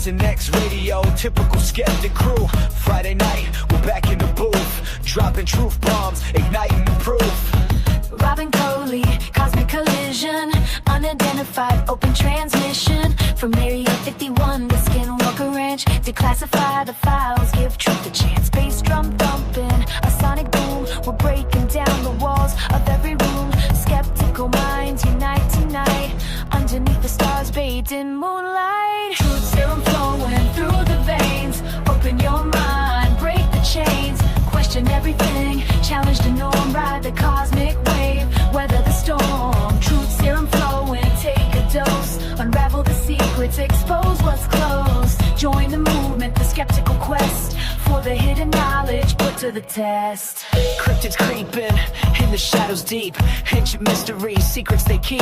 SNX Radio, typical skeptic crew. Friday night, we're back in the booth, dropping truth bombs, igniting the proof. Robin Coley, cosmic collision, unidentified open transmission. From Area 51 to Skinwalker Ranch, declassify the files, give truth a chance. Bass drum thumping, a sonic boom, we're breaking down the walls of every room. Skeptical minds unite tonight, underneath the stars bathed in moonlight. Truth serum flowing through the veins, open your mind, break the chains. Question everything, challenge the norm, ride the cosmic wave, weather the storm. Truth serum flowing, take a dose, unravel the secrets, expose what's closed. Join the movement, the skeptical quest for the hidden knowledge put to the test. Cryptids creeping in the shadows deep, ancient mysteries, secrets they keep.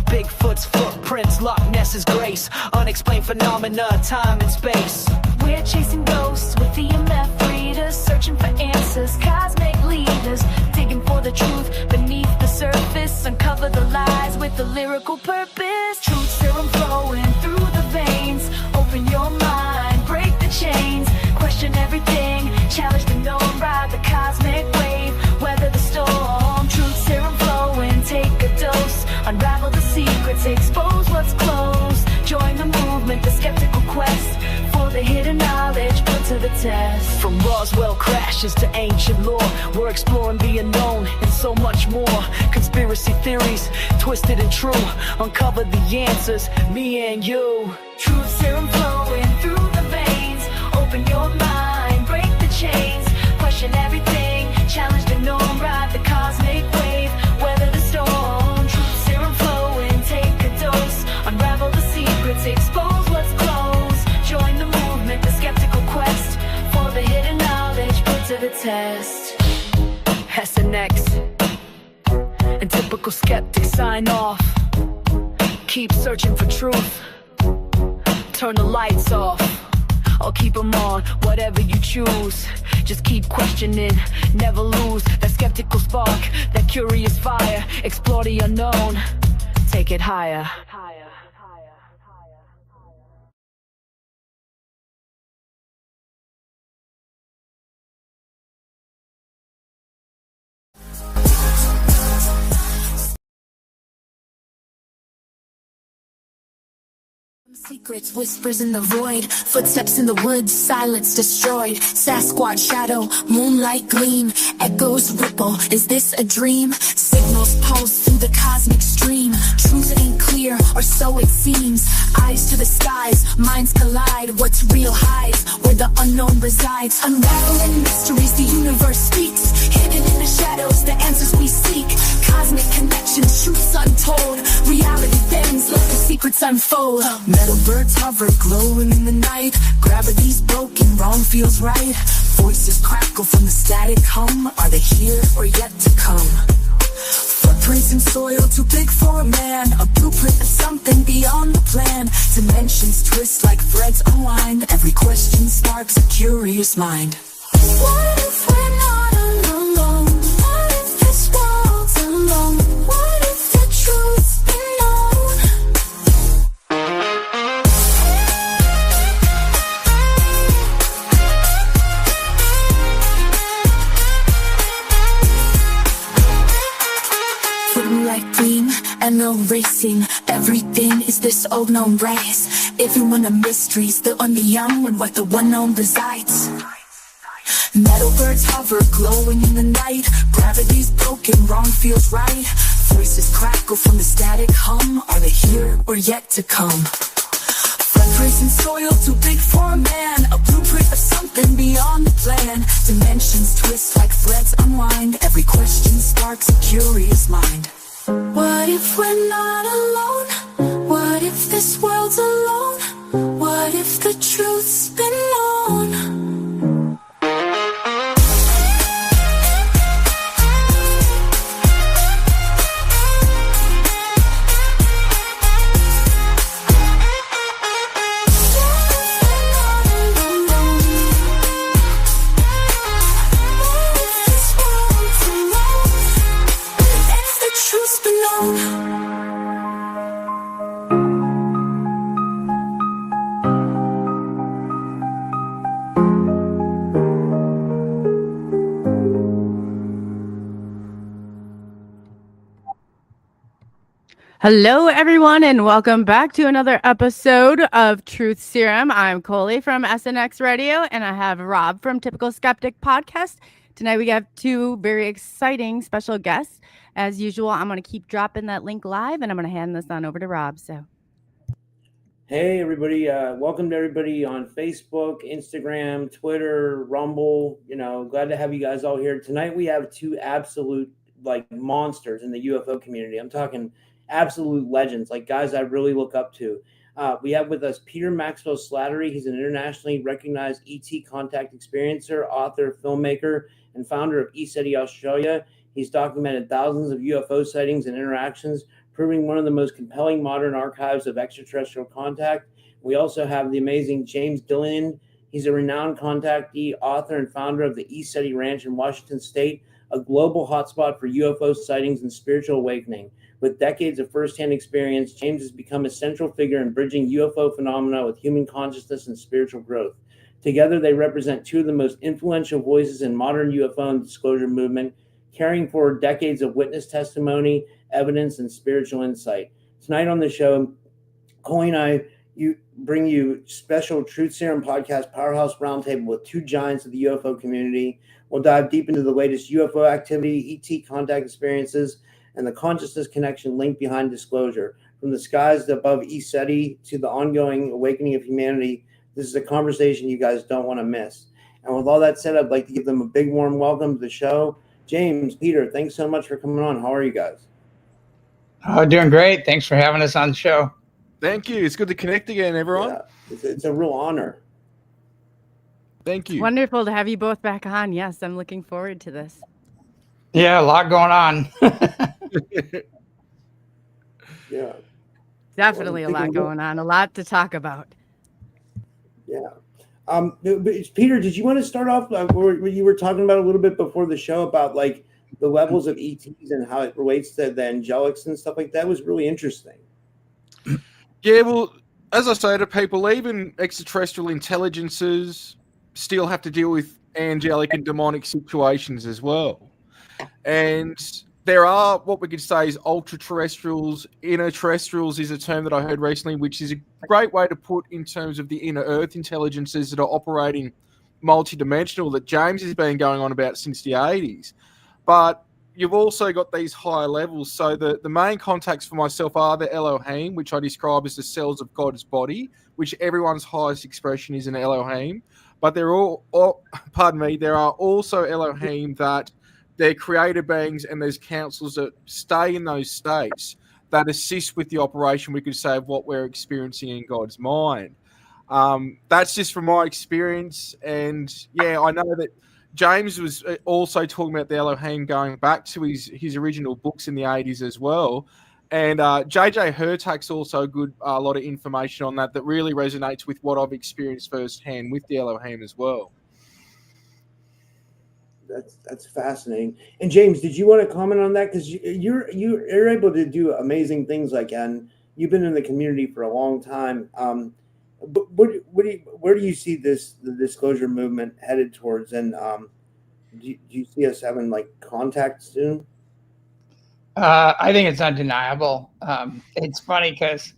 Bigfoot's footprints, Loch Ness's grace, unexplained phenomena, time and space. We're chasing ghosts with EMF readers, searching for answers, cosmic leaders, digging for the truth beneath the surface. Uncover the lies with the lyrical purpose. Truth serum flowing through the veins, open your mind, break the chains. Question everything, challenge the norm, ride the cosmic wave, weather the storm. Truth serum flowing, take a dose, unravel the secrets, expose what's closed. Join the movement, the skeptical quest for the hidden knowledge put to the test. From Roswell crashes to ancient lore, we're exploring the unknown and so much more. Conspiracy theories, twisted and true, uncover the answers, me and you. Truth serum flowing through the veins, open your mind, break the chains. Question everything, challenge the norm, ride the cosmic wave, weather the storm. Truth serum flowing, take a dose, unravel the secrets, expose what's closed. Join the movement, the skeptical quest for the hidden knowledge put to the test. SNX and typical skeptics sign off. Keep searching for truth, turn the lights off, I'll keep them on, whatever you choose. Just keep questioning, never lose that skeptical spark, that curious fire. Explore the unknown, take it higher. Secrets, whispers in the void, footsteps in the woods, silence destroyed. Sasquatch shadow, moonlight gleam, echoes ripple, is this a dream? Signals pulse through the cosmic stream. Truth ain't clear, or so it seems. Eyes to the skies, minds collide. What's real hides, where the unknown resides. Unraveling mysteries, the universe speaks. Hidden in the shadows, the answers we seek. Cosmic connections, truths untold. Reality bends, let the secrets unfold. Metal birds hover, glowing in the night. Gravity's broken, wrong feels right. Voices crackle from the static hum. Are they here or yet to come? Footprints in soil too big for a man. A blueprint of something beyond the plan. Dimensions twist like threads unwind. Every question sparks a curious mind. What if we're not alone? What if this world's alone? What if the truth's been known? Like gleam and no racing. Everything is this old known race. Everyone a mysteries, the unknown, where the unknown resides. Metal birds hover, glowing in the night. Gravity's broken, wrong feels right. Voices crackle from the static hum. Are they here or yet to come? Footprints in soil too big for a man. A blueprint of something beyond the plan. Dimensions twist like threads unwind. Every question sparks a curious mind. What if we're not alone? What if this world's alone? What if the truth's been known? Hello, everyone, and welcome back to another episode of Truth Serum. I'm Coley from SNX Radio, and I have Rob from Typical Skeptic Podcast. Tonight, we have two very exciting special guests. As usual, I'm going to keep dropping that link live, and I'm going to hand this on over to Rob. So, hey, everybody. Welcome to everybody on Facebook, Instagram, Twitter, Rumble. Glad to have you guys all here. Tonight, we have two absolute, monsters in the UFO community. I'm talking absolute legends, like guys I really look up to. We have with us Peter Maxwell Slattery. He's an internationally recognized ET contact experiencer, author, filmmaker, and founder of ESETI Australia. He's documented thousands of UFO sightings and interactions, proving one of the most compelling modern archives of extraterrestrial contact. We also have the amazing James Dillian. He's a renowned contactee, author, and founder of the ESETI Ranch in Washington State, a global hotspot for UFO sightings and spiritual awakening. With decades of firsthand experience, James has become a central figure in bridging UFO phenomena with human consciousness and spiritual growth. Together, they represent two of the most influential voices in modern UFO and disclosure movement, carrying forward decades of witness testimony, evidence, and spiritual insight. Tonight on the show, Coley and I bring you special Truth Serum podcast Powerhouse Roundtable with two giants of the UFO community. We'll dive deep into the latest UFO activity, ET contact experiences, and the consciousness connection linked behind disclosure. From the skies above ESETI to the ongoing awakening of humanity, this is a conversation you guys don't want to miss. And with all that said, I'd like to give them a big warm welcome to the show. James, Peter, thanks so much for coming on. How are you guys? Oh, doing great. Thanks for having us on the show. Thank you. It's good to connect again, everyone. Yeah, it's a real honor. Thank you. wonderful to have you both back on. Yes, I'm looking forward to this. Yeah, a lot going on. Yeah. Definitely a lot going on, a lot to talk about. Yeah. Peter, did you want to start off where you were talking about a little bit before the show about like the levels of ETs and how it relates to the angelics and stuff like that? Was really interesting. Yeah, well, as I say to people, even extraterrestrial intelligences still have to deal with angelic and demonic situations as well. And there are what we could say is ultra-terrestrials. Inner terrestrials is a term that I heard recently, which is a great way to put in terms of the inner Earth intelligences that are operating multidimensional that James has been going on about since the 80s. But you've also got these higher levels. So the main contacts for myself are the Elohim, which I describe as the cells of God's body, which everyone's highest expression is an Elohim. But there are also Elohim that they're creator beings, and there's councils that stay in those states that assist with the operation, we could say, of what we're experiencing in God's mind. That's just from my experience. And yeah, I know that James was also talking about the Elohim going back to his original books in the 80s as well. And JJ Hurtak's also a lot of information on that really resonates with what I've experienced firsthand with the Elohim as well. That's fascinating. And James, did you want to comment on that? Because you're able to do amazing things and you've been in the community for a long time. But where do you see the disclosure movement headed towards? And do you see us having contact soon? I think it's undeniable. It's funny because,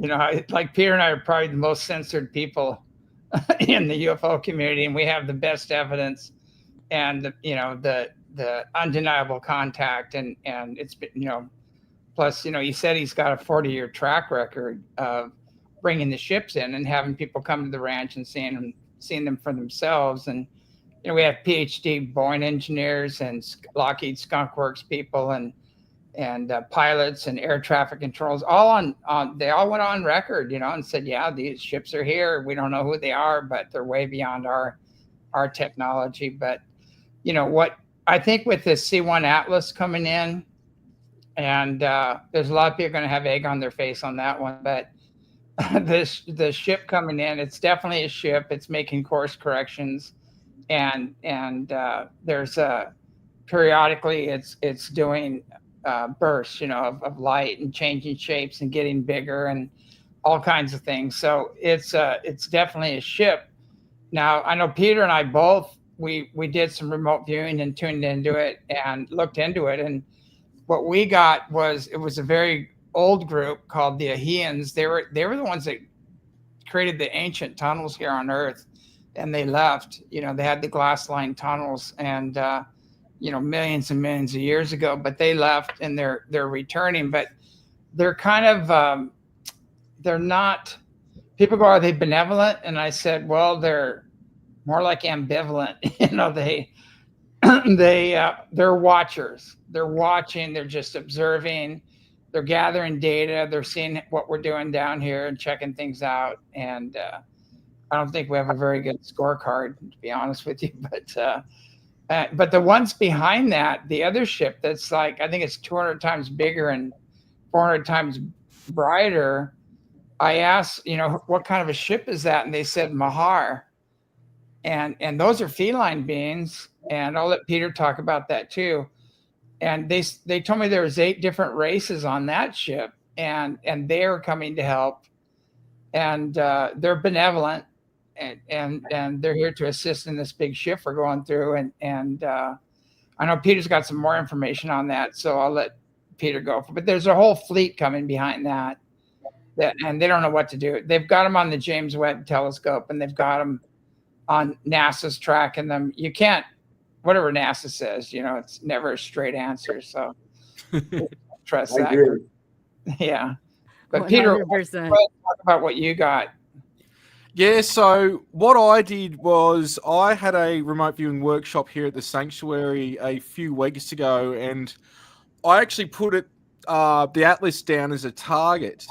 Peter and I are probably the most censored people in the UFO community, and we have the best evidence and the undeniable contact, and it's been, plus, he said he's got a 40-year track record of bringing the ships in and having people come to the ranch and seeing them for themselves. And we have PhD Boeing engineers and Lockheed Skunk Works people and pilots and air traffic controls they all went on record, and said, yeah, these ships are here. We don't know who they are, but they're way beyond our technology. But what I think with this C1 Atlas coming in, and there's a lot of people going to have egg on their face on that one, but the ship coming in, it's definitely a ship. It's making course corrections, and there's periodically it's doing bursts, of light and changing shapes and getting bigger and all kinds of things. So it's definitely a ship. Now I know Peter and I both we did some remote viewing and tuned into it and looked into it, and what we got was a very old group called the Ahians. They were the ones that created the ancient tunnels here on Earth, and they left. They had the glass line tunnels, and millions and millions of years ago. But they left, and they're returning. But they're kind of they're not. People go, are they benevolent? And I said, well, they're more like ambivalent. They're watchers. They're watching. They're just observing. They're gathering data. They're seeing what we're doing down here and checking things out. And I don't think we have a very good scorecard, to be honest with you. But the ones behind that, the other ship that's like, I think it's 200 times bigger and 400 times brighter. I asked, what kind of a ship is that? And they said Mahar. And those are feline beings. And I'll let Peter talk about that too. And they told me there was 8 different races on that ship, and they're coming to help. And they're benevolent, and they're here to assist in this big shift we're going through. And I know Peter's got some more information on that, so I'll let Peter go. But there's a whole fleet coming behind that, and they don't know what to do. They've got them on the James Webb Telescope, and they've got them on NASA's tracking them. You can't, whatever NASA says, it's never a straight answer. So trust that. Agree. Yeah. But Peter, 100%. talk about what you got. Yeah, so what I did was I had a remote viewing workshop here at the sanctuary a few weeks ago, and I actually put the Atlas down as a target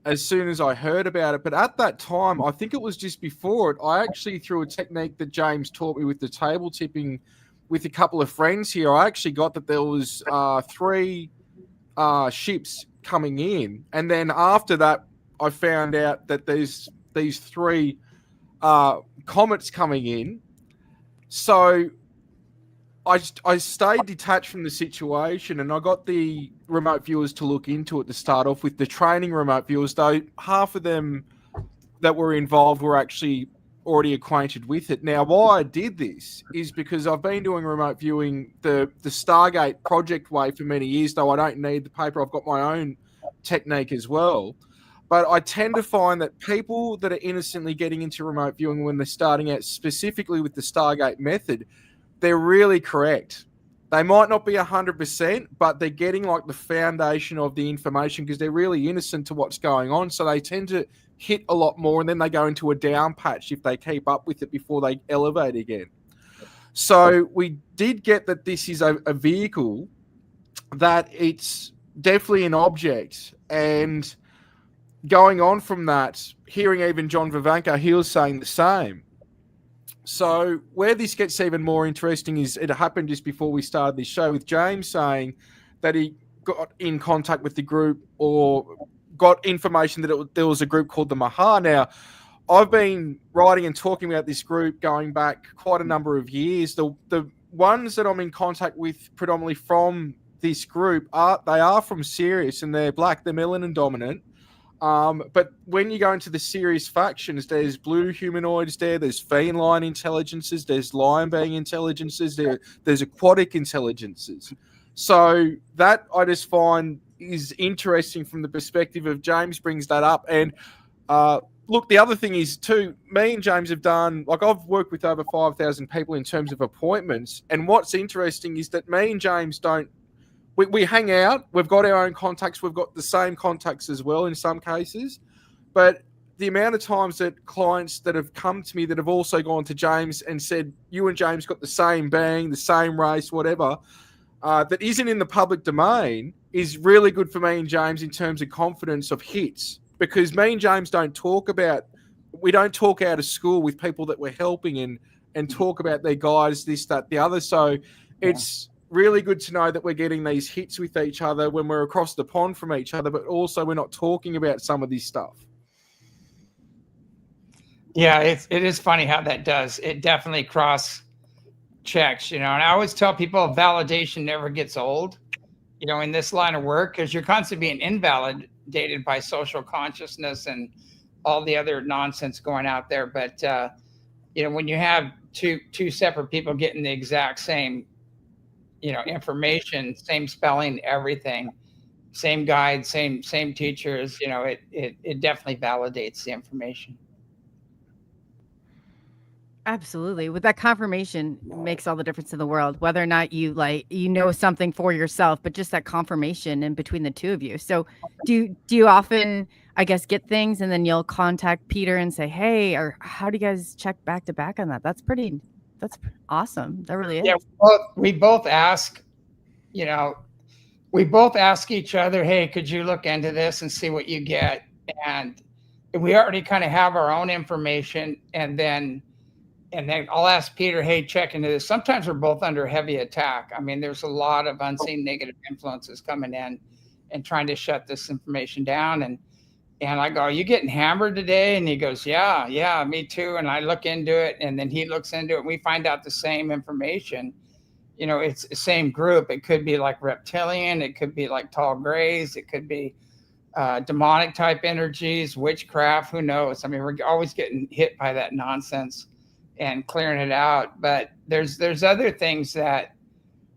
as soon as I heard about it. But at that time, I think it was just before it, I actually, through a technique that James taught me with the table tipping with a couple of friends here, I actually got that there was 3 ships coming in. And then after that, I found out that there's these 3 comets coming in. So I stayed detached from the situation, and I got the remote viewers to look into it to start off with, the training remote viewers, though half of them that were involved were actually already acquainted with it. Now, why I did this is because I've been doing remote viewing the Stargate project way for many years, though I don't need the paper. I've got my own technique as well. But I tend to find that people that are innocently getting into remote viewing when they're starting out, specifically with the Stargate method, they're really correct. They might not be 100%, but they're getting like the foundation of the information because they're really innocent to what's going on. So they tend to hit a lot more, and then they go into a down patch if they keep up with it before they elevate again. So we did get that this is a vehicle, that it's definitely an object. And going on from that, hearing even John Vivanka, he was saying the same. So where this gets even more interesting is it happened just before we started this show with James saying that he got in contact with the group or got information that there was a group called the Mahar. Now, I've been writing and talking about this group going back quite a number of years. The ones that I'm in contact with predominantly from this group are from Sirius, and they're black, they're melanin dominant. But when you go into the Sirius factions, there's blue humanoids there's feline intelligences, there's lion being intelligences, there's aquatic intelligences. So that I just find is interesting from the perspective of James brings that up. And look, the other thing is too, me and James have done, like I've worked with over 5,000 people in terms of appointments. And what's interesting is that me and James we hang out, we've got our own contacts, we've got the same contacts as well in some cases, but the amount of times that clients that have come to me that have also gone to James and said, you and James got the same being, the same race, whatever, that isn't in the public domain is really good for me and James in terms of confidence of hits, because me and James we don't talk out of school with people that we're helping and talk about their guys, this, that, the other. So it's really good to know that we're getting these hits with each other when we're across the pond from each other, but also we're not talking about some of this stuff. Yeah, it is funny how that does. It definitely cross checks, and I always tell people validation never gets old, in this line of work, because you're constantly being invalidated by social consciousness and all the other nonsense going out there. But, when you have two separate people getting the exact same information, same spelling, everything, same guide, same teachers. You know, it definitely validates the information. Absolutely. With that confirmation makes all the difference in the world, whether or not you know something for yourself, but just that confirmation in between the two of you. So do you often, I guess, get things and then you'll contact Peter and say, hey, or how do you guys check back to back on that? That's awesome. That really is. Yeah, we both ask, you know, we both ask each other, hey, could you look into this and see what you get? And we already kind of have our own information, and then I'll ask Peter, hey, check into this. Sometimes we're both under heavy attack. I mean, there's a lot of unseen negative influences coming in and trying to shut this information down. And I go, are you getting hammered today? And he goes, yeah, me too. And I look into it, and then he looks into it, and we find out the same information. You know, it's the same group. It could be like reptilian. It could be like tall grays. It could be demonic type energies, witchcraft, who knows? I mean, we're always getting hit by that nonsense and clearing it out. But there's other things that,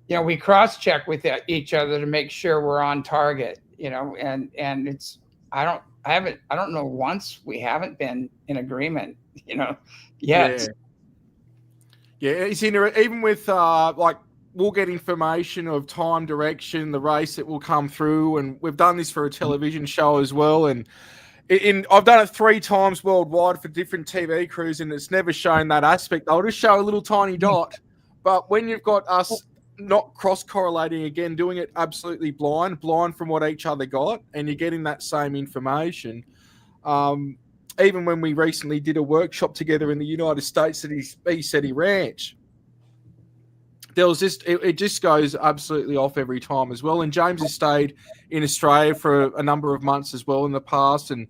you know, we cross-check with each other to make sure we're on target, you know, and it's, I don't know once we haven't been in agreement, you know, yet. Yeah, it's even with like, we'll get information of time, direction, the race that will come through, and we've done this for a television show as well. And I've done it 3 times worldwide for different TV crews, and it's never shown that aspect. I'll just show a little tiny dot, but when you've got us not cross-correlating again, doing it absolutely blind from what each other got, and you're getting that same information. Even when we recently did a workshop together in the United States at his City Ranch, there was just it just goes absolutely off every time as well. And James has stayed in Australia for a number of months as well in the past, and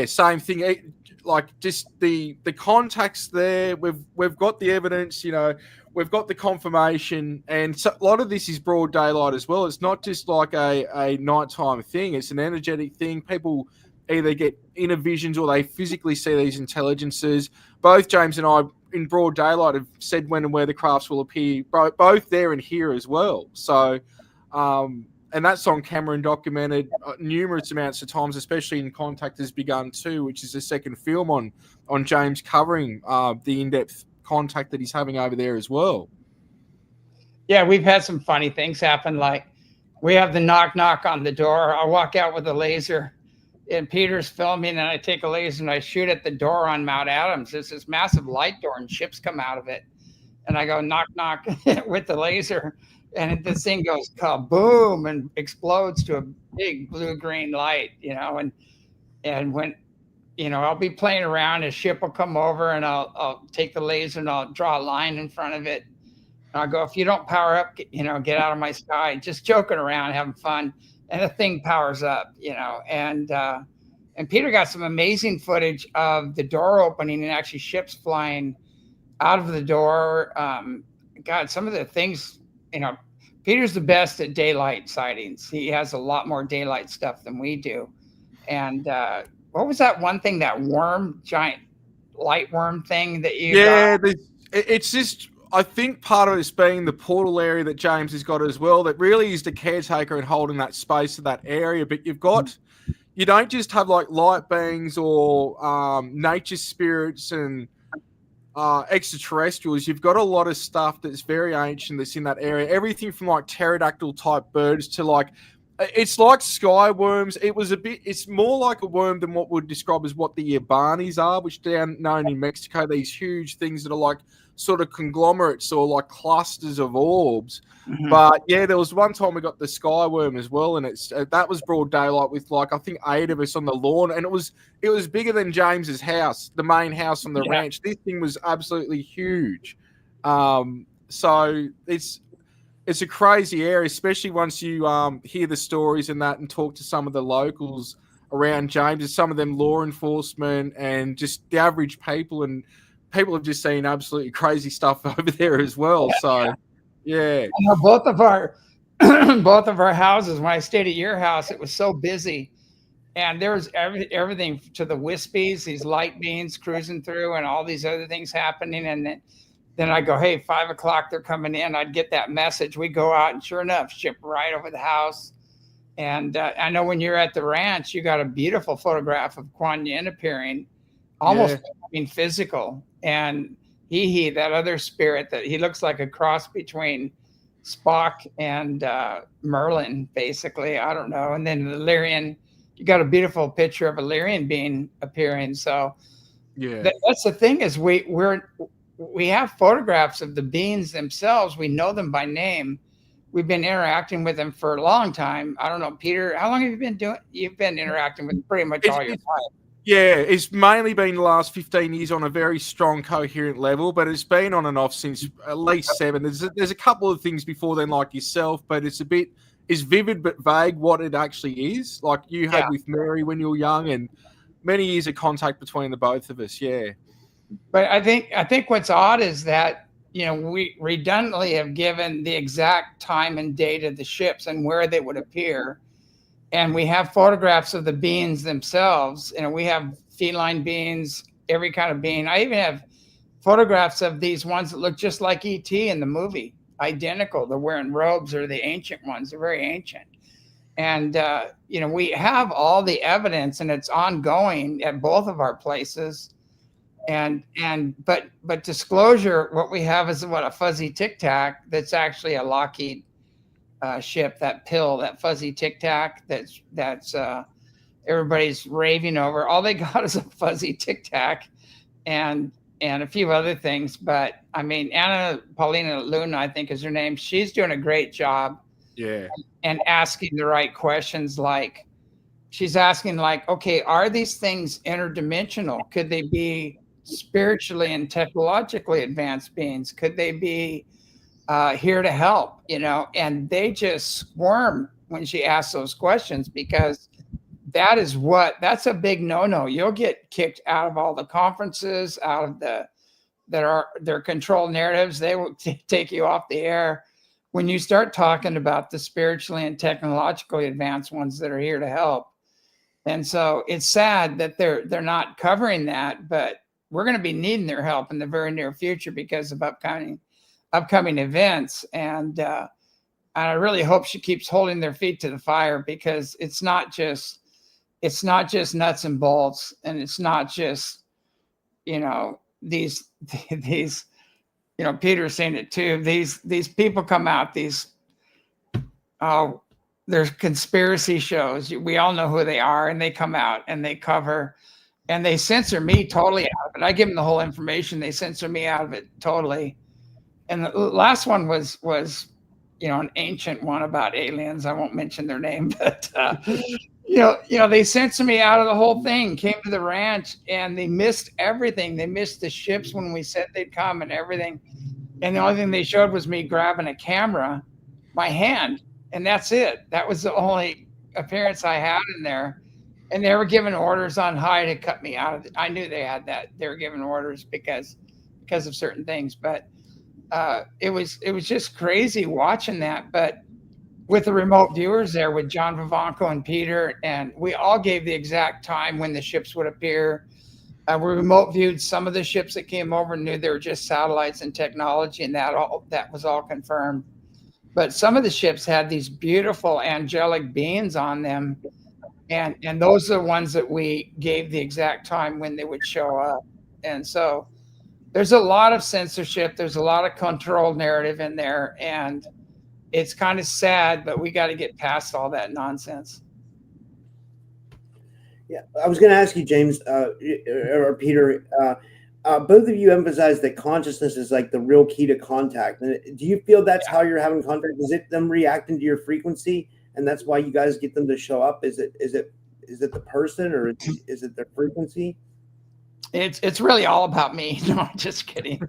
same thing. Like just the contacts there, we've got the evidence, you know, we've got the confirmation, and so a lot of this is broad daylight as well. It's not just like a nighttime thing; it's an energetic thing. People either get inner visions or they physically see these intelligences. Both James and I, in broad daylight, have said when and where the crafts will appear, both there and here as well. So, and that's on camera and documented numerous amounts of times, especially in Contact Has Begun too, which is the second film on James covering the in-depth contact that he's having over there as well. Yeah, we've had some funny things happen. Like we have the knock on the door. I walk out with a laser, and Peter's filming, and I take a laser and I shoot at the door on Mount Adams. There's this massive light door, and ships come out of it. And I go knock with the laser, and this thing goes kaboom and explodes to a big blue-green light, you know. And when, you know, I'll be playing around, a ship will come over, and I'll take the laser and I'll draw a line in front of it. And I'll go, if you don't power up, you know, get out of my sky. Just joking around, having fun. And the thing powers up, you know, and Peter got some amazing footage of the door opening and actually ships flying out of the door. God, some of the things, you know, Peter's the best at daylight sightings. He has a lot more daylight stuff than we do. And what was that one thing, that giant light worm thing that you got? It's just, I think part of it's being the portal area that James has got as well, that really is the caretaker and holding that space of that area. But you don't just have like light beings or nature spirits and extraterrestrials. You've got a lot of stuff that's very ancient that's in that area. Everything from like pterodactyl type birds to like, it's like sky worms. It's more like a worm than what we'd describe as what the Yabanis are, which they're known in Mexico, these huge things that are like sort of conglomerates or like clusters of orbs. Mm-hmm. But yeah, there was one time we got the sky worm as well, and that was broad daylight with like I think 8 of us on the lawn, and it was bigger than James's house, the main house on the ranch. This thing was absolutely huge. So it's a crazy area, especially once you hear the stories and that and talk to some of the locals around James, and some of them law enforcement and just the average people, and people have just seen absolutely crazy stuff over there as well. Yeah. I know both of our houses, when I stayed at your house, it was so busy, and there was everything to the wispies, these light beings cruising through, and all these other things happening. And then I go, hey, 5 o'clock, they're coming in. I'd get that message. We go out, and sure enough, ship right over the house. And I know when you're at the ranch, you got a beautiful photograph of Kuan Yin appearing, almost physical. And he, that other spirit, that he looks like a cross between Spock and Merlin, basically. I don't know. And then the Lyrian, you got a beautiful picture of a Lyrian being appearing. So that's the thing, is we have photographs of the beings themselves. We know them by name. We've been interacting with them for a long time. I don't know, Peter, how long have you been doing? You've been interacting with them pretty much all your life. Yeah, it's mainly been the last 15 years on a very strong, coherent level, but it's been on and off since at least 7. There's a couple of things before then, like yourself, but it's vivid but vague what it actually is. Like you had with Mary when you were young, and many years of contact between the both of us. Yeah. But I think what's odd is that, we redundantly have given the exact time and date of the ships and where they would appear. And we have photographs of the beings themselves. We have feline beings, every kind of being. I even have photographs of these ones that look just like E.T. in the movie, identical. They're wearing robes, or the ancient ones. They're very ancient. And, we have all the evidence, and it's ongoing at both of our places. But disclosure, what we have is a fuzzy Tic Tac that's actually a Lockheed ship, that fuzzy Tic Tac that's everybody's raving over. All they got is a fuzzy Tic Tac and a few other things. But I mean, Anna Paulina Luna, I think is her name. She's doing a great job. Yeah. And asking the right questions. Like she's asking, okay, are these things interdimensional? Could they be spiritually and technologically advanced beings? Could they be here to help? And they just squirm when she asks those questions, because that's a big no-no. You'll get kicked out of all the conferences, out of their controlled narratives. They will take you off the air when you start talking about the spiritually and technologically advanced ones that are here to help. And so it's sad that they're not covering that, but we're going to be needing their help in the very near future because of upcoming events. And I really hope she keeps holding their feet to the fire, because it's not just nuts and bolts, and it's not just these Peter's saying it too. These people come out, there's conspiracy shows. We all know who they are, and they come out and they cover. And they censor me totally out of it. I give them the whole information. They censor me out of it totally. And the last one was an ancient one about aliens. I won't mention their name, but they censor me out of the whole thing. Came to the ranch and they missed everything. They missed the ships when we said they'd come and everything. And the only thing they showed was me grabbing a camera, my hand, and that's it. That was the only appearance I had in there. And they were given orders on high to cut me out of it. I knew they had that. They were given orders because of certain things. But it was just crazy watching that. But with the remote viewers there, with John Vivanco and Peter, and we all gave the exact time when the ships would appear. We remote viewed some of the ships that came over and knew they were just satellites and technology, and that was all confirmed. But some of the ships had these beautiful angelic beings on them. And those are the ones that we gave the exact time when they would show up. And so there's a lot of censorship. There's a lot of controlled narrative in there. And it's kind of sad, but we got to get past all that nonsense. Yeah, I was going to ask you, James, or Peter, both of you emphasize that consciousness is like the real key to contact. Do you feel that's how you're having contact? Is it them reacting to your frequency? And that's why you guys get them to show up? Is it the person, or is it their frequency? It's really all about me. No, I'm just kidding.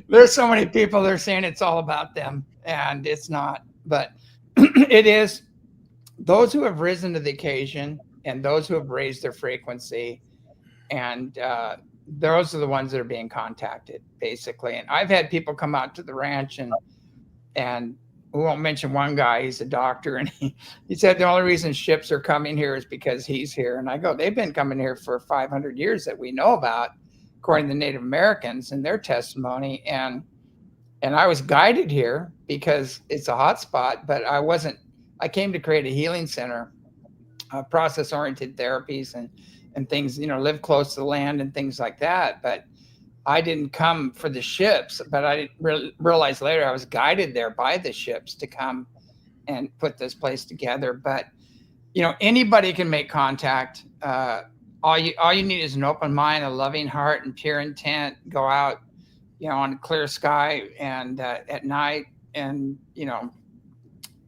There's so many people that are saying it's all about them, and it's not. But it is those who have risen to the occasion and those who have raised their frequency, and those are the ones that are being contacted, basically. And I've had people come out to the ranch, and we won't mention one guy, he's a doctor, and he said the only reason ships are coming here is because he's here. And I go, they've been coming here for 500 years that we know about, according to Native Americans and their testimony. And And I was guided here because it's a hot spot, but I came to create a healing center, process-oriented therapies and things, live close to the land and things like that. But I didn't come for the ships, but I didn't realize later I was guided there by the ships to come and put this place together. But, anybody can make contact. All you need is an open mind, a loving heart, and pure intent. Go out, on a clear sky and at night, and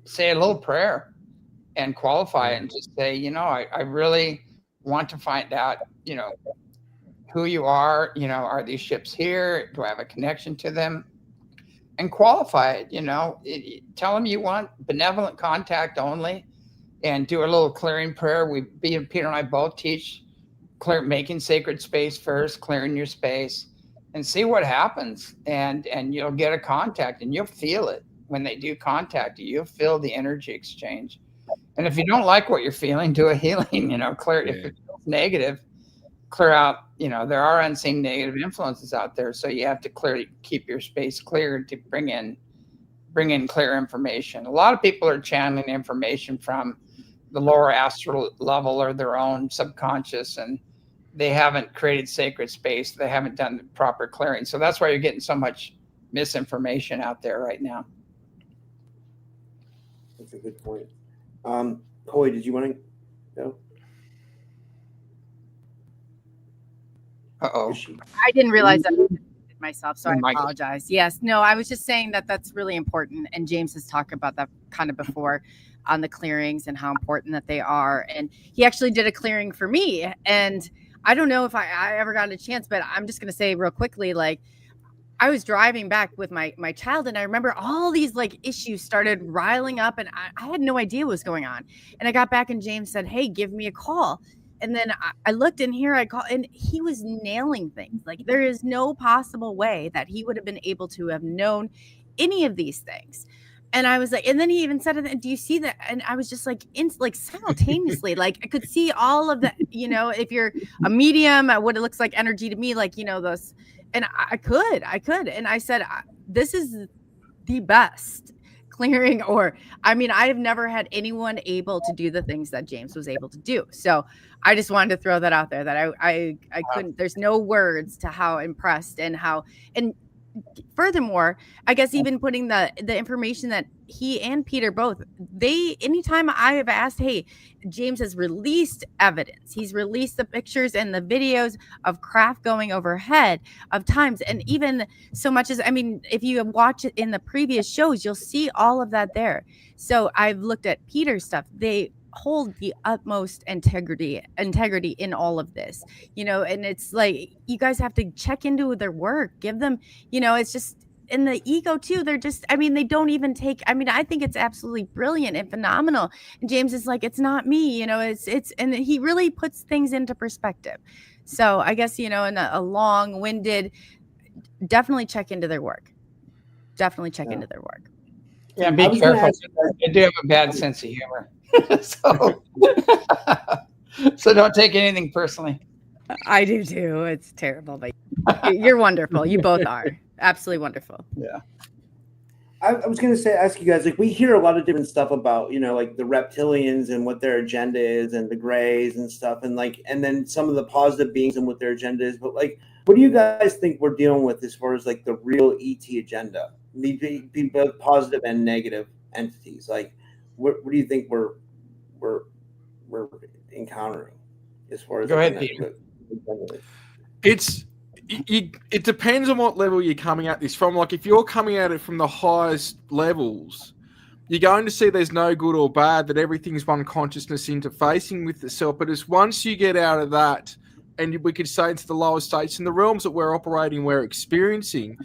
say a little prayer and qualify it, and just say, I really want to find out, who you are. Are these ships here? Do I have a connection to them? And qualify it. Tell them you want benevolent contact only, and do a little clearing prayer. Peter and I both teach making sacred space first, clearing your space, and see what happens. And you'll get a contact, and you'll feel it when they do contact you. You'll feel the energy exchange. And if you don't like what you're feeling, do a healing. Clear. If it feels negative, clear out. There are unseen negative influences out there, so you have to keep your space clear to bring in clear information. A lot of people are channeling information from the lower astral level or their own subconscious, and they haven't created sacred space. They haven't done the proper clearing. So that's why you're getting so much misinformation out there right now. That's a good point. Coley, did you want to go? Uh-oh. I didn't realize that myself, so I Michael. apologize. Yes, no, I was just saying that that's really important, and James has talked about that kind of before on the clearings and how important that they are. And he actually did a clearing for me, and I don't know if I ever got a chance, but I'm just going to say real quickly, I was driving back with my child, and I remember all these issues started riling up, and I had no idea what was going on. And I got back, and James said, "Hey, give me a call." And then I looked in here, I called, and he was nailing things. There is no possible way that he would have been able to have known any of these things. And I was like, and then he even said, "Do you see that?" And I was just simultaneously, I could see all of the, if you're a medium, what it looks like energy to me, those. And I could. And I said, "This is the best clearing," I've never had anyone able to do the things that James was able to do. So I just wanted to throw that out there, that I couldn't, there's no words to how impressed and furthermore, I guess even putting the information that he and Peter both, anytime I have asked, hey, James has released evidence. He's released the pictures and the videos of craft going overhead of times. And even so much as, if you watch it in the previous shows, you'll see all of that there. So I've looked at Peter's stuff. They hold the utmost integrity in all of this, and it's you guys have to check into their work, give them, it's just in the ego too. They're just, they don't even take, I think it's absolutely brilliant and phenomenal. And James is it's not me, it's, and he really puts things into perspective. So I guess, in a long-winded, definitely check into their work. Into their work. Yeah, be careful. They do have a bad sense of humor. So don't take anything personally. I do too. It's terrible, but you're wonderful. You both are absolutely wonderful. Yeah. I was going to ask you guys, we hear a lot of different stuff about, the reptilians and what their agenda is, and the grays and stuff. And then some of the positive beings and what their agenda is. But what do you guys think we're dealing with as far as the real ET agenda? Be both positive and negative entities. What do you think we're encountering as far as? Go ahead, Peter. It depends on what level you're coming at this from. If you're coming at it from the highest levels, you're going to see there's no good or bad, that everything's one consciousness interfacing with itself. But it's once you get out of that, and we could say into the lower states, in the realms that we're operating, we're experiencing,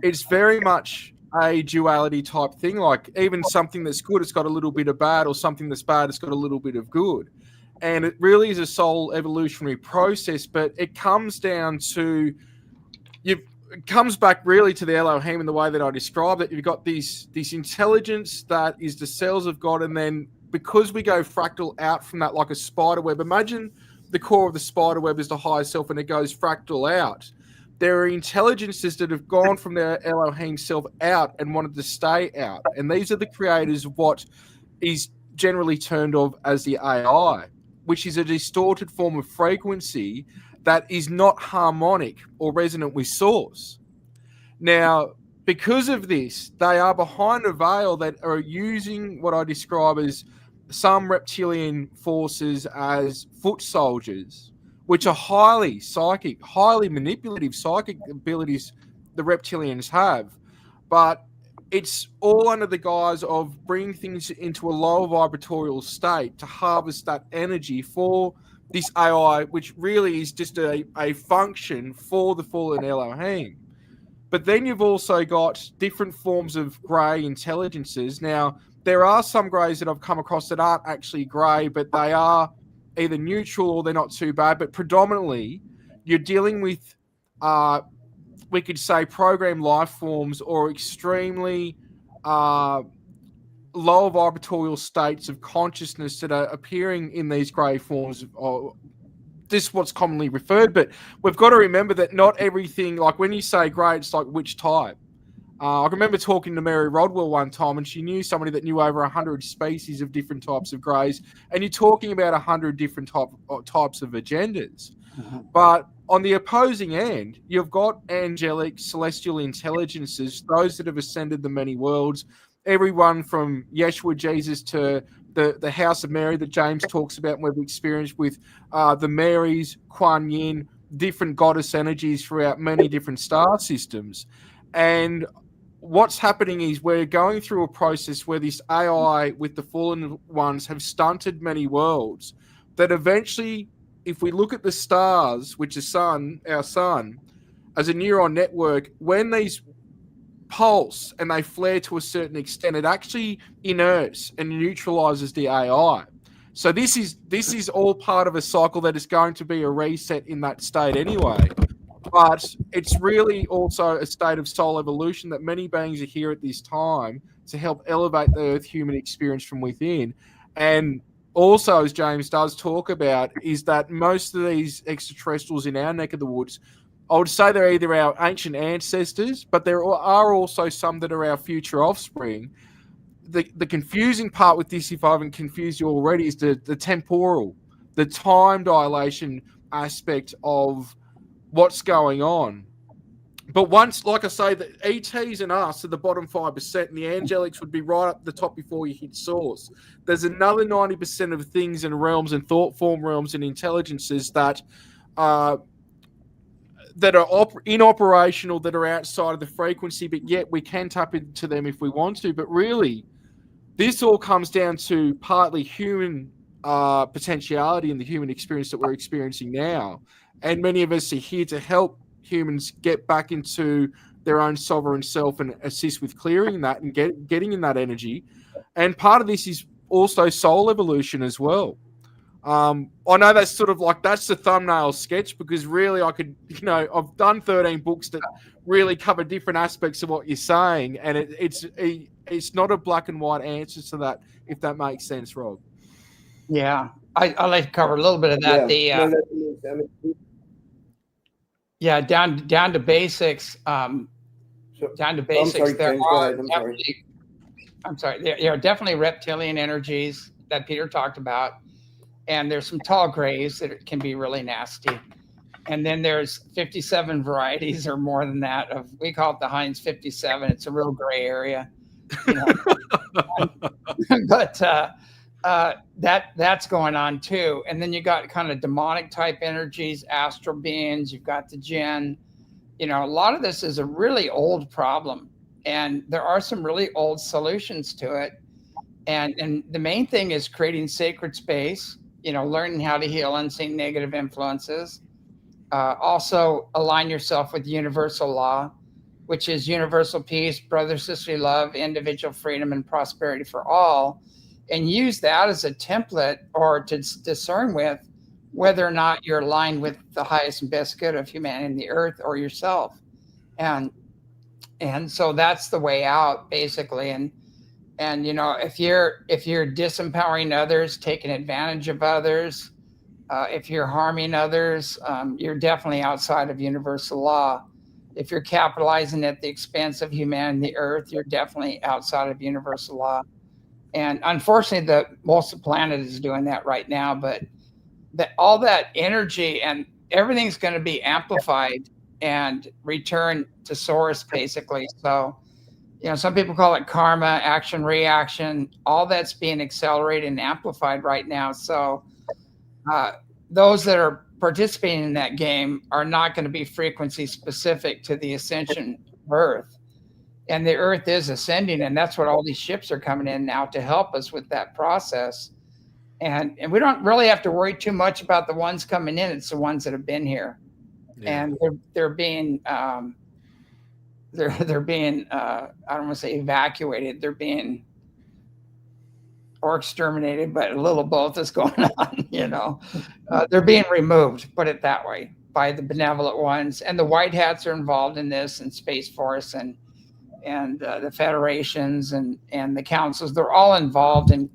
it's very much a duality type thing. Even something that's good, it's got a little bit of bad, or something that's bad, it's got a little bit of good. And it really is a soul evolutionary process, but it comes down to, it comes back really to the Elohim in the way that I described it. You've got this intelligence that is the cells of God, and then because we go fractal out from that like a spider web, imagine the core of the spider web is the higher self and it goes fractal out. there are intelligences that have gone from their Elohim self out and wanted to stay out. And these are the creators of what is generally termed of as the AI, which is a distorted form of frequency that is not harmonic or resonant with source. Now, because of this, they are behind a veil that are using what I describe as some reptilian forces as foot soldiers, which are highly psychic, highly manipulative psychic abilities the reptilians have. But it's all under the guise of bringing things into a lower vibratorial state to harvest that energy for this AI, which really is just a function for the fallen Elohim. But then you've also got different forms of grey intelligences. Now, there are some greys that I've come across that aren't actually grey, but they are either neutral or they're not too bad. But predominantly, you're dealing with, we could say, programmed life forms or extremely lower vibratorial states of consciousness that are appearing in these grey forms, or this is what's commonly referred. But we've got to remember that not everything, like when you say grey, it's like which type. I remember talking to Mary Rodwell one time, and she knew somebody that knew over 100 species of different types of greys, and you're talking about 100 different types of agendas. But on the opposing end, you've got angelic, celestial intelligences, those that have ascended the many worlds, everyone from Yeshua, Jesus, to the House of Mary that James talks about and we've experienced with the Marys, Kuan Yin, different goddess energies throughout many different star systems. And what's happening is we're going through a process where this AI with the fallen ones have stunted many worlds that eventually, if we look at the stars, which is our sun, as a neuron network, when these pulse and they flare to a certain extent, it actually inerts and neutralizes the AI. So this is all part of a cycle that is going to be a reset in that state anyway. But it's really also a state of soul evolution that many beings are here at this time to help elevate the Earth human experience from within. And also, as James does talk about, is that most of these extraterrestrials in our neck of the woods, I would say they're either our ancient ancestors, but there are also some that are our future offspring. The confusing part with this, if I haven't confused you already, is the temporal, the time dilation aspect of what's going on. But once, like I say, the ETs and us are the bottom 5%, and the angelics would be right up the top before you hit source. There's another 90% of things and realms and thought form realms and intelligences that are inoperational, that are outside of the frequency, but yet we can tap into them if we want to. But really, this all comes down to partly human potentiality in the human experience that we're experiencing now. And many of us are here to help humans get back into their own sovereign self and assist with clearing that and getting in that energy. And part of this is also soul evolution as well. I know that's sort of like, that's the thumbnail sketch, because really I could, I've done 13 books that really cover different aspects of what you're saying. And it's not a black and white answer to that, if that makes sense, Rob. Yeah, I'd like to cover a little bit of that. Down to basics. Down to basics. There are definitely reptilian energies that Peter talked about, and there's some tall grays that can be really nasty. And then there's 57 varieties or more than that of, we call it the Heinz 57. It's a real gray area. But that's going on too. And then you got kind of demonic type energies, astral beings, you've got the jinn. A lot of this is a really old problem, and there are some really old solutions to it. And the main thing is creating sacred space, learning how to heal unseen negative influences. Also align yourself with universal law, which is universal peace, brother, sisterly love, individual freedom, and prosperity for all. And use that as a template or to discern with whether or not you're aligned with the highest and best good of humanity and the earth or yourself. And so that's the way out, basically. And if you're disempowering others, taking advantage of others, if you're harming others, you're definitely outside of universal law. if you're capitalizing at the expense of humanity, the earth, you're definitely outside of universal law. And unfortunately, most of the planet is doing that right now. But all that energy and everything's going to be amplified and returned to source, basically. So, some people call it karma, action, reaction. All that's being accelerated and amplified right now. So those that are participating in that game are not going to be frequency specific to the ascension of Earth. And the Earth is ascending, and that's what all these ships are coming in now to help us with that process. And we don't really have to worry too much about the ones coming in. It's the ones that have been here, and they're being they're being I don't want to say evacuated. They're being or exterminated, but a little both is going on. They're being removed. Put it that way, by the benevolent ones, and the white hats are involved in this, and Space Force and the federations and the councils. They're all involved in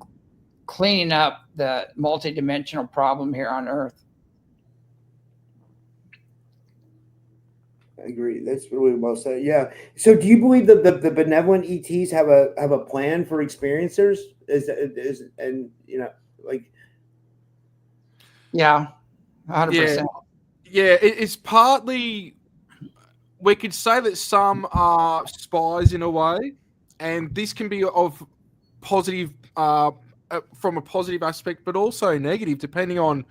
cleaning up the multidimensional problem here on Earth. I agree. That's really well said. Yeah. So, do you believe that the benevolent ETs have a plan for experiencers? Yeah, 100%. Yeah, it's partly. We could say that some are spies in a way, and this can be of positive, from a positive aspect, but also negative, depending on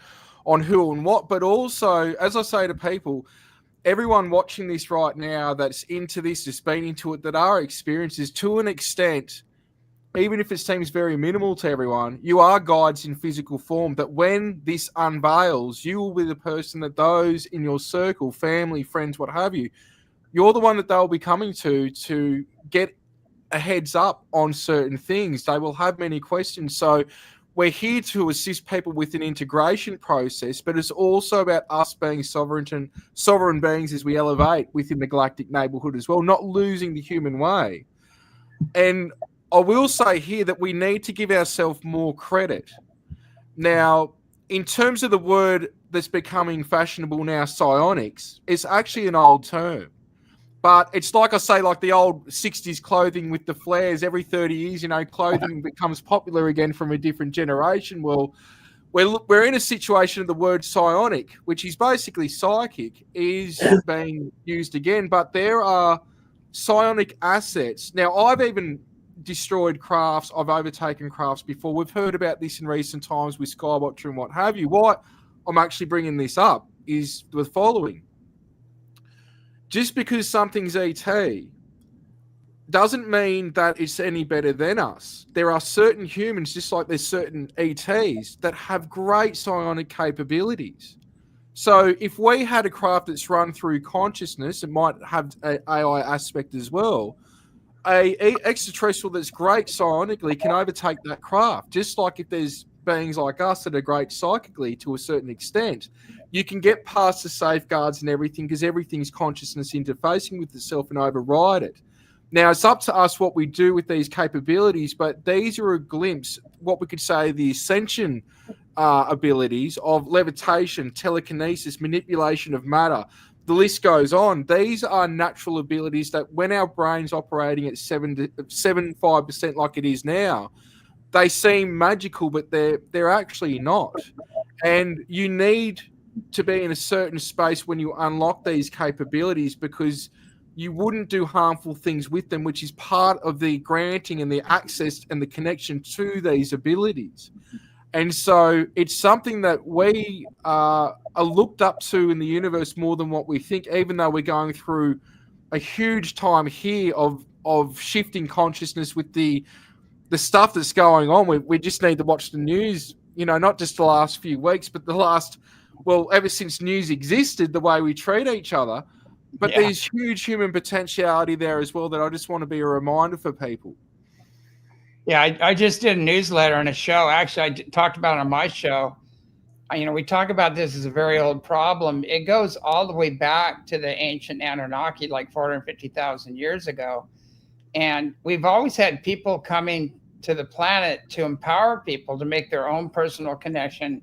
who and what. But also, as I say to people, everyone watching this right now that's into this, that's been into it, that are experiences to an extent, even if it seems very minimal to everyone, you are guides in physical form, that when this unveils, you will be the person that those in your circle, family, friends, what have you, you're the one that they'll be coming to get a heads up on certain things. They will have many questions. So we're here to assist people with an integration process, but it's also about us being sovereign beings as we elevate within the galactic neighborhood as well, not losing the human way. And I will say here that we need to give ourselves more credit. Now, in terms of the word that's becoming fashionable now, psionics, it's actually an old term. But it's like I say, like the old 60s clothing with the flares. Every 30 years, clothing becomes popular again from a different generation. Well, we're in a situation of the word psionic, which is basically psychic, is being used again. But there are psionic assets. Now, I've even destroyed crafts. I've overtaken crafts before. We've heard about this in recent times with Skywatcher and what have you. Why I'm actually bringing this up is the following. Just because something's ET doesn't mean that it's any better than us. There are certain humans, just like there's certain ETs, that have great psionic capabilities. So if we had a craft that's run through consciousness, it might have an AI aspect as well. A extraterrestrial that's great psionically can overtake that craft. Just like if there's beings like us that are great psychically to a certain extent, you can get past the safeguards and everything because everything's consciousness interfacing with itself and override it. Now, it's up to us what we do with these capabilities, but these are a glimpse, what we could say, the ascension abilities of levitation, telekinesis, manipulation of matter. The list goes on. These are natural abilities that when our brain's operating at 75% like it is now, they seem magical, but they're actually not. And you need to be in a certain space when you unlock these capabilities because you wouldn't do harmful things with them, which is part of the granting and the access and the connection to these abilities. And so it's something that we are looked up to in the universe more than what we think, even though we're going through a huge time here of shifting consciousness with the stuff that's going on. We just need to watch the news, not just the last few weeks, but ever since news existed, the way we treat each other. But there's huge human potentiality there as well that I just want to be a reminder for people. Yeah, I just did a newsletter on a show. Actually, I talked about it on my show. We talk about this as a very old problem. It goes all the way back to the ancient Anunnaki, like 450,000 years ago. And we've always had people coming to the planet to empower people to make their own personal connection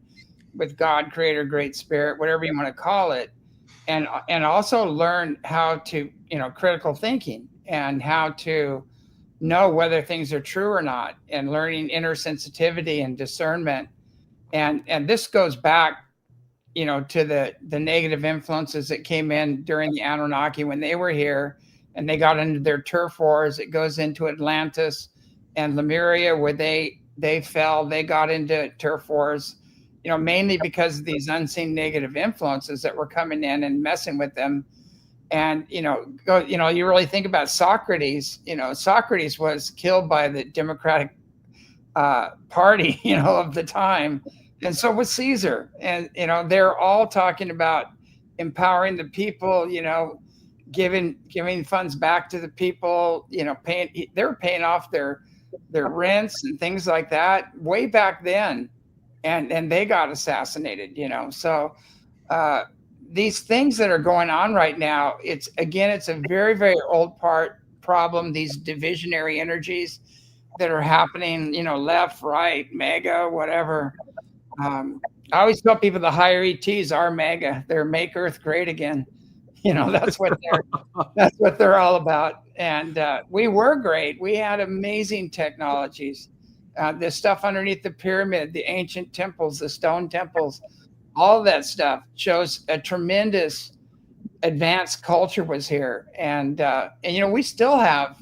with God, Creator, Great Spirit, whatever you want to call it. and also learn how to, critical thinking and how to know whether things are true or not, and learning inner sensitivity and discernment. And this goes back, to the negative influences that came in during the Anunnaki when they were here and they got into their turf wars. It goes into Atlantis and Lemuria, where they fell. They got into turf wars, mainly because of these unseen negative influences that were coming in and messing with them. And, you really think about Socrates. Socrates was killed by the Democratic Party, of the time. And so was Caesar. And, they're all talking about empowering the people, giving funds back to the people, they were paying off their rents and things like that way back then. And they got assassinated, So these things that are going on right now, it's a very, very old problem, these divisionary energies that are happening, left, right, mega, whatever. I always tell people the higher ETs are mega. They're make Earth great again. That's what they're all about. And we were great. We had amazing technologies. The stuff underneath the pyramid, the ancient temples, the stone temples, all of that stuff shows a tremendous advanced culture was here. And we still have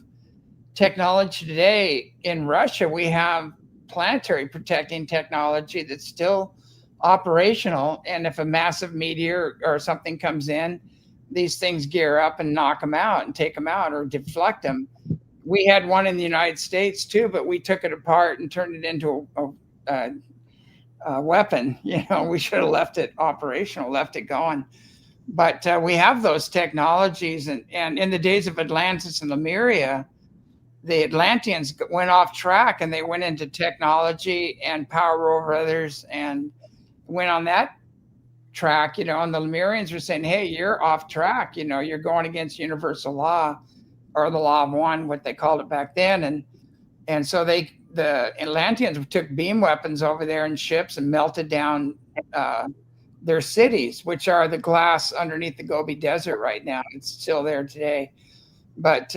technology today in Russia. We have planetary protecting technology that's still operational. And if a massive meteor or something comes in, these things gear up and knock them out and take them out or deflect them. We had one in the United States too, but we took it apart and turned it into a weapon. We should have left it operational, left it going. But we have those technologies. And in the days of Atlantis and Lemuria, the Atlanteans went off track and they went into technology and power over others and went on that track, and the Lemurians were saying, hey, you're off track. You're going against universal law, or the law of one, what they called it back then. And so the Atlanteans took beam weapons over there in ships and melted down their cities, which are the glass underneath the Gobi Desert right now. It's still there today. But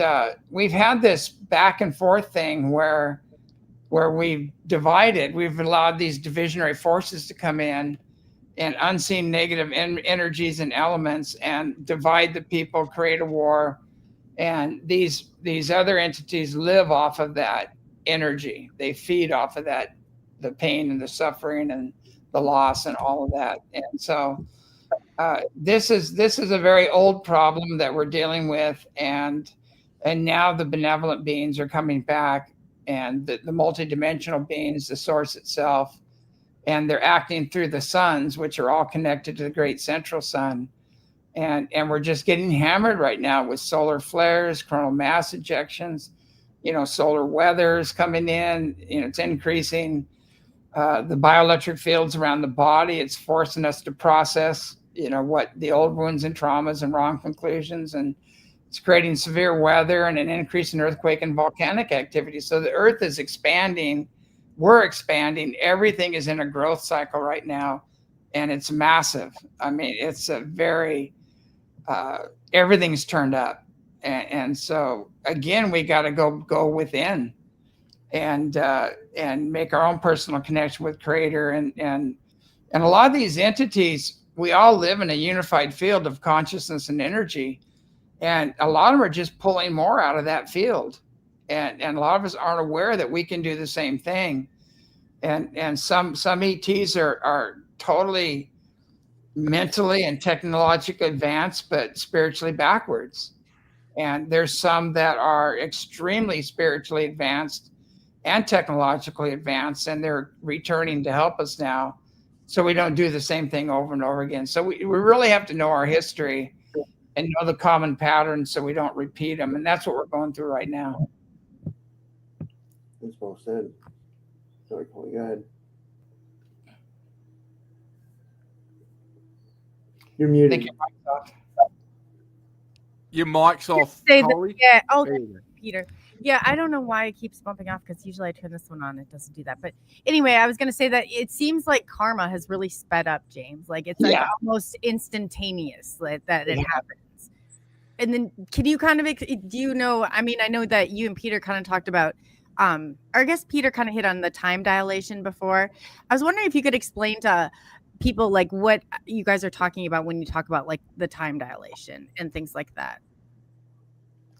we've had this back and forth thing where we've divided. We've allowed these divisionary forces to come in and unseen negative energies and elements and divide the people, create a war. And these other entities live off of that energy. They feed off of that, the pain and the suffering and the loss and all of that. And so this is a very old problem that we're dealing with, and now the benevolent beings are coming back, and the multidimensional beings, the source itself, and they're acting through the suns, which are all connected to the great central sun, and we're just getting hammered right now with solar flares, coronal mass ejections, solar weathers coming in. It's increasing the bioelectric fields around the body. It's forcing us to process what the old wounds and traumas and wrong conclusions, and it's creating severe weather and an increase in earthquake and volcanic activity. So the earth is expanding. We're expanding. Everything is in a growth cycle right now, and it's massive. I mean, it's a very, everything's turned up. And so again, we got to go within and make our own personal connection with Creator. And a lot of these entities, we all live in a unified field of consciousness and energy. And a lot of them are just pulling more out of that field. And a lot of us aren't aware that we can do the same thing. And some ETs are totally mentally and technologically advanced, but spiritually backwards. And there's some that are extremely spiritually advanced and technologically advanced, and they're returning to help us now, so we don't do the same thing over and over again. So we really have to know our history and know the common patterns so we don't repeat them. And that's what we're going through right now. That's well said. Sorry, Coley, go ahead. You're muted. Thank you, Mike. Your mic's off, Say Coley. that, yeah. Oh, There you Peter. Yeah, I don't know why it keeps bumping off because usually I turn this one on. It doesn't do that. But anyway, I was going to say that it seems like karma has really sped up, James. Like it's like almost instantaneous that it happens. And then can you kind of, do you know, I mean, I know that you and Peter kind of talked about, or I guess Peter kind of hit on the time dilation before. I was wondering if you could explain to people like what you guys are talking about when you talk about like the time dilation and things like that.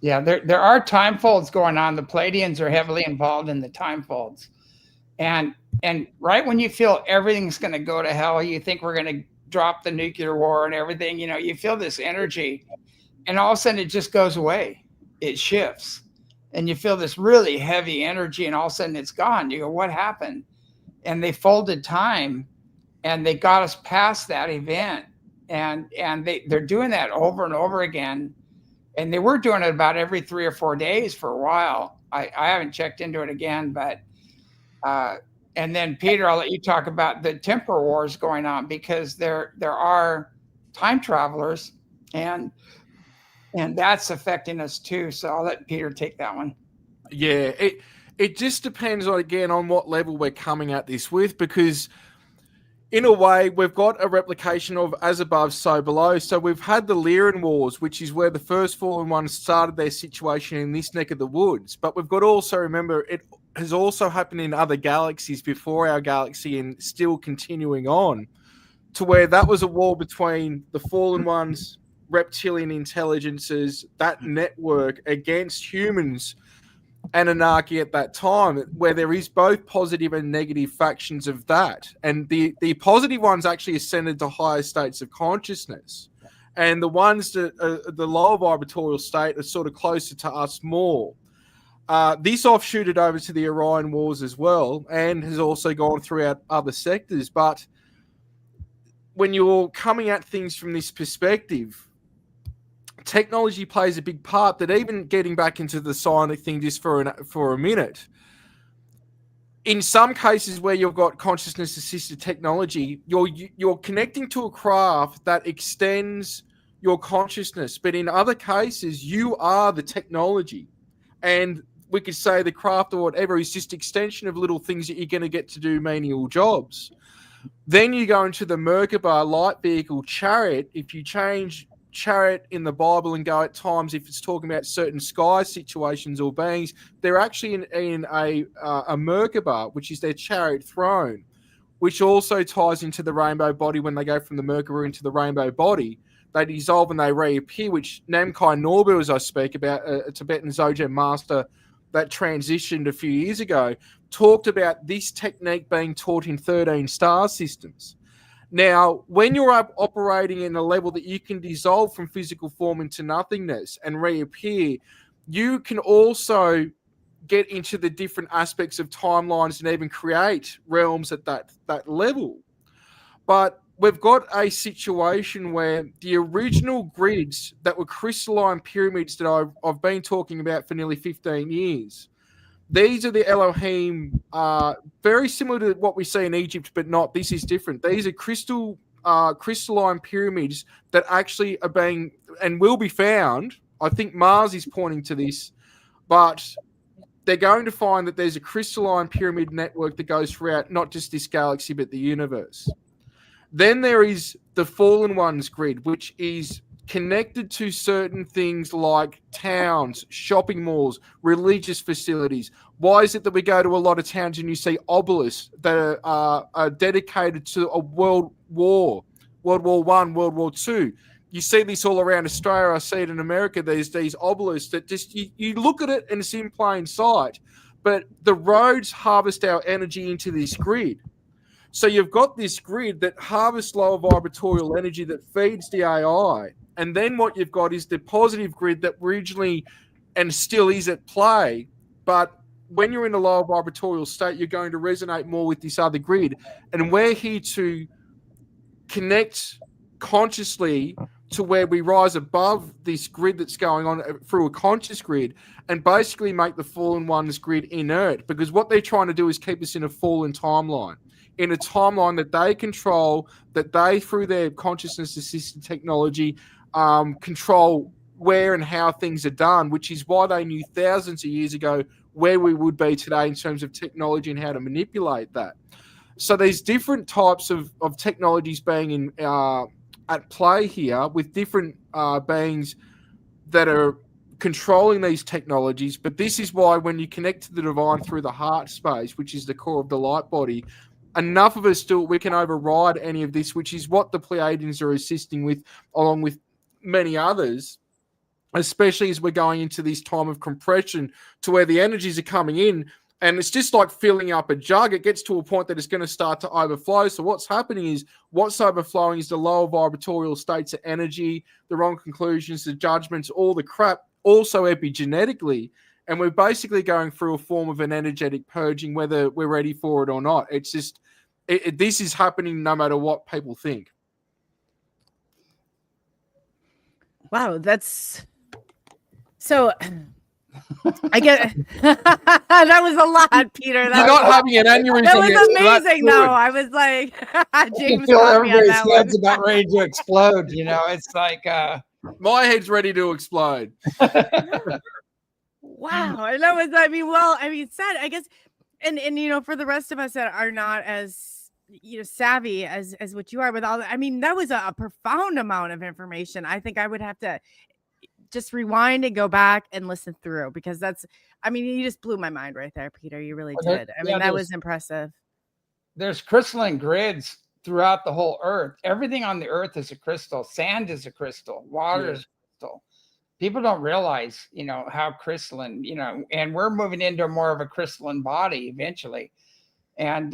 Yeah, there are time folds going on. The Pleiadians are heavily involved in the time folds. And right when you feel everything's going to go to hell, you think we're going to drop the nuclear war and everything, you know, you feel this energy and all of a sudden it just goes away. It shifts and you feel this really heavy energy and all of a sudden it's gone. You go, what happened? And they folded time and they got us past that event. And they're doing that over and over again. And they were doing it about every 3 or 4 days for a while. I haven't checked into it again, but and then Peter, I'll let you talk about the temporal wars going on because there are time travelers and that's affecting us too. So I'll let Peter take that one. Yeah, it just depends on what level we're coming at this with, because in a way, we've got a replication of as above, so below. So we've had the Lyran Wars, which is where the first fallen ones started their situation in this neck of the woods. But we've got to also remember it has also happened in other galaxies before our galaxy and still continuing on to where that was a war between the fallen ones, reptilian intelligences, that network against humans, Anunnaki at that time, where there is both positive and negative factions of that. And the positive ones actually ascended to higher states of consciousness. And the ones that the lower vibratorial state are sort of closer to us more. This offshooted over to the Orion Wars as well and has also gone throughout other sectors. But when you're coming at things from this perspective, technology plays a big part. That even getting back into the psionic thing just for a minute, in some cases where you've got consciousness assisted technology, you're connecting to a craft that extends your consciousness, but in other cases you are the technology, and we could say the craft or whatever is just extension of little things that you're going to get to do menial jobs. Then you go into the Merkaba light vehicle chariot. If you change chariot in the Bible and go at times, if it's talking about certain sky situations or beings, they're actually in a Merkaba, which is their chariot throne, which also ties into the rainbow body. When they go from the Merkaba into the rainbow body, they dissolve and they reappear, which Namkai Norbu, as I speak about, a Tibetan Dzogchen master that transitioned a few years ago, talked about this technique being taught in 13 star systems. Now, when you're operating in a level that you can dissolve from physical form into nothingness and reappear, you can also get into the different aspects of timelines and even create realms at that level. But we've got a situation where the original grids that were crystalline pyramids that I've been talking about for nearly 15 years, these are the Elohim, very similar to what we see in Egypt, but not. This is different. These are crystalline pyramids that actually are being and will be found. I think Mars is pointing to this, but they're going to find that there's a crystalline pyramid network that goes throughout not just this galaxy, but the universe. Then there is the Fallen Ones grid, which is connected to certain things like towns, shopping malls, religious facilities. Why is it that we go to a lot of towns and you see obelisks that are dedicated to a world war, World War I, World War II? You see this all around Australia. I see it in America. There's these obelisks that just, you look at it and it's in plain sight. But the roads harvest our energy into this grid. So you've got this grid that harvests lower vibratorial energy that feeds the AI. And then what you've got is the positive grid that originally and still is at play. But when you're in a lower vibratorial state, you're going to resonate more with this other grid. And we're here to connect consciously to where we rise above this grid that's going on through a conscious grid and basically make the Fallen Ones grid inert. Because what they're trying to do is keep us in a fallen timeline, in a timeline that they control, that they, through their consciousness-assisted technology, control where and how things are done, which is why they knew thousands of years ago where we would be today in terms of technology and how to manipulate that. So there's different types of technologies being at play here with different beings that are controlling these technologies. But this is why when you connect to the divine through the heart space, which is the core of the light body, enough of us we can override any of this, which is what the Pleiadians are assisting with, along with many others, especially as we're going into this time of compression to where the energies are coming in. And it's just like filling up a jug. It gets to a point that it's going to start to overflow. So what's happening is what's overflowing is the lower vibratorial states of energy, the wrong conclusions, the judgments, all the crap, also epigenetically. And we're basically going through a form of an energetic purging, whether we're ready for it or not. It's just, this is happening no matter what people think. Wow, that's so... I get that was a lot, Peter. You're not having an aneurysm. That was amazing, though. I was like, James, feel everybody's head's about ready to explode. You know, it's like my head's ready to explode. Wow, and that was, I mean, sad, I guess, and you know, for the rest of us that are not as savvy as what you are with all that, I mean, that was a profound amount of information. I think I would have to just rewind and go back and listen through, because that's, I mean, you just blew my mind right there, Peter. You really did. I mean, that was impressive. There's crystalline grids throughout the whole earth. Everything on the earth is a crystal. Sand is a crystal. Water is a crystal. People don't realize, how crystalline, and we're moving into more of a crystalline body eventually. And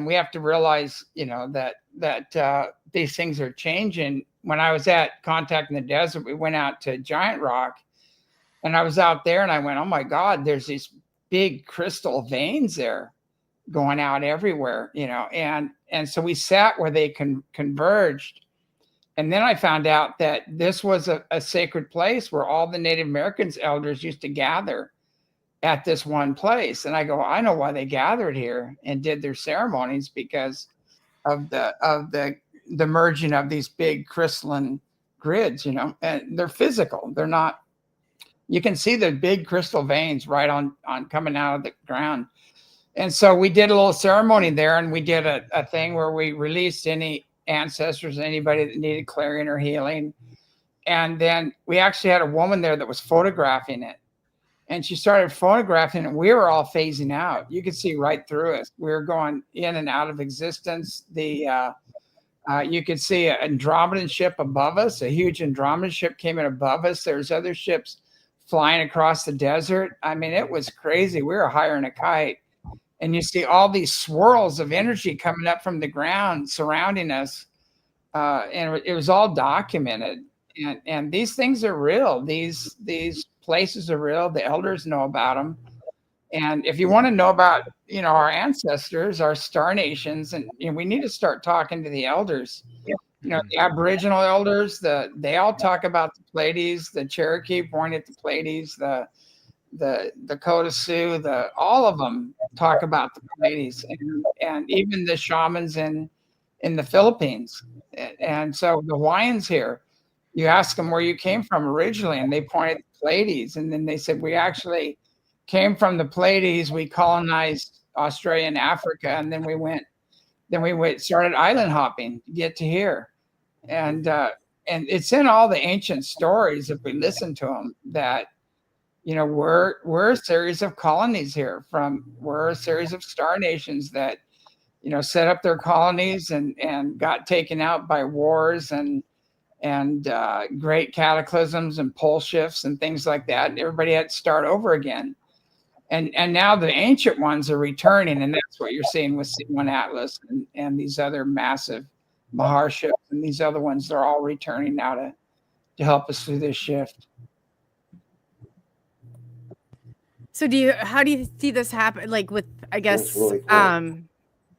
we have to realize, that these things are changing. When I was at Contact in the Desert, we went out to Giant Rock, and I was out there and I went, oh my God, there's these big crystal veins there going out everywhere, and so we sat where they converged. And then I found out that this was a sacred place where all the Native Americans elders used to gather at this one place. And I go, I know why they gathered here and did their ceremonies, because of the merging of these big crystalline grids, and they're physical. They're not, you can see the big crystal veins right on coming out of the ground. And so we did a little ceremony there, and we did a thing where we released any ancestors, anybody that needed clearing or healing. And then we actually had a woman there that was photographing it. And she started photographing, and we were all phasing out. You could see right through us. We were going in and out of existence. You could see an Andromedan ship above us. A huge Andromedan ship came in above us. There's other ships flying across the desert. I mean, it was crazy. We were higher than a kite. And you see all these swirls of energy coming up from the ground surrounding us. And it was all documented. And these things are real. These places are real. The elders know about them. And if you want to know about, our ancestors, our star nations, and we need to start talking to the elders. The Aboriginal elders, they all talk about the Pleiades. The Cherokee point at the Pleiades. The Dakota Sioux, all of them talk about the Pleiades, and even the shamans in the Philippines. And so the Hawaiians here, you ask them where you came from originally, and they pointed at the Pleiades, and then they said, we actually came from the Pleiades. We colonized Australia and Africa, and then we started island hopping to get to here. And it's in all the ancient stories, if we listen to them, that we're a series of colonies here. We're a series of star nations that set up their colonies and got taken out by wars and great cataclysms and pole shifts and things like that. And everybody had to start over again. And now the ancient ones are returning, and that's what you're seeing with C1 Atlas and these other massive Mahar ships and these other ones. They're all returning now to help us through this shift. So how do you see this happen? Like with, I guess, really cool.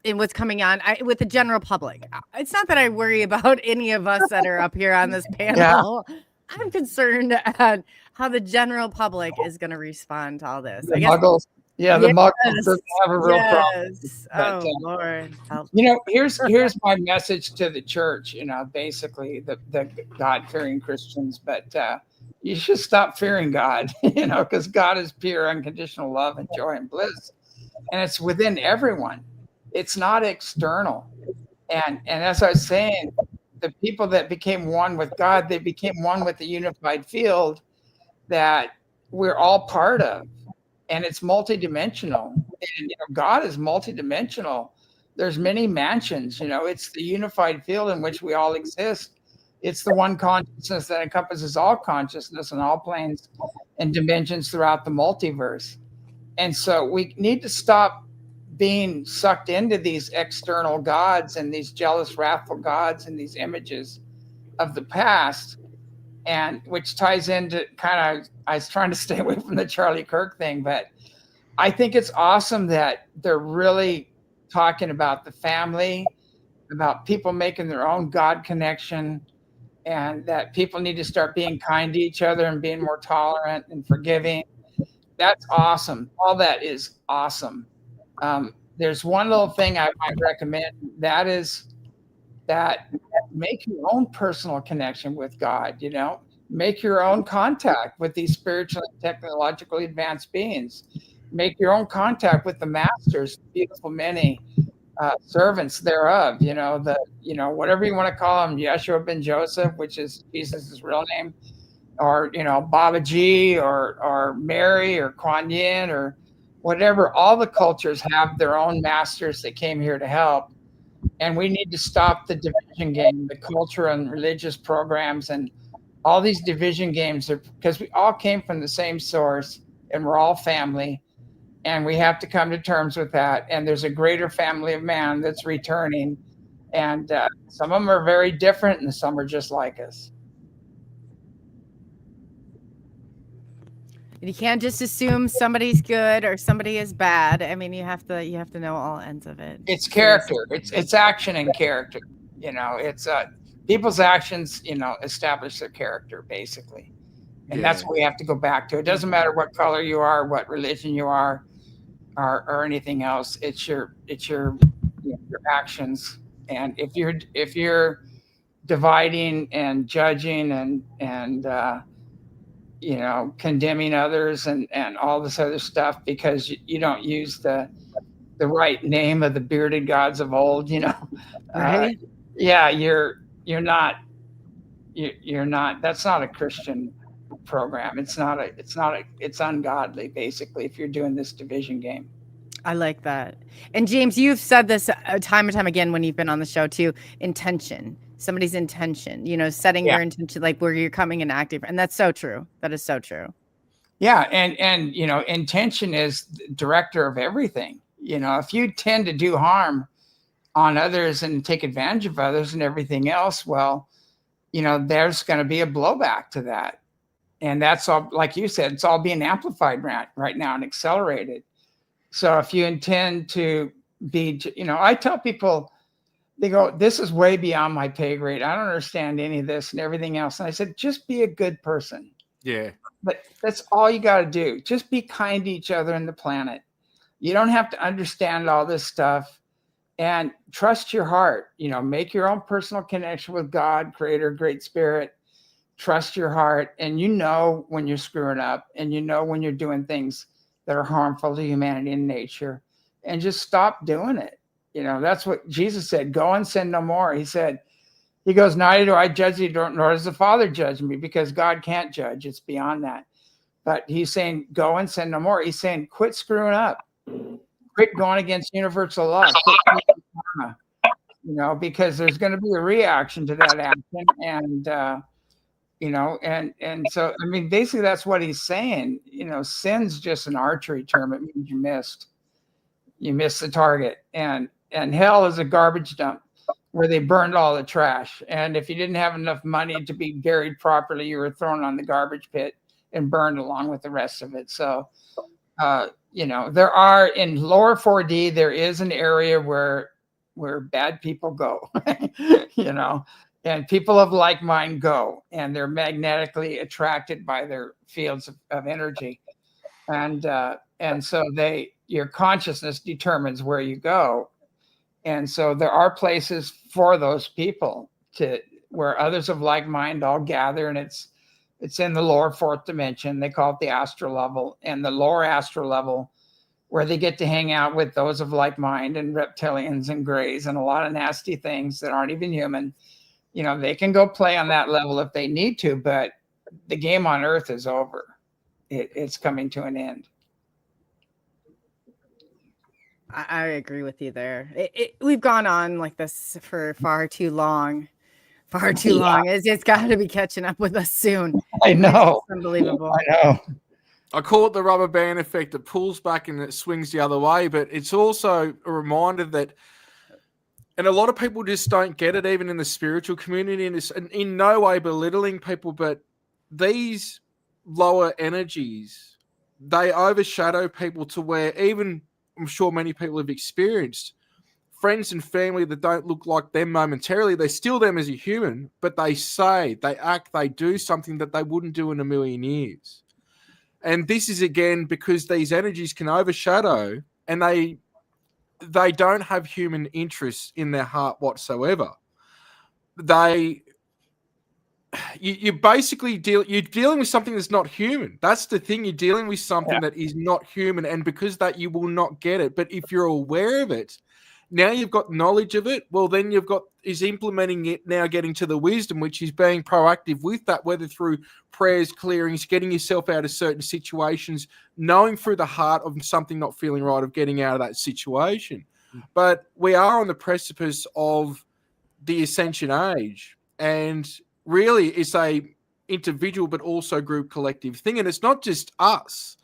in what's coming on with the general public? It's not that I worry about any of us that are up here on this panel. Yeah. I'm concerned at how the general public is going to respond to all this. The muggles. Yeah, the muggles doesn't have a real problem. But, Lord. Here's my message to the church, basically the God-fearing Christians. But, you should stop fearing God, because God is pure, unconditional love and joy and bliss. And it's within everyone. It's not external. And as I was saying, the people that became one with God, they became one with the unified field that we're all part of. And it's multidimensional. And God is multidimensional. There's many mansions, it's the unified field in which we all exist. It's the one consciousness that encompasses all consciousness and all planes and dimensions throughout the multiverse. And so we need to stop being sucked into these external gods and these jealous, wrathful gods and these images of the past, and which ties into kind of, I was trying to stay away from the Charlie Kirk thing, but I think it's awesome that they're really talking about the family, about people making their own God connection, and that people need to start being kind to each other and being more tolerant and forgiving. That's awesome. All that is awesome. There's one little thing I might recommend, that is that make your own personal connection with God, make your own contact with these spiritual and technologically advanced beings, make your own contact with the masters, beautiful many servants thereof, whatever you want to call them, Yeshua ben Joseph, which is Jesus' real name, or, Baba Ji, or Mary, or Kuan Yin, or whatever. All the cultures have their own masters that came here to help. And we need to stop the division game, the culture and religious programs, and all these division games, because we all came from the same source and we're all family. And we have to come to terms with that. And there's a greater family of man that's returning. And some of them are very different and some are just like us. You can't just assume somebody's good or somebody is bad. I mean, you have to know all ends of it. It's character. It's action and character. It's people's actions, establish their character basically. And that's what we have to go back to. It doesn't matter what color you are, what religion you are, or anything else. It's your actions. And if you're dividing and judging and condemning others and all this other stuff because you don't use the right name of the bearded gods of old, right? You're not. That's not a Christian program. It's ungodly basically if you're doing this division game. I like that. And James, you've said this time and time again when you've been on the show too, intention. Somebody's intention, setting your intention, like where you're coming and active. And that's so true. That is so true. Yeah. And intention is the director of everything. If you tend to do harm on others and take advantage of others and everything else, well, there's going to be a blowback to that. And that's all, like you said, it's all being amplified right now and accelerated. So if you intend to be, I tell people, they go, this is way beyond my pay grade. I don't understand any of this and everything else. And I said, just be a good person. Yeah. But that's all you got to do. Just be kind to each other and the planet. You don't have to understand all this stuff, and trust your heart. Make your own personal connection with God, Creator, Great Spirit. Trust your heart. And when you're screwing up, and when you're doing things that are harmful to humanity and nature, and just stop doing it. That's what Jesus said, go and sin no more. He goes, neither do I judge you, nor does the Father judge me, because God can't judge. It's beyond that. But he's saying, go and sin no more. He's saying, quit screwing up. Quit going against universal law. Because there's going to be a reaction to that action. And, and so, I mean, basically that's what he's saying. Sin's just an archery term. It means you missed the target. And hell is a garbage dump where they burned all the trash. And if you didn't have enough money to be buried properly, you were thrown on the garbage pit and burned along with the rest of it. So, there are, in lower 4D, there is an area where bad people go, and people of like mind go, and they're magnetically attracted by their fields of energy. And so your consciousness determines where you go. And so there are places for those people where others of like mind all gather, and it's It's in the lower fourth dimension. They call it the astral level, and the lower astral level, where they get to hang out with those of like mind and reptilians and grays and a lot of nasty things that aren't even human. You know, they can go play on that level if they need to, but the game on Earth is over. It's coming to an end. I agree with you there. We've gone on like this for far too long. It's got to be catching up with us soon. I know. It's unbelievable. I know. I call it the rubber band effect. It pulls back and it swings the other way, but it's also a reminder that, and a lot of people just don't get it, even in the spiritual community, and it's in no way belittling people, but these lower energies, they overshadow people to where even, I'm sure many people have experienced, friends and family that don't look like them momentarily, they're still them as a human, but they say, they act, they do something that they wouldn't do in a million years. And this is, again, because these energies can overshadow, and they don't have human interests in their heart whatsoever. You basically you're dealing with something that's not human. That's the thing. You're dealing with something that is not human, and because that, you will not get it. But if you're aware of it, now you've got knowledge of it, well, then is implementing it, now getting to the wisdom, which is being proactive with that, whether through prayers, clearings, getting yourself out of certain situations, knowing through the heart of something not feeling right, of getting out of that situation. But we are on the precipice of the ascension age, and really it's a individual but also group collective thing, and it's not just us.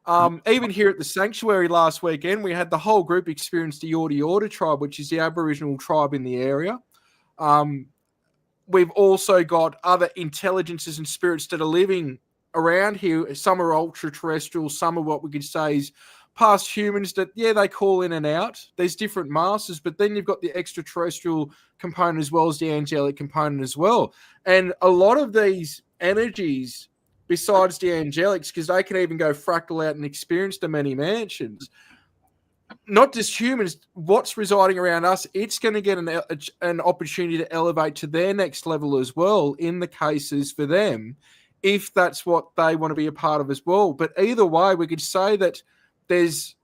Even here at the sanctuary last weekend, we had the whole group experience the Yorta Yorta tribe, which is the Aboriginal tribe in the area. We've also got other intelligences and spirits that are living around here. Some are ultra-terrestrial, some are what we could say is past humans that, they call in and out. There's different masters, but then you've got the extraterrestrial component as well as the angelic component as well. And a lot of these energies, besides the angelics, because they can even go fractal out and experience the many mansions, not just humans, what's residing around us, it's going to get an opportunity to elevate to their next level as well in the cases for them, if that's what they want to be a part of as well. But either way, we could say that there's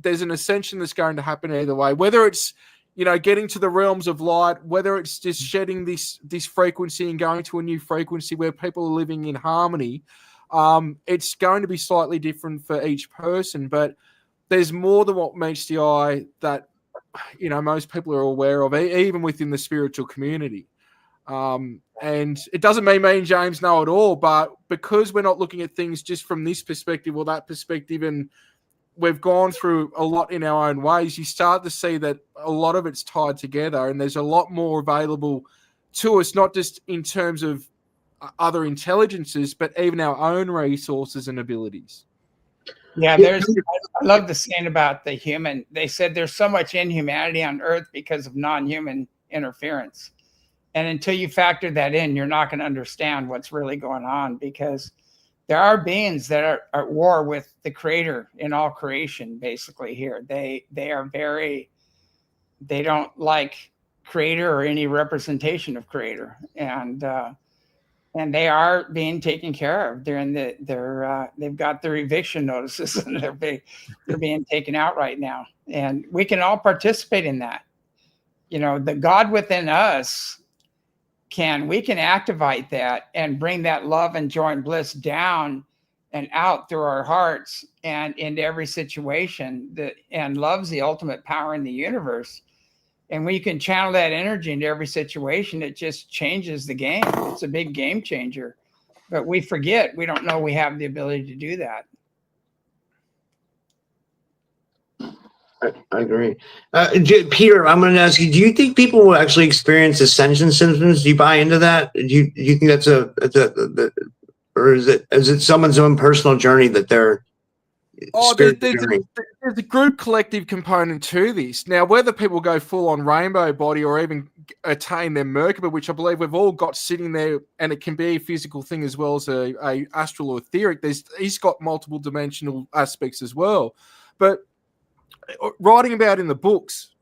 an ascension that's going to happen either way, whether it's, getting to the realms of light, whether it's just shedding this frequency and going to a new frequency where people are living in harmony. It's going to be slightly different for each person, but there's more than what meets the eye that, most people are aware of, even within the spiritual community. And it doesn't mean me and James know it all, but because we're not looking at things just from this perspective or that perspective, and we've gone through a lot in our own ways, you start to see that a lot of it's tied together, and there's a lot more available to us, not just in terms of other intelligences, but even our own resources and abilities. Yeah, I love the saying about the human. They said there's so much inhumanity on Earth because of non-human interference. And until you factor that in, you're not going to understand what's really going on, because there are beings that are at war with the Creator in all creation, basically here. They don't like Creator or any representation of Creator. And they are being taken care of. They've got their eviction notices, and they're being taken out right now. And we can all participate in that. The God within us we can activate that and bring that love and joy and bliss down and out through our hearts and into every situation. And love's the ultimate power in the universe. And when you can channel that energy into every situation, it just changes the game. It's a big game changer. But we forget. We don't know we have the ability to do that. I agree. Peter, I'm going to ask you, do you think people will actually experience ascension symptoms? Do you buy into that? Do you think that's or is it someone's own personal journey that they're there's a group collective component to this. Now, whether people go full on rainbow body or even attain their Merkaba, which I believe we've all got sitting there, and it can be a physical thing as well as a astral or etheric. He's got multiple dimensional aspects as well. But writing about in the books,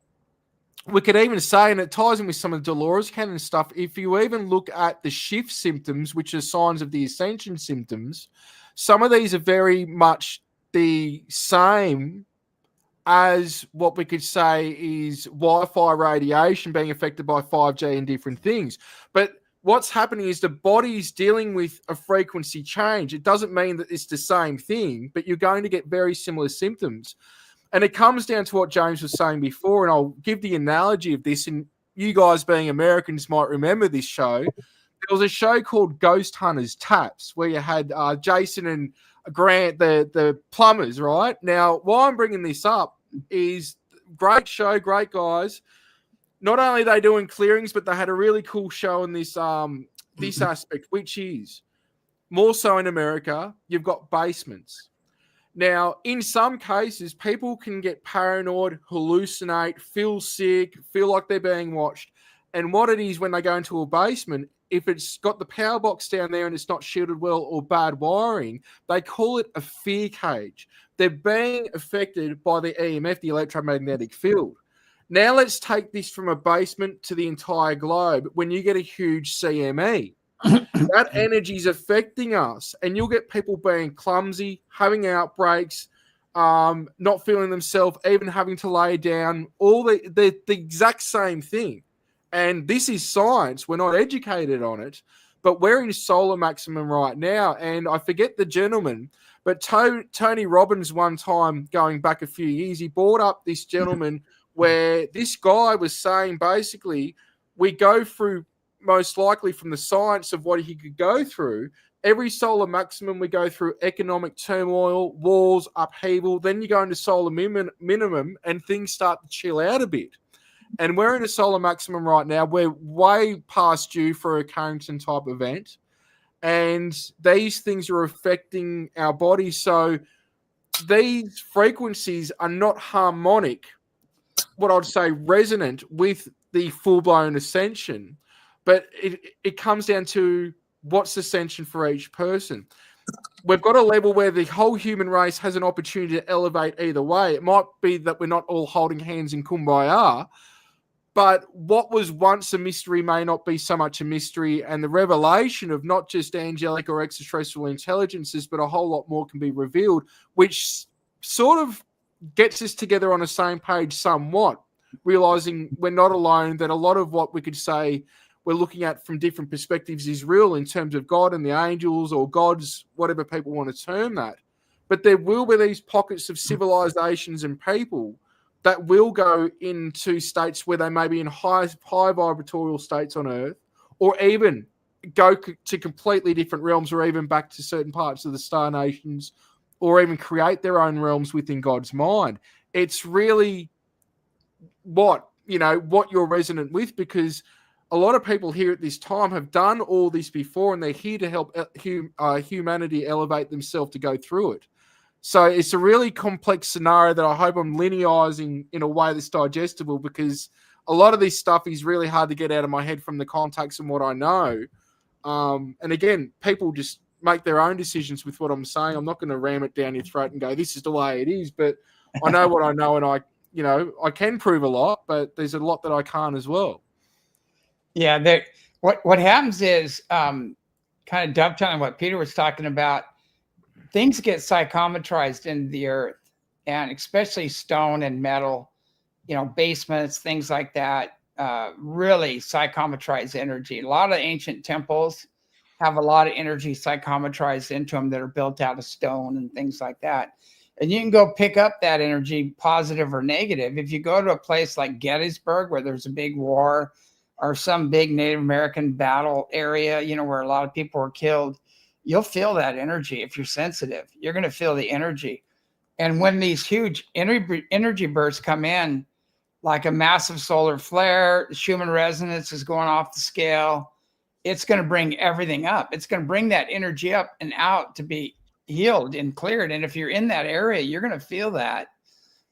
we could even say, and it ties in with some of Dolores Cannon stuff, if you even look at the shift symptoms, which are signs of the ascension symptoms, some of these are very much the same as what we could say is Wi-Fi radiation being affected by 5G and different things. But what's happening is the body's dealing with a frequency change. It doesn't mean that it's the same thing, but you're going to get very similar symptoms. And it comes down to what James was saying before, and I'll give the analogy of this, and you guys being Americans might remember this show. There was a show called Ghost Hunters Taps, where you had Jason and Grant, the plumbers, right? Now, why I'm bringing this up is great show, great guys. Not only are they doing clearings, but they had a really cool show in this this aspect, which is more so in America, you've got basements. Now, in some cases, people can get paranoid, hallucinate, feel sick, feel like they're being watched. And what it is when they go into a basement, if it's got the power box down there and it's not shielded well or bad wiring, they call it a fear cage. They're being affected by the EMF, the electromagnetic field. Now let's take this from a basement to the entire globe. When you get a huge CME, that energy is affecting us, and you'll get people being clumsy, having outbreaks, not feeling themselves, even having to lay down, all the exact same thing. And this is science. We're not educated on it, but we're in solar maximum right now. And I forget the gentleman, but Tony Robbins one time, going back a few years, he brought up this gentleman where this guy was saying basically we go through, most likely from the science of what he could go through, every solar maximum we go through economic turmoil, wars, upheaval, then you go into solar minimum and things start to chill out a bit. And we're in a solar maximum right now. We're way past due for a Carrington type event. And these things are affecting our bodies. So these frequencies are not harmonic, what I'd say resonant with the full-blown ascension. But it comes down to what's ascension for each person. We've got a level where the whole human race has an opportunity to elevate either way. It might be that we're not all holding hands in kumbaya, but what was once a mystery may not be so much a mystery, and the revelation of not just angelic or extraterrestrial intelligences, but a whole lot more can be revealed, which sort of gets us together on the same page somewhat, realizing we're not alone, that a lot of what we could say we're looking at from different perspectives is real in terms of God and the angels, or God's, whatever people want to term that. But there will be these pockets of civilizations and people that will go into states where they may be in high vibratorial states on Earth, or even go to completely different realms, or even back to certain parts of the star nations, or even create their own realms within God's mind. It's really what you're resonant with, because a lot of people here at this time have done all this before, and they're here to help humanity elevate themselves to go through it. So it's a really complex scenario that I hope I'm linearizing in a way that's digestible, because a lot of this stuff is really hard to get out of my head from the context and what I know. And again, people just make their own decisions with what I'm saying. I'm not going to ram it down your throat and go, this is the way it is, but I know what I know, and I can prove a lot, but there's a lot that I can't as well. Yeah, what happens is kind of dovetailing what Peter was talking about. Things get psychometrized into the earth, and especially stone and metal, basements, things like that, really psychometrize energy. A lot of ancient temples have a lot of energy psychometrized into them that are built out of stone and things like that. And you can go pick up that energy, positive or negative. If you go to a place like Gettysburg, where there's a big war, or some big Native American battle area, where a lot of people were killed, you'll feel that energy. If you're sensitive, you're going to feel the energy. And when these huge energy bursts come in, like a massive solar flare, Schumann resonance is going off the scale, it's going to bring everything up. It's going to bring that energy up and out to be healed and cleared. And if you're in that area, you're going to feel that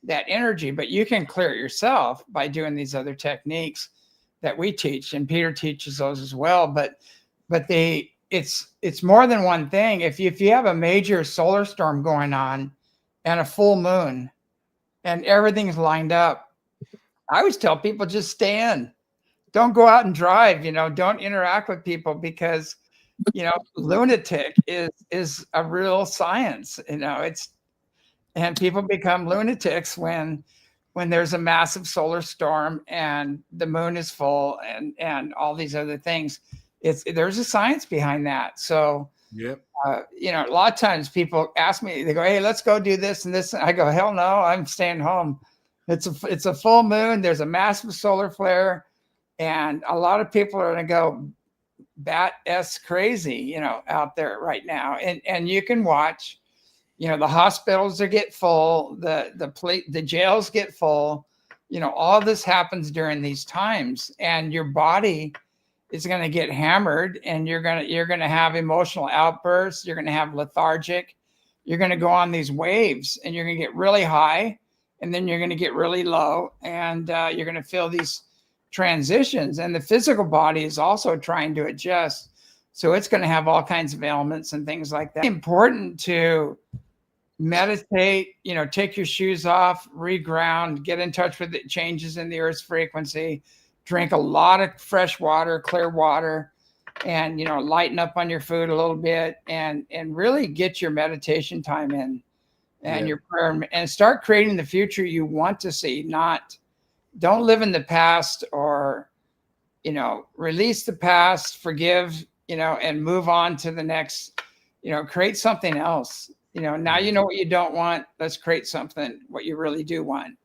energy, but you can clear it yourself by doing these other techniques that we teach, and Peter teaches those as well. But it's more than one thing. If you have a major solar storm going on and a full moon and everything's lined up, I always tell people, just stay in. Don't go out and drive, don't interact with people, because, lunatic is a real science, and people become lunatics when there's a massive solar storm and the moon is full and all these other things. There's a science behind that. So, Yep. A lot of times people ask me, they go, "Hey, let's go do this and this." I go, "Hell no, I'm staying home. It's a full moon. There's a massive solar flare." And a lot of people are going to go bat-esque crazy, out there right now. And you can watch, the hospitals get full, the jails get full, all this happens during these times, and your body is going to get hammered, and you're going to have emotional outbursts. You're going to have lethargic. You're going to go on these waves, and you're going to get really high, and then you're going to get really low, and you're going to feel these transitions. And the physical body is also trying to adjust. So it's going to have all kinds of ailments and things like that. It's important to meditate, take your shoes off, reground, get in touch with the changes in the Earth's frequency, drink a lot of fresh water, clear water, and, lighten up on your food a little bit, and really get your meditation time in, and your prayer, and start creating the future you want to see. Don't live in the past, or, release the past, forgive, and move on to the next, create something else. Now you know what you don't want. Let's create something, what you really do want,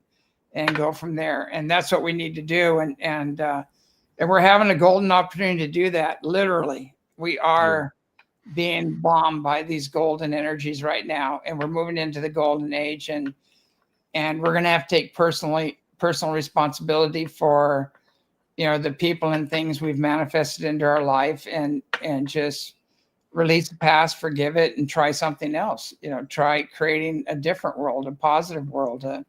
and go from there. And that's what we need to do. And we're having a golden opportunity to do that. Literally, we are being bombed by these golden energies right now, and we're moving into the golden age. And we're going to have to take personal responsibility for, the people and things we've manifested into our life, and just release the past, forgive it, and try something else. Try creating a different world, a positive world, a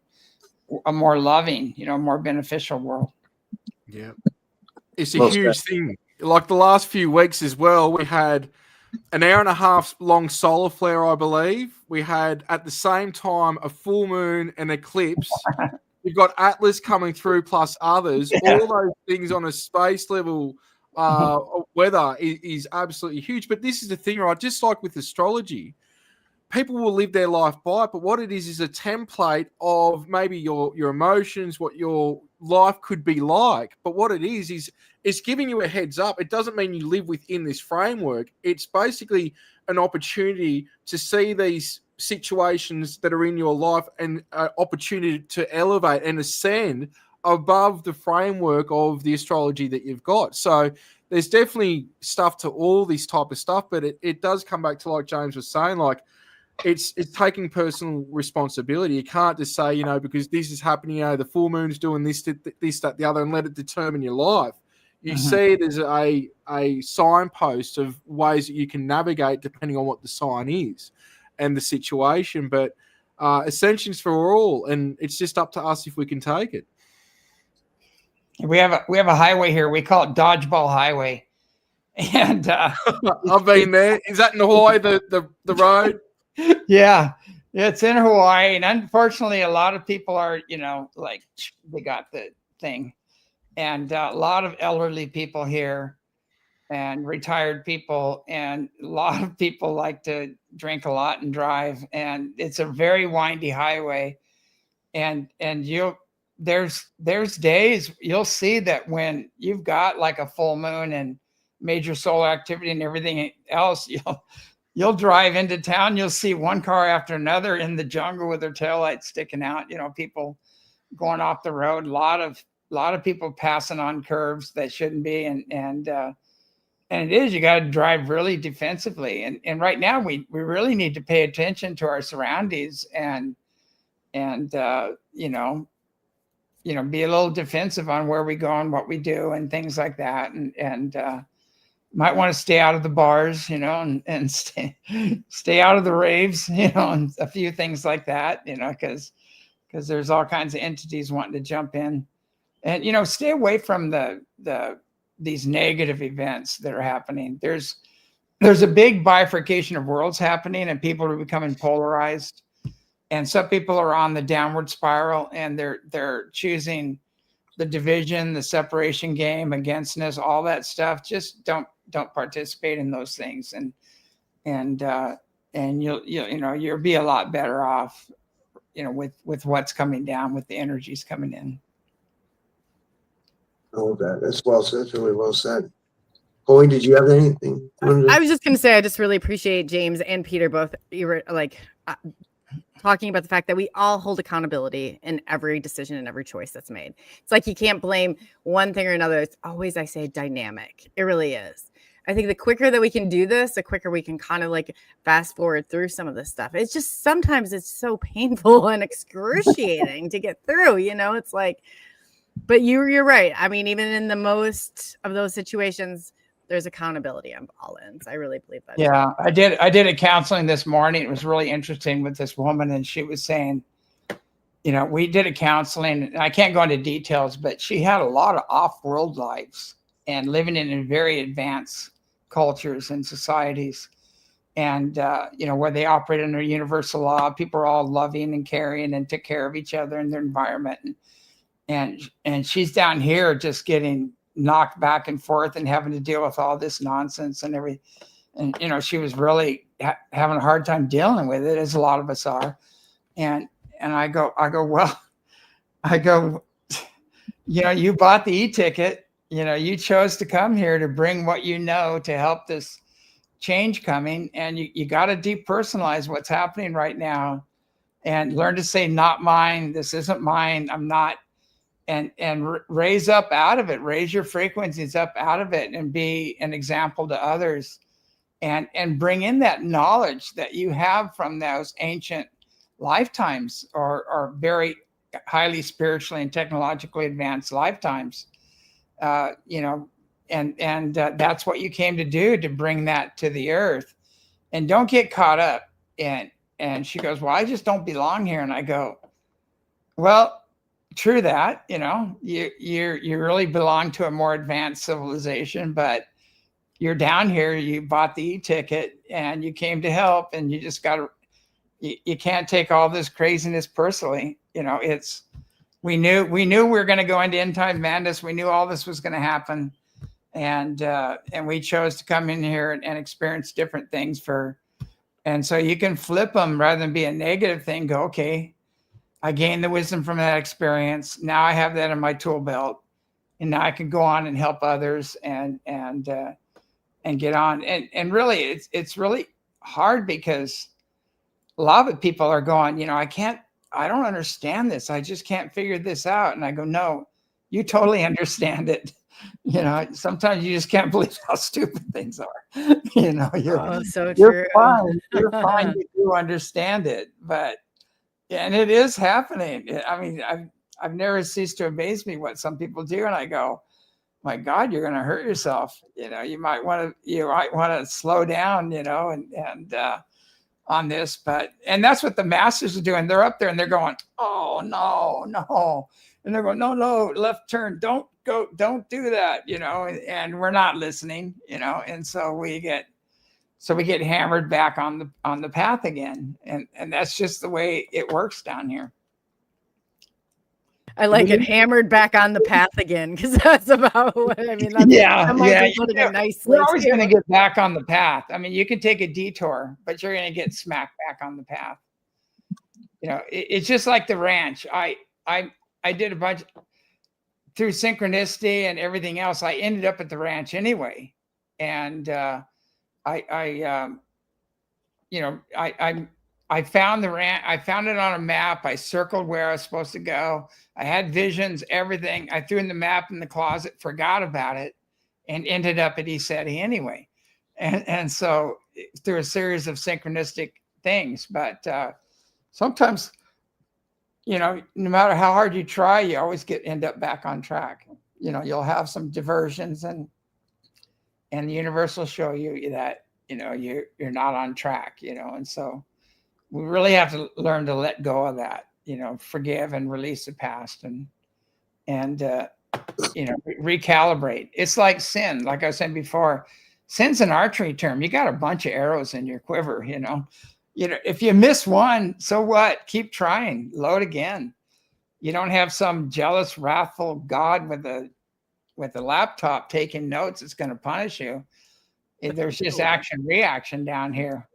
more loving, more beneficial world. Yeah. It's a huge thing. Like the last few weeks as well, we had an hour and a half long solar flare, I believe. We had at the same time a full moon and eclipse. You've got Atlas coming through plus others. Yeah. All those things on a space level weather is absolutely huge. But this is the thing, right? Just like with astrology, people will live their life by it, but what it is a template of maybe your emotions, what your life could be like. But what it is it's giving you a heads up. It doesn't mean you live within this framework. It's basically an opportunity to see these situations that are in your life and an opportunity to elevate and ascend above the framework of the astrology that you've got. So there's definitely stuff to all this type of stuff, but it does come back to, like James was saying, like it's taking personal responsibility. You can't just say, because this is happening, the full moon's doing this, that, the other, and let it determine your life. You see it as a signpost of ways that you can navigate depending on what the sign is and the situation. But ascension's for all, and it's just up to us if we can take it. We have a highway here. We call it Dodgeball Highway, and I've been there. Is that in Hawaii? The road? Yeah, it's in Hawaii, and unfortunately, a lot of people are, like they got the thing, and a lot of elderly people here, and retired people, and a lot of people like to drink a lot and drive, and it's a very windy highway, and there's days you'll see that when you've got like a full moon and major solar activity and everything else, you'll drive into town, you'll see one car after another in the jungle with their taillights sticking out, people going off the road, a lot of people passing on curves that shouldn't be, and it is, you got to drive really defensively, and right now we really need to pay attention to our surroundings and be a little defensive on where we go and what we do and things like that, and might want to stay out of the bars, and stay out of the raves, and a few things like that, because there's all kinds of entities wanting to jump in, and stay away from these negative events that are happening. There's a big bifurcation of worlds happening, and people are becoming polarized, and some people are on the downward spiral, and they're choosing the division, the separation game, againstness, all that stuff. Just don't participate in those things, and you'll be a lot better off, with what's coming down, with the energies coming in. Oh, that's well said. That's really well said. Coley, did you have anything? I was just going to say, I just really appreciate James and Peter both. You were talking about the fact that we all hold accountability in every decision and every choice that's made. It's like you can't blame one thing or another. It's always, I say, dynamic. It really is. I think the quicker that we can do this, the quicker we can kind of like fast forward through some of this stuff. It's just sometimes it's so painful and excruciating to get through. It's like, but you're right. I mean, even in the most of those situations, there's accountability on all ends. I really believe that. Yeah, I did a counseling this morning. It was really interesting with this woman, and she was saying, we did a counseling, and I can't go into details, but she had a lot of off-world lives and living in very advanced cultures and societies, and where they operate under universal law. People are all loving and caring and took care of each other and their environment, and she's down here just getting knocked back and forth and having to deal with all this nonsense and everything. And she was really having a hard time dealing with it, as a lot of us are. And I go, you bought the e-ticket. You chose to come here to bring what to help this change coming, and you got to depersonalize what's happening right now, and learn to say, not mine. This isn't mine. I'm not. And raise up out of it, raise your frequencies up out of it, and be an example to others, and bring in that knowledge that you have from those ancient lifetimes, or very highly spiritually and technologically advanced lifetimes. That's what you came to do, to bring that to the earth. And don't get caught up. And she goes, well, I just don't belong here. And I go, well, true that, you really belong to a more advanced civilization, but you're down here, you bought the e-ticket and you came to help, and you just you can't take all this craziness personally. We knew we were going to go into end time madness. We knew all this was going to happen. And we chose to come in here and experience different things and so you can flip them rather than be a negative thing. Go, okay, I gained the wisdom from that experience. Now I have that in my tool belt, and now I can go on and help others and get on. And really, it's really hard, because a lot of people are going, I don't understand this. I just can't figure this out. And I go, no, you totally understand it. Sometimes you just can't believe how stupid things are. You're so you're true. fine. You're fine. You do understand it, and it is happening. I mean, I've never ceased to amaze me what some people do, and I go, my God, you're going to hurt yourself. You might want to slow down. And on this, and that's what the masters are doing. They're up there and they're going, oh no, and they're going, no, left turn, don't go, don't do that, and we're not listening, and so we get hammered back on the path again, and that's just the way it works down here. I like it, hammered back on the path again, because that's about what I mean. That's, putting it nicely. You're always going to get back on the path. I mean, you can take a detour, but you're going to get smacked back on the path. It's just like the ranch. I did a bunch through synchronicity and everything else. I ended up at the ranch anyway, and I found the ranch. I found it on a map. I circled where I was supposed to go. I had visions, everything. I threw in the map in the closet, forgot about it, and ended up at ESETI anyway. And so through a series of synchronistic things. But sometimes, no matter how hard you try, you always end up back on track. You'll have some diversions, and the universe will show you that, you're not on track, and so we really have to learn to let go of that, forgive and release the past, and recalibrate. It's like sin. Like I was saying before, sin's an archery term. You got a bunch of arrows in your quiver, if you miss one, so what? Keep trying, load again. You don't have some jealous, wrathful God with a laptop taking notes that's going to punish you. There's just action reaction down here.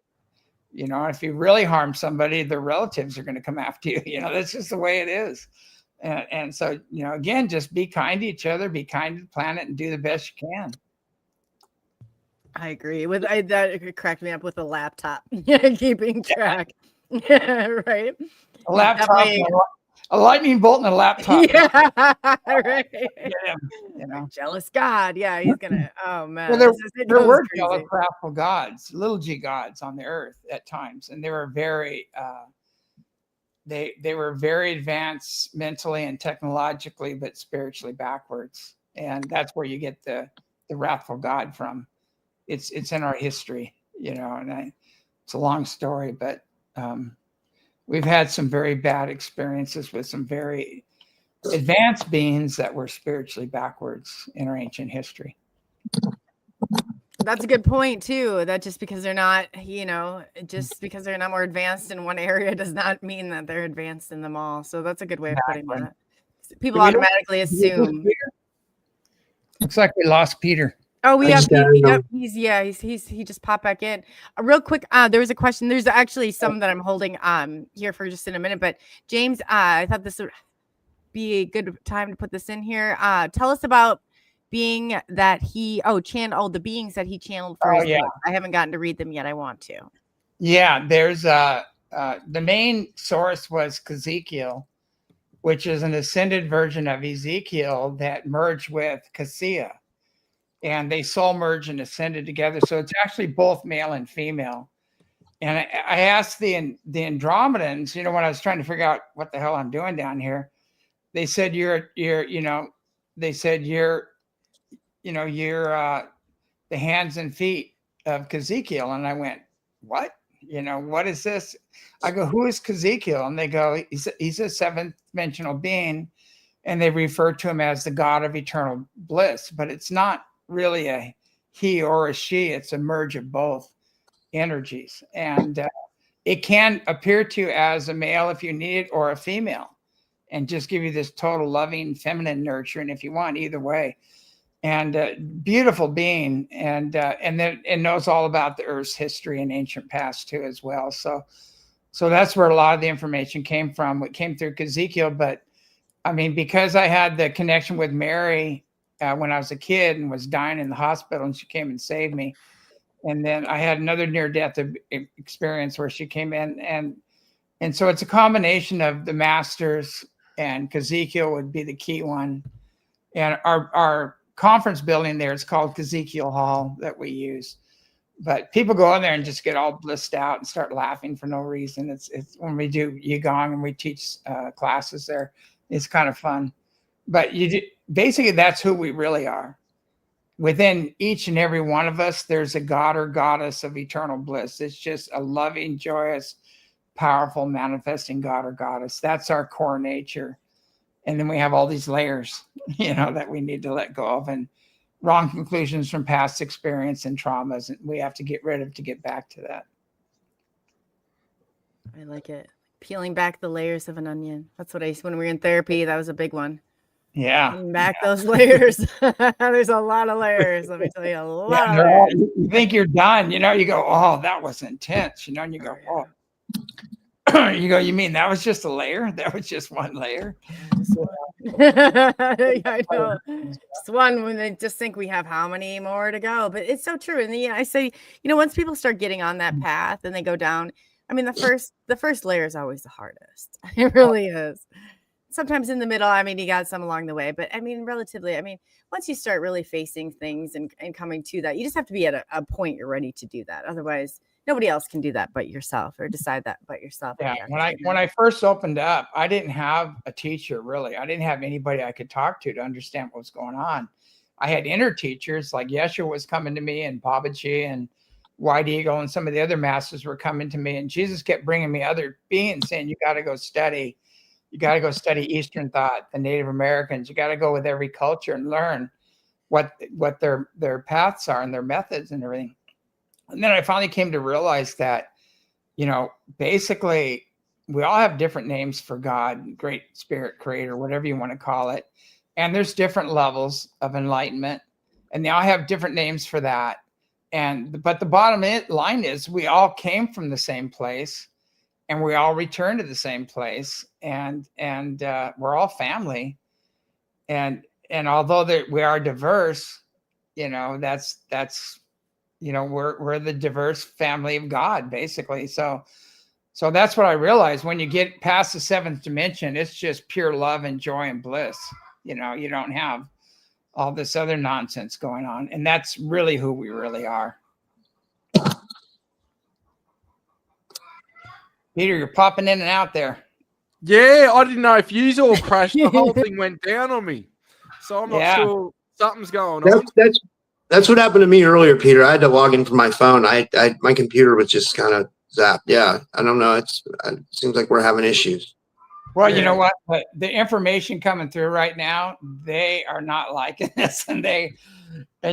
You know, if you really harm somebody, their relatives are going to come after you. You know, that's just the way it is. And so, you know, again, just be kind to each other, be kind to the planet, and do the best you can. I agree that cracked me up with a laptop. Keeping track. Right. A laptop, a lightning bolt and a laptop. Yeah, right. You know, jealous God. Yeah, he's gonna. Oh man, well, there were jealous, wrathful gods, little g gods on the earth at times, and they were very, they were very advanced mentally and technologically, but spiritually backwards, and that's where you get the wrathful God from. It's in our history, you know, and it's a long story, but we've had some very bad experiences with some very advanced beings that were spiritually backwards in our ancient history. That's a good point too. That just because they're not, you know, just because they're not more advanced in one area does not mean that they're advanced in them all. So that's a good way of putting that. People automatically assume. Looks like we lost Peter. Oh, we have he just popped back in. Real quick, there was a question. There's actually some that I'm holding here for just in a minute. But James, I thought this would be a good time to put this in here. Tell us about being that he the beings that he channeled for his book. I haven't gotten to read them yet. I want to. Yeah, there's the main source was Ezekiel, which is an ascended version of Ezekiel that merged with Cassia. And they soul merged and ascended together. So it's actually both male and female. And I asked the Andromedans, you know, when I was trying to figure out what the hell I'm doing down here, they said you're the hands and feet of Ezekiel. And I went, what? You know, what is this? I go, who is Ezekiel? And they go, he's a seventh dimensional being. And they refer to him as the God of eternal bliss. But it's not really a he or a she. It's a merge of both energies. And it can appear to you as a male if you need it, or a female, and just give you this total loving feminine nurturing if you want, either way. And beautiful being, and knows all about the Earth's history and ancient past too as well. So that's where a lot of the information came from. It came through Ezekiel, but I mean, because I had the connection with Mary when I was a kid and was dying in the hospital, and she came and saved me. And then I had another near-death experience where she came in, and so it's a combination of the masters, and Ezekiel would be the key one. And our conference building there is called Ezekiel Hall that we use. But people go in there and just get all blissed out and start laughing for no reason. It's when we do Yigong and we teach classes there, it's kind of fun. But basically, that's who we really are. Within each and every one of us, there's a god or goddess of eternal bliss. It's just a loving, joyous, powerful, manifesting god or goddess. That's our core nature. And then we have all these layers, you know, that we need to let go of, and wrong conclusions from past experience and traumas, and we have to get rid of to get back to that. I like it. Peeling back the layers of an onion. That's what when we were in therapy, that was a big one. Yeah. Peeling back those layers. There's a lot of layers. Let me tell you, a lot of layers. You think you're done, you know, you go, oh, that was intense, you know, and you go, oh. You go, you mean that was just a layer? That was just one layer? Yeah, I know. Just one, when they just think we have how many more to go. But it's so true. And I say, you know, once people start getting on that path and they go down, I mean, the first layer is always the hardest. It really is. Sometimes in the middle, I mean, you got some along the way, but I mean, relatively, I mean, once you start really facing things and coming to that, you just have to be at a point you're ready to do that. Otherwise, nobody else can do that but yourself, or decide that but yourself. Yeah. When I first opened up, I didn't have a teacher, really. I didn't have anybody I could talk to understand what was going on. I had inner teachers, like Yeshua was coming to me, and Babaji and White Eagle and some of the other masters were coming to me, and Jesus kept bringing me other beings saying, you got to go study. You got to go study Eastern thought, the Native Americans. You got to go with every culture and learn what their paths are and their methods and everything. And then I finally came to realize that, you know, basically we all have different names for God, Great Spirit, Creator, whatever you want to call it. And there's different levels of enlightenment, and they all have different names for that. But the bottom line is we all came from the same place, and we all return to the same place, and we're all family. And although we are diverse, that's we're the diverse family of God, basically. So that's what I realized. When you get past the seventh dimension, it's just pure love and joy and bliss. You don't have all this other nonsense going on. And that's really who we really are. Peter, you're popping in and out there. Yeah, I didn't know if you all crashed. The whole thing went down on me. So I'm not sure something's going on. That's what happened to me earlier, Peter. I had to log in from my phone. My computer was just kind of zapped. Yeah, I don't know. It seems like we're having issues. Well, you know what? But the information coming through right now, they are not liking this, and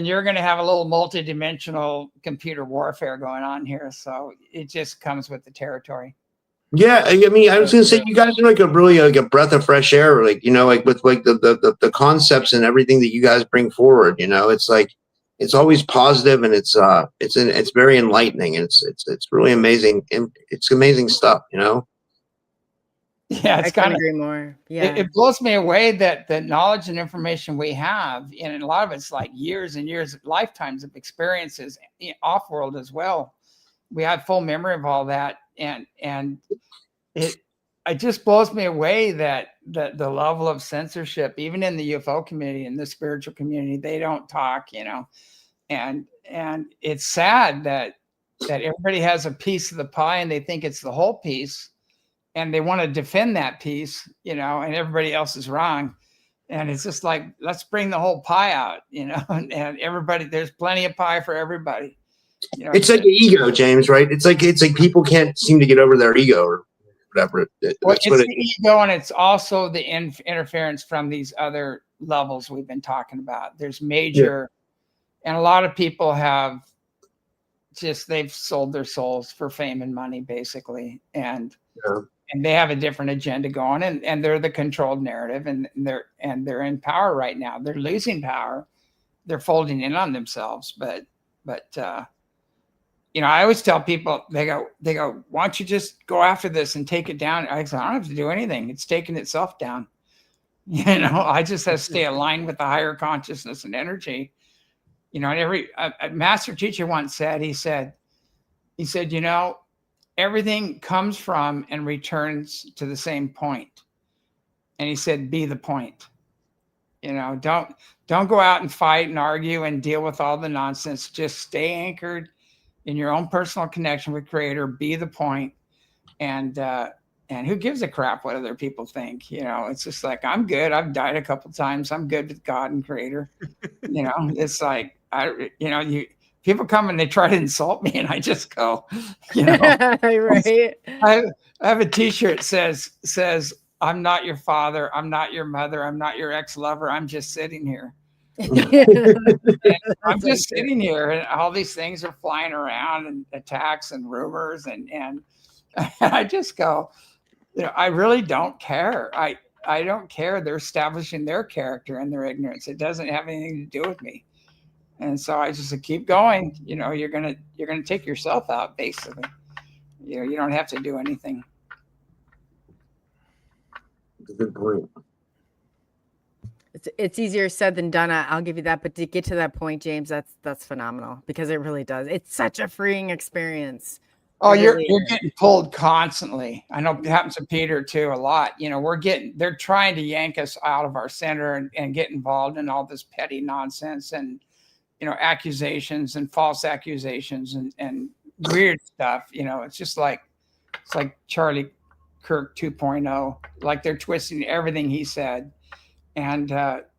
you're going to have a little multi-dimensional computer warfare going on here. So it just comes with the territory. Yeah, I mean, I was going to say you guys are like a breath of fresh air, with the concepts and everything that you guys bring forward. It's like it's always positive, and it's very enlightening, and it's really amazing. It's amazing stuff. Yeah, it's kind of agree more. Yeah, it blows me away that the knowledge and information we have, and a lot of it's like years and years, lifetimes of experiences off world as well. We had full memory of all that, and it just blows me away that the level of censorship, even in the UFO community and the spiritual community, they don't talk, and it's sad that everybody has a piece of the pie and they think it's the whole piece. And they want to defend that piece, and everybody else is wrong. And it's just like, let's bring the whole pie out, and everybody, there's plenty of pie for everybody. It's like an ego, James, right? It's like people can't seem to get over their ego or whatever. It's the ego, and it's also the interference from these other levels we've been talking about. There's major, and a lot of people have they've sold their souls for fame and money, basically. And they have a different agenda going, and they're the controlled narrative, and they're in power right now. They're losing power. They're folding in on themselves. But I always tell people, they go, why don't you just go after this and take it down? I say, I don't have to do anything. It's taking itself down. I just have to stay aligned with the higher consciousness and energy. And a master teacher once said, he said, everything comes from and returns to the same point. And he said, be the point. Don't go out and fight and argue and deal with all the nonsense. Just stay anchored in your own personal connection with Creator. Be the point. And who gives a crap what other people think? It's just like, I'm good. I've died a couple times. I'm good with God and Creator. It's like, people come and they try to insult me, and I just go, right. I have a T-shirt says, I'm not your father, I'm not your mother, I'm not your ex-lover, I'm just sitting here. I'm just sitting here, and all these things are flying around, and attacks and rumors, and I just go, I really don't care. I don't care. They're establishing their character and their ignorance. It doesn't have anything to do with me. And so I just keep going. You're gonna take yourself out, basically. You don't have to do anything. Good point. It's easier said than done. I'll give you that. But to get to that point, James, that's phenomenal, because it really does. It's such a freeing experience. Oh, you're getting pulled constantly. I know it happens to Peter too a lot. They're trying to yank us out of our center and get involved in all this petty nonsense and accusations and false accusations and weird stuff. It's just like, it's like Charlie Kirk 2.0, like they're twisting everything he said. But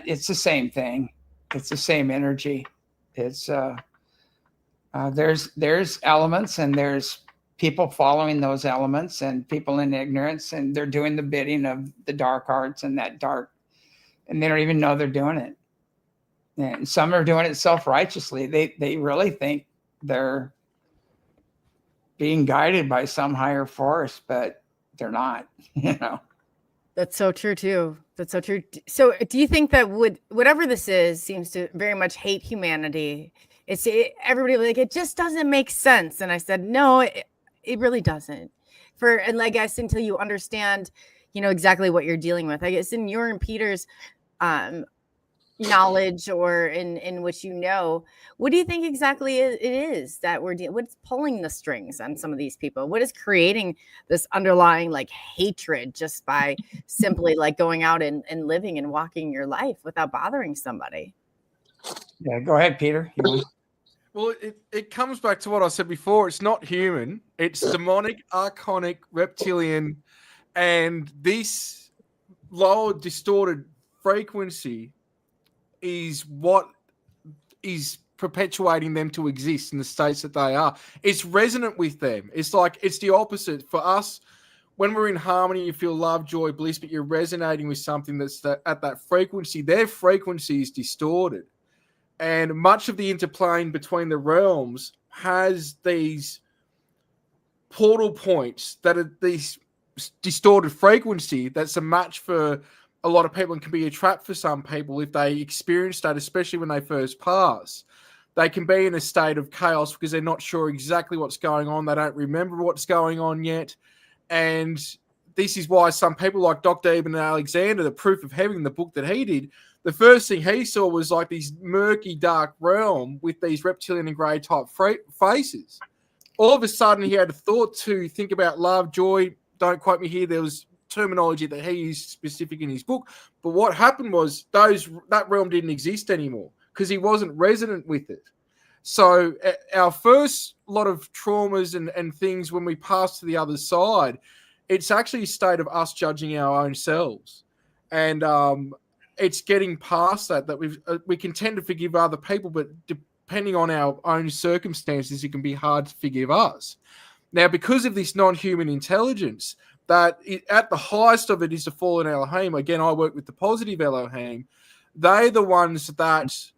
it's the same thing. It's the same energy. It's, there's elements, and there's people following those elements, and people in ignorance, and they're doing the bidding of the dark arts and that dark, and they don't even know they're doing it. And some are doing it self-righteously. They really think they're being guided by some higher force, but they're not, you know. That's so true too. That's so true. So do you think that whatever this is seems to very much hate humanity? Everybody like, it just doesn't make sense. And I said, no, it really doesn't. And I guess until you understand, exactly what you're dealing with, I guess in your and Peter's knowledge or in which, what do you think exactly it is that we're dealing? What's pulling the strings on some of these people? What is creating this underlying like hatred just by simply like going out and living and walking your life without bothering somebody? Yeah, go ahead, Peter. Well, it comes back to what I said before. It's not human. It's demonic, archonic, reptilian, and this lower distorted frequency is what is perpetuating them to exist in the states that they are. It's resonant with them. It's like it's the opposite for us. When we're in harmony, you feel love, joy, bliss, but you're resonating with something that's at that frequency. Their frequency is distorted. And much of the interplaying between the realms has these portal points that are these distorted frequency that's a match for a lot of people and can be a trap for some people if they experience that, especially when they first pass. They can be in a state of chaos because they're not sure exactly what's going on. They don't remember what's going on yet. And this is why some people like Dr. Eben Alexander, The Proof of Heaven, the book that he did, the first thing he saw was like these murky, dark realm with these reptilian and grey type faces. All of a sudden, he had a thought to think about love, joy. Don't quote me here. There was terminology that he used specific in his book. But what happened was that realm didn't exist anymore because he wasn't resonant with it. So our first lot of traumas and things when we pass to the other side, it's actually a state of us judging our own selves. And it's getting past that we can tend to forgive other people, but depending on our own circumstances, it can be hard to forgive us. Now, because of this non-human intelligence, that at the highest of it is the fallen Elohim. Again, I work with the positive Elohim. They're the ones that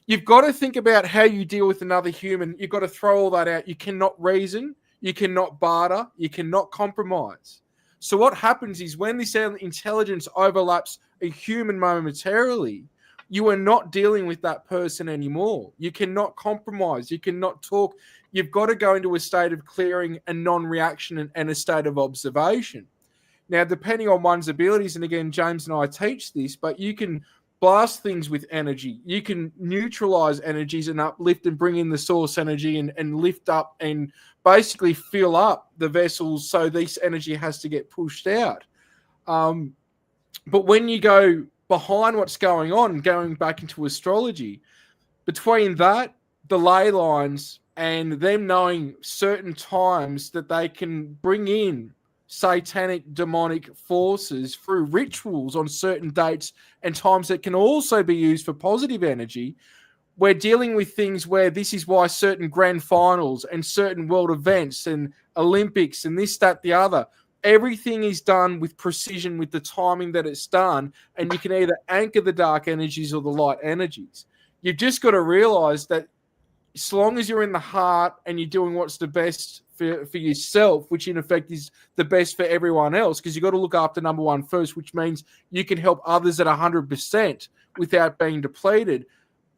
you've got to think about how you deal with another human. You've got to throw all that out. You cannot reason. You cannot barter. You cannot compromise. So what happens is when this intelligence overlaps a human momentarily, you are not dealing with that person anymore. You cannot compromise. You cannot talk. You've got to go into a state of clearing and non-reaction and a state of observation. Now, depending on one's abilities, and again, James and I teach this, but you can blast things with energy. You can neutralize energies and uplift and bring in the source energy and lift up and basically fill up the vessels so this energy has to get pushed out. But when you go behind what's going on, going back into astrology, between that, the ley lines, and them knowing certain times that they can bring in satanic demonic forces through rituals on certain dates and times that can also be used for positive energy, we're dealing with things where this is why certain grand finals and certain world events and Olympics and this, that, the other, everything is done with precision with the timing that it's done, and you can either anchor the dark energies or the light energies. You've just got to realize that as long as you're in the heart and you're doing what's the best for yourself, which in effect is the best for everyone else, because you've got to look after number one first, which means you can help others at 100% without being depleted.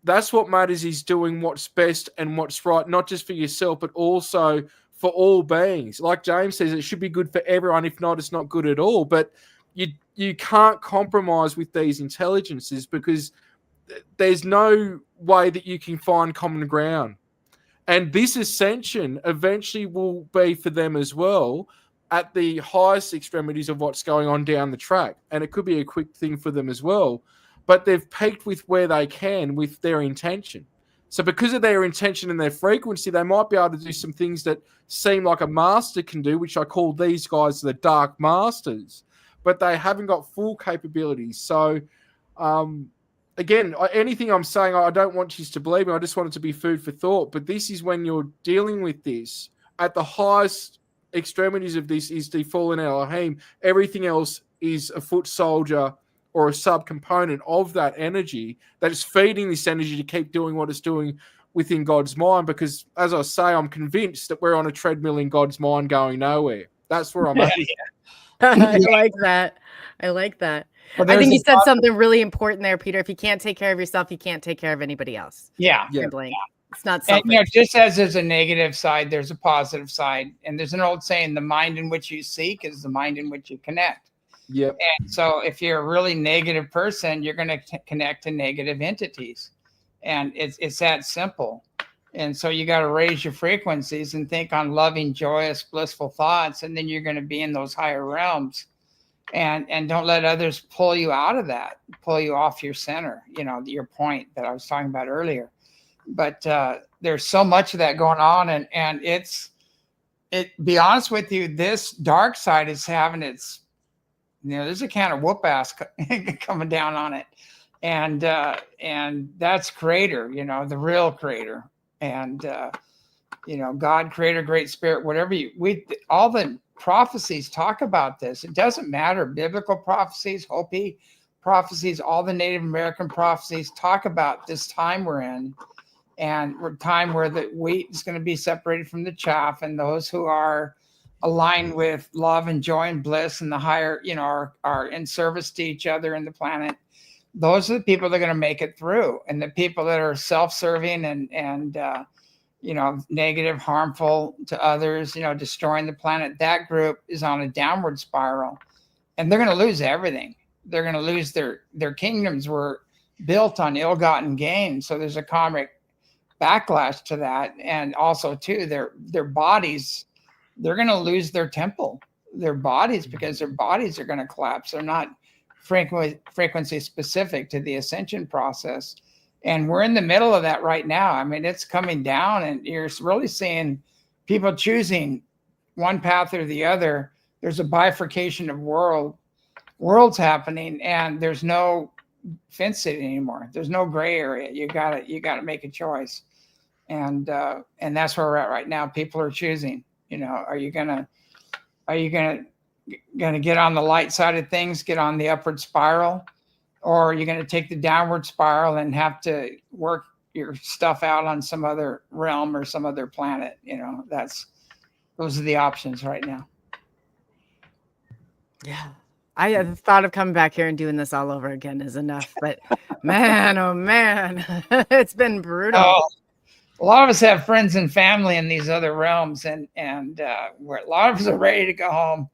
That's what matters, is doing what's best and what's right, not just for yourself, but also for all beings. Like James says, it should be good for everyone. If not, it's not good at all. But you can't compromise with these intelligences because there's no way that you can find common ground. And this ascension eventually will be for them as well at the highest extremities of what's going on down the track. And it could be a quick thing for them as well. But they've peaked with where they can with their intention. So because of their intention and their frequency, they might be able to do some things that seem like a master can do, which I call these guys the dark masters. But they haven't got full capabilities. So, again, anything I'm saying, I don't want you to believe me. I just want it to be food for thought. But this is when you're dealing with this. At the highest extremities of this is the fallen Elohim. Everything else is a foot soldier or a subcomponent of that energy that is feeding this energy to keep doing what it's doing within God's mind, because as I say, I'm convinced that we're on a treadmill in God's mind going nowhere. That's where I'm at. I like that. I like that. But I think you there's said something really important there, Peter. If you can't take care of yourself, you can't take care of anybody else. yeah. Yeah. Point blank. It's not And selfish. you know, just as there's a negative side, there's a positive side. And there's an old saying, the mind in which you seek is the mind in which you connect. Yep. And so if you're a really negative person, you're going to connect to negative entities. And it's that simple. And so you got to raise your frequencies and think on loving, joyous, blissful thoughts. And then you're going to be in those higher realms. And don't let others pull you out of that, pull you off your center, you know, your point that I was talking about earlier. But there's so much of that going on. And be honest with you, this dark side is having its, you know, there's a can of whoop ass coming down on it. And that's creator, you know, the real creator. And, you know, God, creator, great spirit, whatever all the prophecies talk about this. It doesn't matter. Biblical prophecies, Hopi prophecies, all the Native American prophecies talk about this time we're in, and we're time where the wheat is going to be separated from the chaff, and those who are aligned with love and joy and bliss and the higher, you know, are in service to each other and the planet. Those are the people that are going to make it through. And the people that are self-serving and you know, negative, harmful to others, you know, destroying the planet, that group is on a downward spiral, and they're going to lose everything. They're going to lose their kingdoms were built on ill-gotten gain. So there's a karmic backlash to that. And also too, their bodies, they're going to lose their temple, their bodies, because their bodies are going to collapse. They're not frequency specific to the ascension process. And we're in the middle of that right now. I mean, it's coming down, and you're really seeing people choosing one path or the other. There's a bifurcation of worlds happening, and there's no fencing anymore. There's no gray area. You gotta make a choice. And that's where we're at right now. People are choosing, you know, are you gonna get on the light side of things, get on the upward spiral? Or are you going to take the downward spiral and have to work your stuff out on some other realm or some other planet? You know, those are the options right now. Yeah. I thought of coming back here and doing this all over again is enough, but man, oh man, it's been brutal. A lot of us have friends and family in these other realms, and where a lot of us are ready to go home.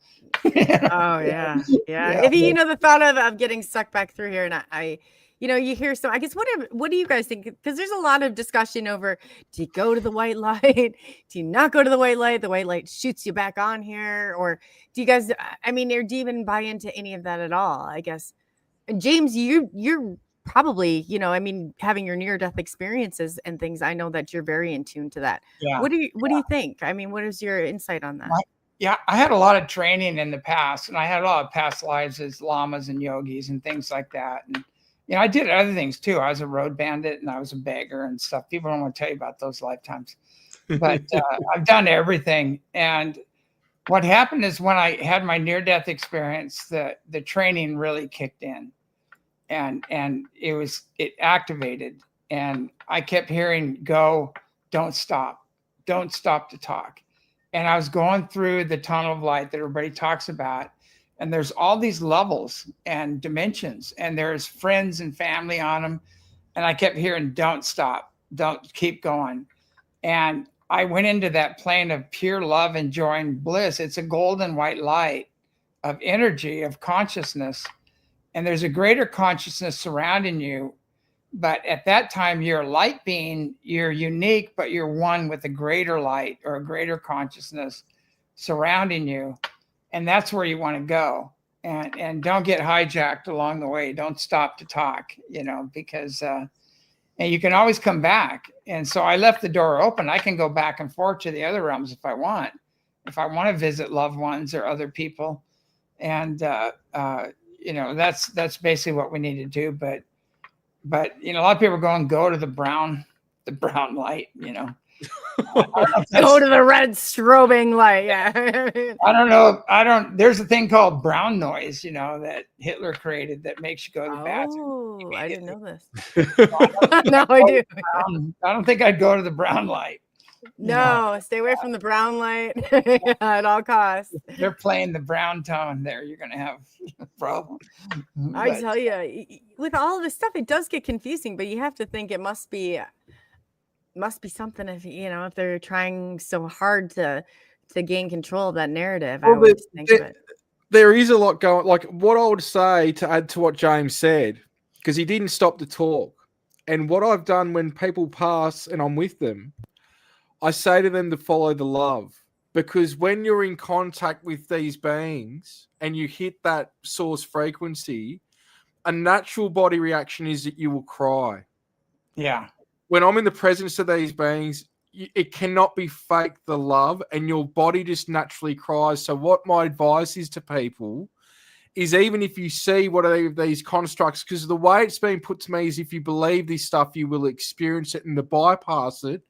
Oh yeah. If you know the thought of getting sucked back through here, and I you know, you hear some, I guess, what do you guys think? Because there's a lot of discussion over, do you go to the white light? Do you not go to the white light? The white light shoots you back on here, or do you guys, I mean, or do you even buy into any of that at all? I guess, James, you're probably, you know, I mean, having your near-death experiences and things, I know that you're very in tune to that. Yeah. What do you think? I mean, what is your insight on that? Yeah, I had a lot of training in the past, and I had a lot of past lives as lamas and yogis and things like that. And, you know, I did other things too. I was a road bandit and I was a beggar and stuff. People don't want to tell you about those lifetimes, but I've done everything. And what happened is when I had my near-death experience, the training really kicked in, and it activated. And I kept hearing, go, don't stop to talk. And I was going through the tunnel of light that everybody talks about. And there's all these levels and dimensions, and there's friends and family on them. And I kept hearing, don't stop, don't, keep going. And I went into that plane of pure love and joy and bliss. It's a golden white light of energy, of consciousness. And there's a greater consciousness surrounding you. But at that time, you're a light being, you're unique, but you're one with a greater light or a greater consciousness surrounding you. And that's where you want to go. And don't get hijacked along the way. Don't stop to talk, you know, because and you can always come back. And so I left the door open. I can go back and forth to the other realms if I want to visit loved ones or other people. And, you know, that's basically what we need to do. But, you know, a lot of people go to the brown light, you know, Go to the red strobing light. Yeah. I don't know. There's a thing called brown noise, that Hitler created that makes you go to the bathroom. Oh, I didn't know this. Now I do. I don't think I'd go to the brown light. No, stay away from the brown light at all costs. They're playing the brown tone there. You're going to have a problem. I tell you, with all of this stuff, it does get confusing, but you have to think it must be something if they're trying so hard to gain control of that narrative. Well, I would think of it. There is a lot going. Like what I would say to add to what James said, because he didn't stop to talk. And what I've done when people pass and I'm with them, I say to them to follow the love, because when you're in contact with these beings and you hit that source frequency, a natural body reaction is that you will cry. Yeah. When I'm in the presence of these beings, it cannot be fake, the love, and your body just naturally cries. So what my advice is to people is, even if you see what are these constructs, because the way it's been put to me is, if you believe this stuff, you will experience it, and to bypass it,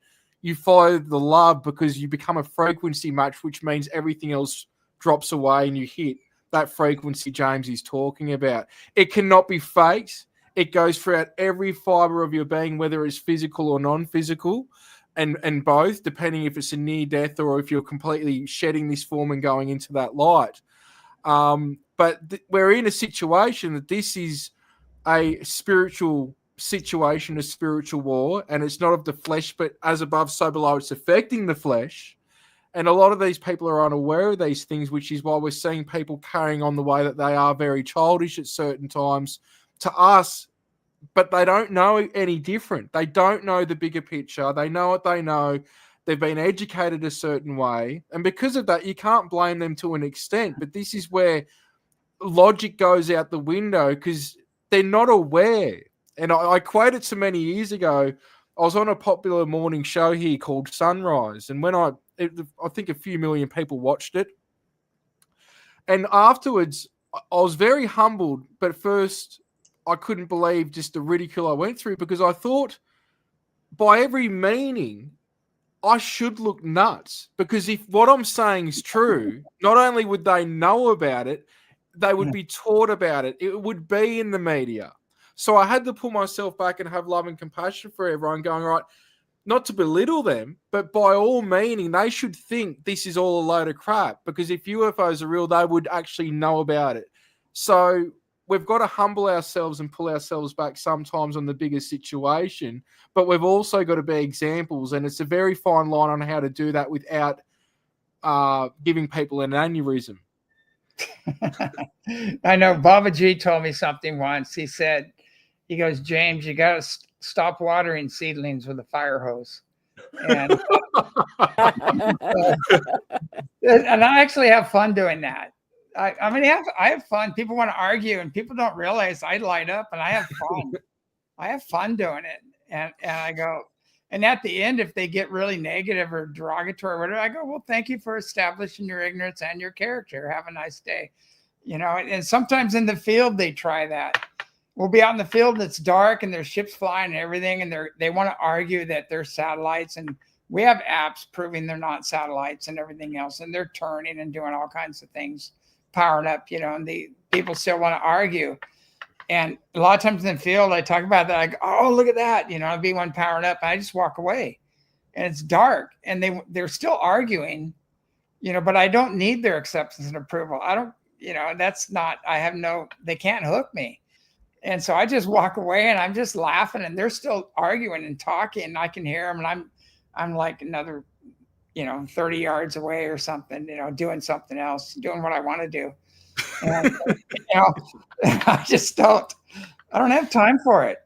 you follow the love, because you become a frequency match, which means everything else drops away and you hit that frequency James is talking about. It cannot be faked. It goes throughout every fiber of your being, whether it's physical or non-physical, and both, depending if it's a near death or if you're completely shedding this form and going into that light. But we're in a situation that this is a spiritual situation, a spiritual war, and it's not of the flesh, but as above, so below. It's affecting the flesh. And a lot of these people are unaware of these things, which is why we're seeing people carrying on the way that they are, very childish at certain times to us, but they don't know any different. They don't know the bigger picture. They know what they know. They've been educated a certain way. And because of that, you can't blame them to an extent. But this is where logic goes out the window, because they're not aware. And I quoted so many years ago, I was on a popular morning show here called Sunrise. And when I think a few million people watched it. And afterwards, I was very humbled. But first, I couldn't believe just the ridicule I went through, because I thought, by every meaning, I should look nuts. Because if what I'm saying is true, not only would they know about it, they would be taught about it. It would be in the media. So I had to pull myself back and have love and compassion for everyone, going, right, not to belittle them, but by all meaning, they should think this is all a load of crap, because if UFOs are real, they would actually know about it. So we've got to humble ourselves and pull ourselves back sometimes on the bigger situation, but we've also got to be examples, and it's a very fine line on how to do that without giving people an aneurysm. I know Baba G told me something once. He goes, James, you got to stop watering seedlings with a fire hose. And, and I actually have fun doing that. I have fun. People want to argue, and people don't realize I light up and I have fun. I have fun doing it. And I go, and at the end, if they get really negative or derogatory or whatever, I go, well, thank you for establishing your ignorance and your character. Have a nice day. And sometimes in the field, they try that. We'll be out in the field and it's dark and there's ships flying and everything. And they want to argue that they're satellites. And we have apps proving they're not satellites and everything else. And they're turning and doing all kinds of things, powering up, and the people still want to argue. And a lot of times in the field, I talk about that. I go, oh, look at that. I'll be one powering up. And I just walk away and it's dark and they're still arguing, but I don't need their acceptance and approval. I don't, they can't hook me. And so I just walk away and I'm just laughing and they're still arguing and talking and I can hear them. And I'm like another, 30 yards away or something, doing something else, doing what I want to do. And, I don't have time for it.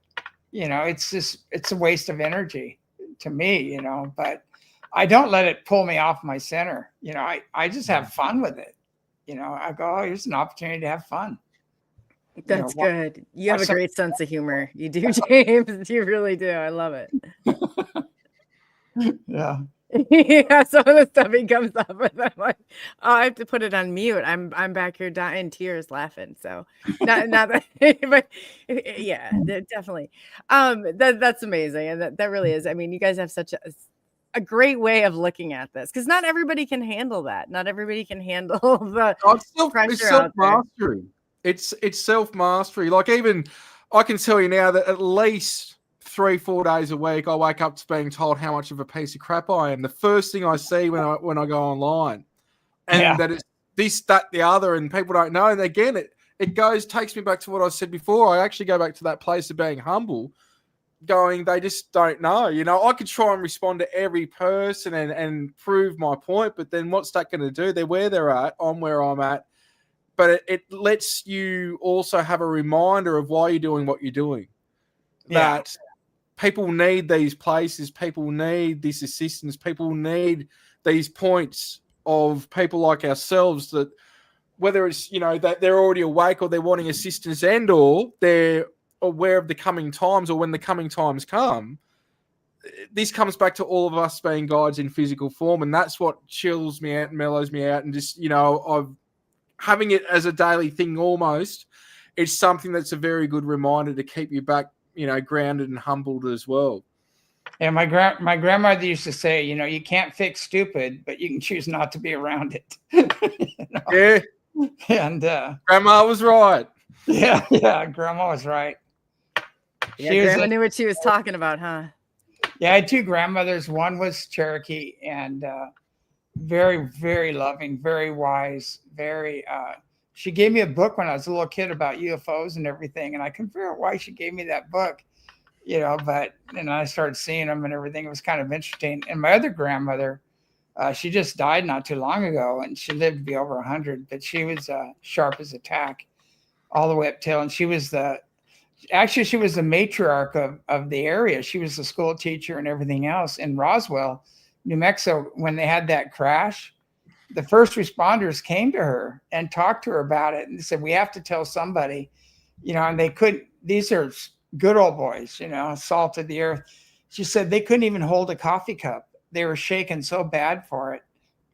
It's a waste of energy to me, but I don't let it pull me off my center. I just have fun with it. I go, oh, here's an opportunity to have fun. That's good. You have a great sense of humor. You do, James. You really do. I love it. Yeah. Yeah, some of the stuff he comes up with, I'm like, oh, I have to put it on mute. I'm back here in tears laughing. So not that, but yeah, definitely. That's amazing, and that really is. I mean, you guys have such a great way of looking at this, because not everybody can handle that. Not everybody can handle the pressure out there. Self-mastery. It's self-mastery. Like, even I can tell you now that at least 3-4 days a week, I wake up to being told how much of a piece of crap I am. The first thing I see when I go online, and that it's this, that, the other, and people don't know. And again, it takes me back to what I said before. I actually go back to that place of being humble, going, they just don't know. You know, I could try and respond to every person and prove my point, but then what's that going to do? They're where they're at, I'm where I'm at. But it lets you also have a reminder of why you're doing what you're doing. Yeah. That people need these places, people need this assistance, people need these points of people like ourselves, that whether it's, you know, that they're already awake or they're wanting assistance, and or they're aware of the coming times, or when the coming times come, this comes back to all of us being guides in physical form. And that's what chills me out and mellows me out. And just, you know, having it as a daily thing almost, it's something that's a very good reminder to keep you back, you know, grounded and humbled as well. And my grandmother used to say, you know, you can't fix stupid, but you can choose not to be around it. You know? Yeah. And Grandma was right. Yeah, grandma was right. Yeah, Grandma knew what she was talking about, huh? Yeah, I had 2 grandmothers. One was Cherokee, and very, very loving, very wise, very. She gave me a book when I was a little kid about UFOs and everything, and I couldn't figure out why she gave me that book, you know. But then I started seeing them and everything. It was kind of interesting. And my other grandmother, she just died not too long ago, and she lived to be over 100. But she was sharp as a tack, all the way up till, and she was the matriarch of the area. She was the school teacher and everything else in Roswell, New Mexico. When they had that crash, the first responders came to her and talked to her about it. And they said, we have to tell somebody, you know, and they couldn't. These are good old boys, you know, salt of the earth. She said they couldn't even hold a coffee cup. They were shaken so bad for it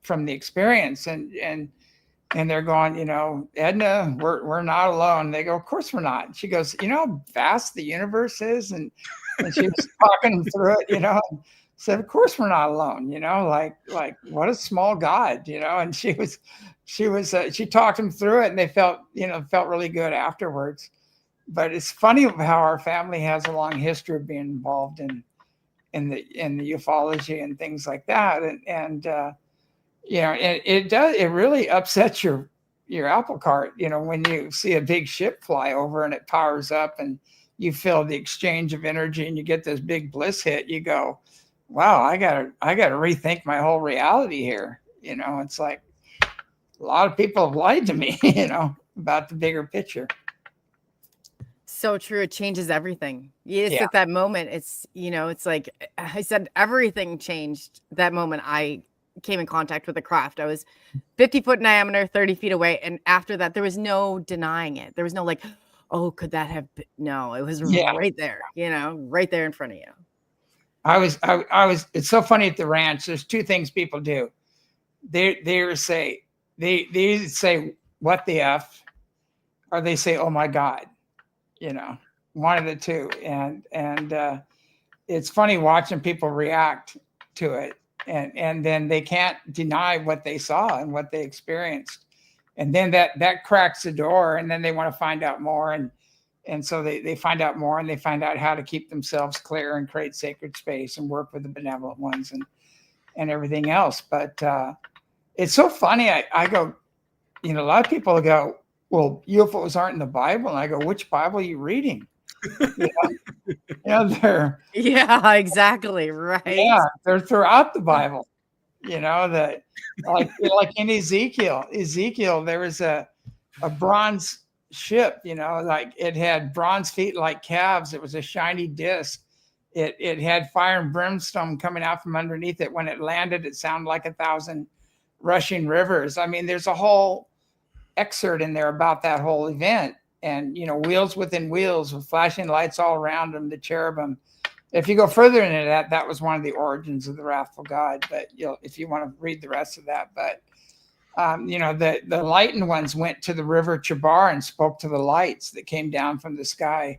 from the experience. And they're going, you know, Edna, we're not alone. They go, of course we're not. And she goes, you know how vast the universe is? And she was talking them through it, you know, and said, of course we're not alone, you know, like what a small God, you know. And she talked them through it, and they felt really good afterwards. But it's funny how our family has a long history of being involved in the ufology and things like that. And you know, it really upsets your apple cart, you know, when you see a big ship fly over and it powers up and you feel the exchange of energy and you get this big bliss hit. You go, wow, I gotta rethink my whole reality here. You know, it's like a lot of people have lied to me, you know, about the bigger picture. So true. It changes everything. It's at that moment. It's, you know, it's like I said, everything changed that moment I came in contact with the craft. I was 50 foot diameter, 30 feet away. And after that, there was no denying it. There was no like, oh, could that have been? No, it was right there, you know, right there in front of you. I was, it's so funny at the ranch. There's 2 things people do. They either say what the F, or they say, oh my God, you know, one of the 2. And it's funny watching people react to it. And then they can't deny what they saw and what they experienced. And then that cracks the door, and then they want to find out more. And so they find out more, and they find out how to keep themselves clear and create sacred space and work with the benevolent ones and everything else. But it's so funny. I go, you know, a lot of people go, well, UFOs aren't in the Bible. And I go, which Bible are you reading? They're exactly right. Yeah, they're throughout the Bible. You know, that like in Ezekiel, there was a bronze ship, you know, like it had bronze feet like calves. It was a shiny disc. It had fire and brimstone coming out from underneath it. When it landed, it sounded like 1,000 rushing rivers. I mean, there's a whole excerpt in there about that whole event. And, you know, wheels within wheels with flashing lights all around them, the cherubim. If you go further into that was one of the origins of the wrathful God. But if you want to read the rest of that. But, you know, the enlightened ones went to the river Chabar and spoke to the lights that came down from the sky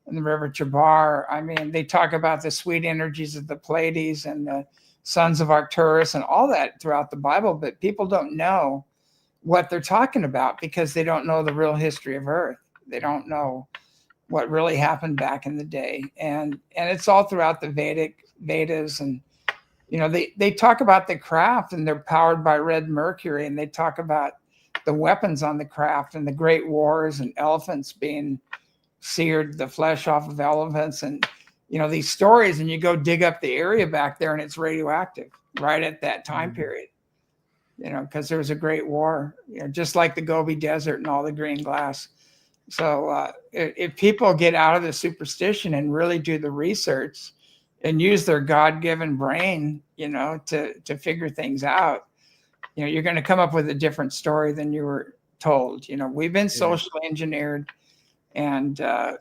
in the river Chabar. I mean, they talk about the sweet energies of the Pleiades and the sons of Arcturus and all that throughout the Bible, but people don't know what they're talking about because they don't know the real history of Earth. They don't know what really happened back in the day. And it's all throughout the Vedas. And, you know, they talk about the craft and they're powered by red mercury. And they talk about the weapons on the craft and the great wars and elephants being seared, the flesh off of elephants, and, you know, these stories. And you go dig up the area back there and it's radioactive right at that time period, you know, because there was a great war, you know, just like the Gobi Desert and all the green glass. So if people get out of the superstition and really do the research and use their God-given brain, you know, to figure things out, you know, you're going to come up with a different story than you were told. You know, we've been socially engineered, and you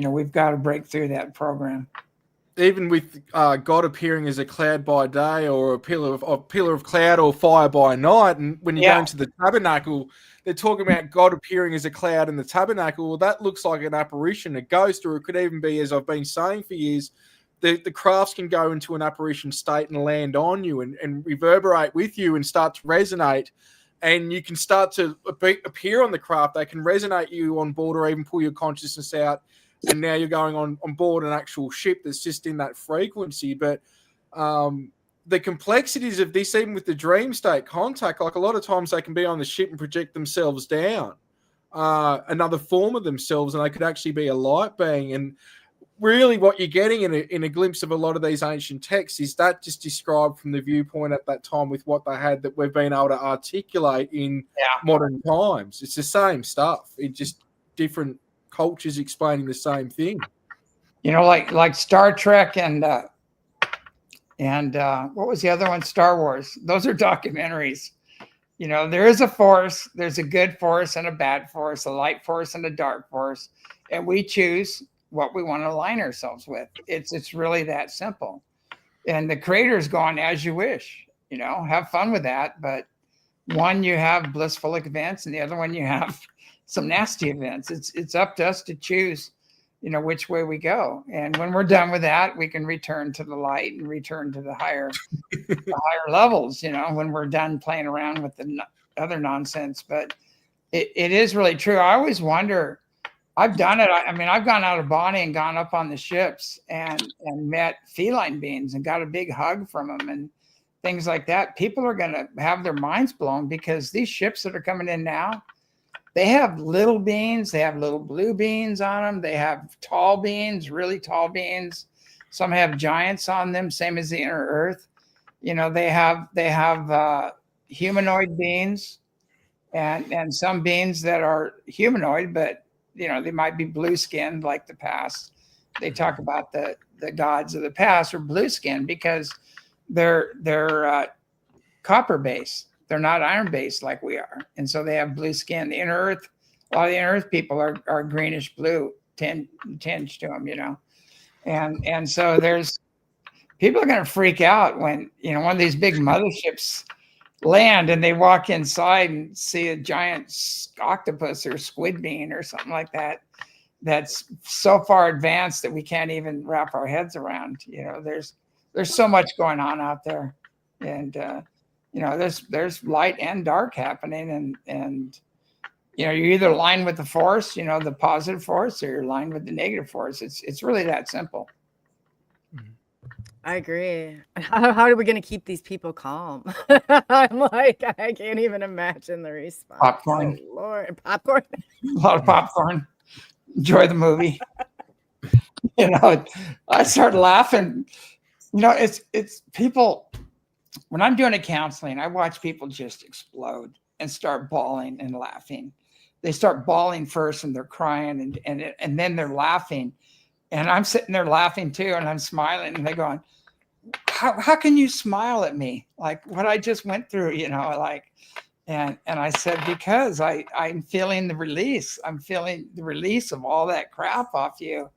know, we've got to break through that program. Even with God appearing as a cloud by day or a pillar of cloud or fire by night, and when you go into the tabernacle, they're talking about God appearing as a cloud in the tabernacle. Well, that looks like an apparition, a ghost, or it could even be, as I've been saying for years, the crafts can go into an apparition state and land on you and reverberate with you and start to resonate. And you can start to appear on the craft. They can resonate you on board or even pull your consciousness out. And now you're going on board an actual ship that's just in that frequency. But the complexities of this, even with the dream state contact, like a lot of times they can be on the ship and project themselves down, another form of themselves, and they could actually be a light being. And really what you're getting in a glimpse of a lot of these ancient texts is that just described from the viewpoint at that time with what they had that we've been able to articulate in modern times. It's the same stuff. It's just different cultures explaining the same thing. You know, like Star Trek and what was the other one? Star Wars. Those are documentaries. You know, there is a force. There's a good force and a bad force, a light force and a dark force, and we choose what we want to align ourselves with. It's really that simple. And the Creator's gone as you wish. You know, have fun with that. But one, you have blissful events, and the other one, you have some nasty events. It's up to us to choose, you know, which way we go. And when we're done with that, we can return to the light and return to the higher levels, you know, when we're done playing around with the other nonsense. But it is really true. I always wonder, I've done it. I mean, I've gone out of body and gone up on the ships and met feline beings and got a big hug from them and things like that. People are going to have their minds blown because these ships that are coming in now, they have little beings. They have little blue beings on them. They have tall beings, really tall beings. Some have giants on them, same as the inner Earth. You know, they have humanoid beings and some beings that are humanoid, but you know, they might be blue skinned like the past. They talk about the gods of the past are blue skinned because they're copper based. They're not iron based like we are. And so they have blue skin. The inner Earth, a lot of the inner Earth people are greenish blue tinge to them, you know. And so there's people are going to freak out when, you know, one of these big motherships land and they walk inside and see a giant octopus or squid being or something like that. That's so far advanced that we can't even wrap our heads around. You know, there's so much going on out there. And, you know, there's light and dark happening, and you know, you're either aligned with the force, you know, the positive force, or you're aligned with the negative force. It's really that simple. I agree. How are we going to keep these people calm? I'm like, I can't even imagine the response. Popcorn. Oh, Lord, popcorn. A lot of popcorn. Enjoy the movie. You know, I started laughing. You know, it's people. When I'm doing a counseling, I watch people just explode and start bawling and laughing. They start bawling first and they're crying and then they're laughing. And I'm sitting there laughing too, and I'm smiling, and they're going, how can you smile at me? Like what I just went through, you know, like, and I said, because I'm feeling the release. I'm feeling the release of all that crap off you.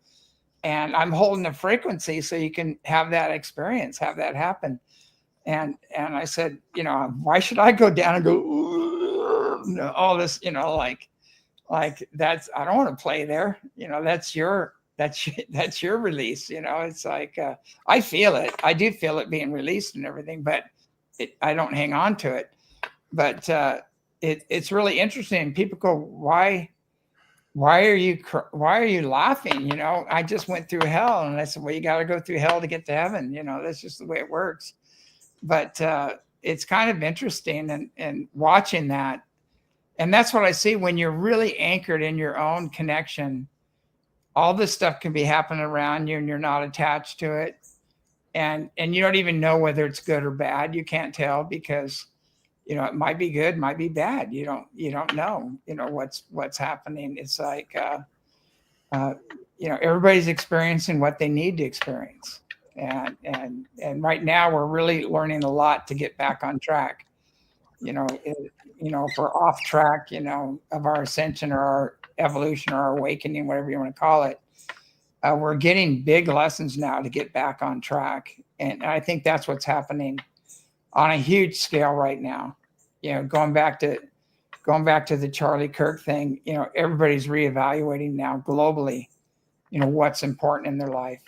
And I'm holding a frequency so you can have that experience, have that happen. And I said, you know, why should I go down and go all this, you know, like that's, I don't want to play there. You know, that's your that's your release. It's like, I feel it. I do feel it being released and everything, but I don't hang on to it. But it's really interesting. People go, why are you laughing? I just went through hell. And I said, well, you got to go through hell to get to heaven. That's just the way it works. But it's kind of interesting and watching that. And that's what I see when you're really anchored in your own connection. All this stuff can be happening around you and you're not attached to it. And you don't even know whether it's good or bad. You can't tell because, it might be good, might be bad. You don't know, what's happening. It's like, everybody's experiencing what they need to experience. And right now we're really learning a lot to get back on track. If we're off track, of our ascension or our evolution or our awakening, whatever you want to call it, we're getting big lessons now to get back on track. And I think that's what's happening on a huge scale right now. Going back to the Charlie Kirk thing, everybody's reevaluating now globally, what's important in their life.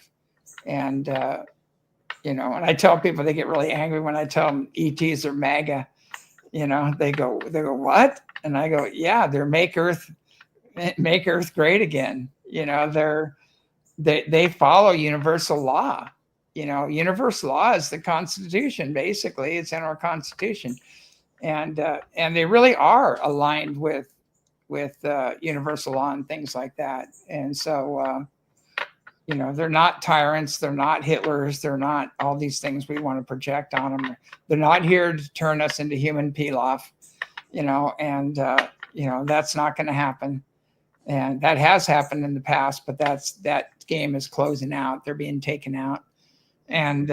And, and I tell people, they get really angry when I tell them ETs are MAGA. They go, what? And I go, yeah, they're make Earth great again. They follow universal law. Universal law is the Constitution. Basically, it's in our Constitution, and they really are aligned with universal law and things like that. And so, they're not tyrants. They're not Hitlers. They're not all these things we want to project on them. They're not here to turn us into human pilaf, and that's not going to happen. And that has happened in the past, but that game is closing out. They're being taken out. And,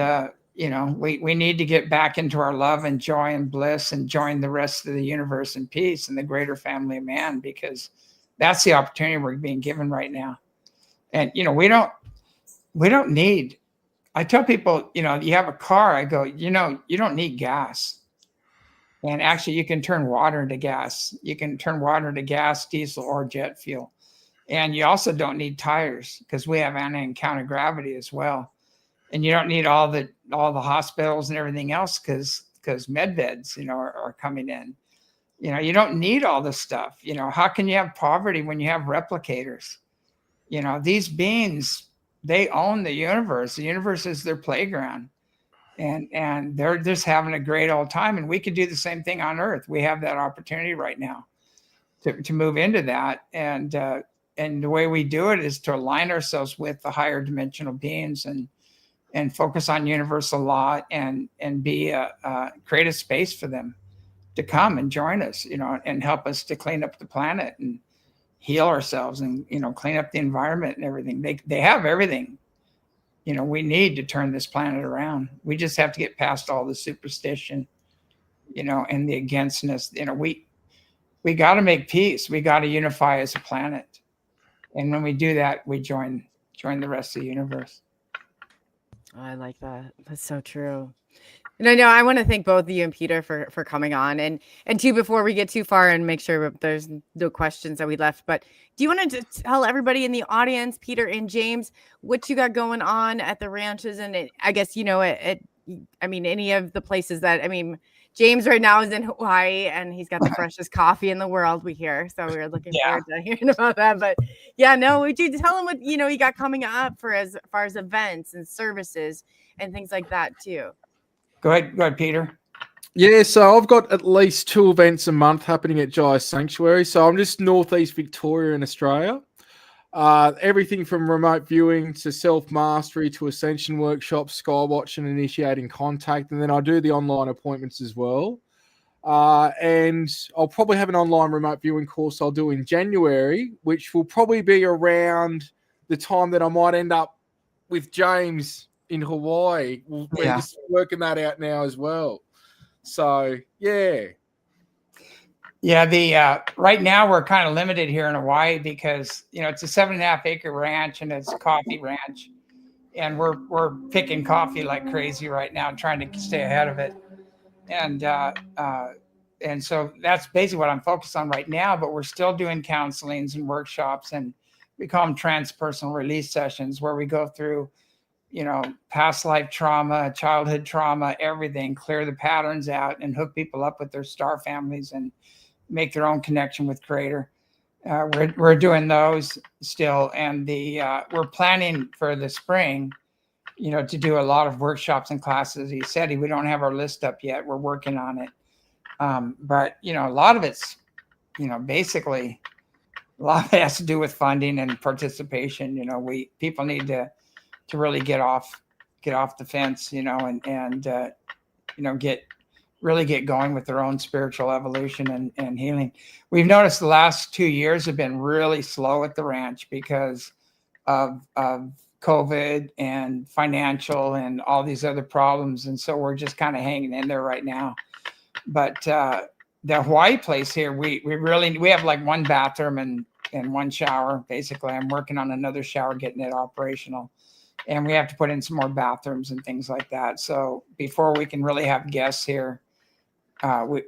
we need to get back into our love and joy and bliss and join the rest of the universe in peace and the greater family of man, because that's the opportunity we're being given right now. And, we don't need, I tell people, you have a car, I go, you don't need gas. And actually you can turn water into gas. You can turn water into gas, diesel, or jet fuel. And you also don't need tires because we have anti and counter-gravity as well. And you don't need all the hospitals and everything else because med beds, are coming in. You don't need all this stuff. How can you have poverty when you have replicators? These beings, they own the universe. The universe is their playground. And they're just having a great old time. And we could do the same thing on Earth. We have that opportunity right now to move into that. And the way we do it is to align ourselves with the higher dimensional beings and focus on universal law and be create a space for them to come and join us, and help us to clean up the planet and heal ourselves and, clean up the environment and everything. They have everything. We need to turn this planet around. We just have to get past all the superstition, and the againstness. We got to make peace. We got to unify as a planet. And when we do that, we join the rest of the universe. Oh, I like that. That's so true. And I know I want to thank both you and Peter for coming on. And too, before we get too far and make sure there's no questions that we left, but do you want to tell everybody in the audience, Peter and James, what you got going on at the ranches? And I guess, any of the places James right now is in Hawaii and he's got the freshest coffee in the world, we hear. So we're looking forward to hearing about that. But would you tell him what, you got coming up for as far as events and services and things like that too? Go ahead, Peter. Yeah, so I've got at least 2 events a month happening at Jai Sanctuary. So I'm just northeast Victoria in Australia. Everything from remote viewing to self-mastery to ascension workshops, skywatch and initiating contact. And then I do the online appointments as well. And I'll probably have an online remote viewing course I'll do in January, which will probably be around the time that I might end up with James in Hawaii. We're just working that out now as well. So, yeah. Yeah, right now we're kind of limited here in Hawaii because, it's a 7.5 acre ranch and it's a coffee ranch. And we're picking coffee like crazy right now, trying to stay ahead of it. And so that's basically what I'm focused on right now, but we're still doing counselings and workshops and we call them transpersonal release sessions, where we go through, past life trauma, childhood trauma, everything, clear the patterns out and hook people up with their star families and make their own connection with Creator. We're doing those still. And we're planning for the spring, to do a lot of workshops and classes. He said we don't have our list up yet. We're working on it. But, a lot of it's, basically a lot of it has to do with funding and participation. People need to really get off the fence, and get going with their own spiritual evolution and healing. We've noticed the last 2 years have been really slow at the ranch because of COVID and financial and all these other problems. And so we're just kind of hanging in there right now. But the Hawaii place here, we have like one bathroom and one shower. Basically, I'm working on another shower, getting it operational. And we have to put in some more bathrooms and things like that. So before we can really have guests here,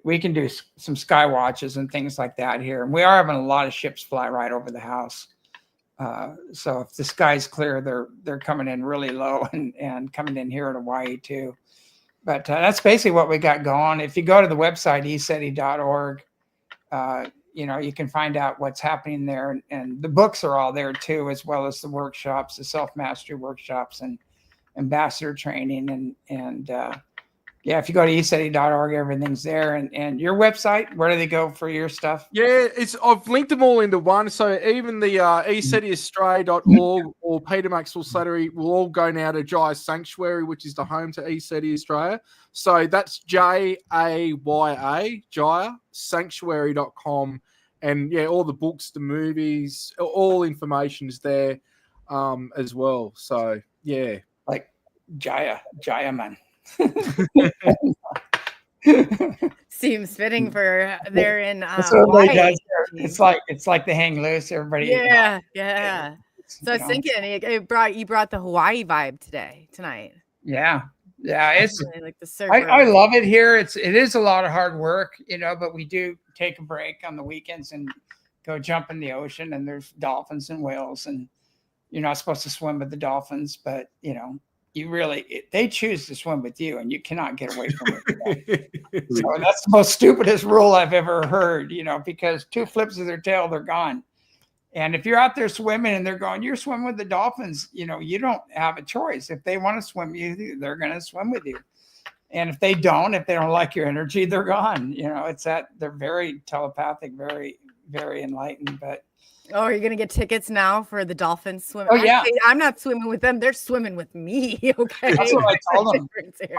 we can do some sky watches and things like that here. And we are having a lot of ships fly right over the house. So if the sky's clear, they're coming in really low and coming in here at Hawaii too. But that's basically what we got going. If you go to the website, eseti.org, you can find out what's happening there. And the books are all there too, as well as the workshops, the self-mastery workshops and ambassador training. And if you go to eseti.org, everything's there. And your website, where do they go for your stuff? Yeah, I've linked them all into one. So even the esetiaustralia.org or Peter Maxwell Slattery will all go now to Jaya Sanctuary, which is the home to ESETI Australia. So that's Jaya, Jaya, sanctuary.com. And all the books, the movies, all information is there as well. So like Jaya man. Seems fitting for they're in Hawaii. It's like the hang loose. Everybody. Yeah. So I was thinking you brought the Hawaii vibe tonight. Yeah. It's really like the surfer. I love it here. It is a lot of hard work, but we do take a break on the weekends and go jump in the ocean. And there's dolphins and whales, and you're not supposed to swim with the dolphins, but they choose to swim with you, and you cannot get away from it. So that's the most stupidest rule I've ever heard, because 2 flips of their tail, they're gone. And if you're out there swimming and they're going, you're swimming with the dolphins, you don't have a choice. If they want to swim you, they're going to swim with you. And if they don't like your energy, they're gone. It's that they're very telepathic, very, very enlightened. But oh, are you going to get tickets now for the dolphins swimming? Oh, yeah. I'm not swimming with them. They're swimming with me. Okay. That's what I told them.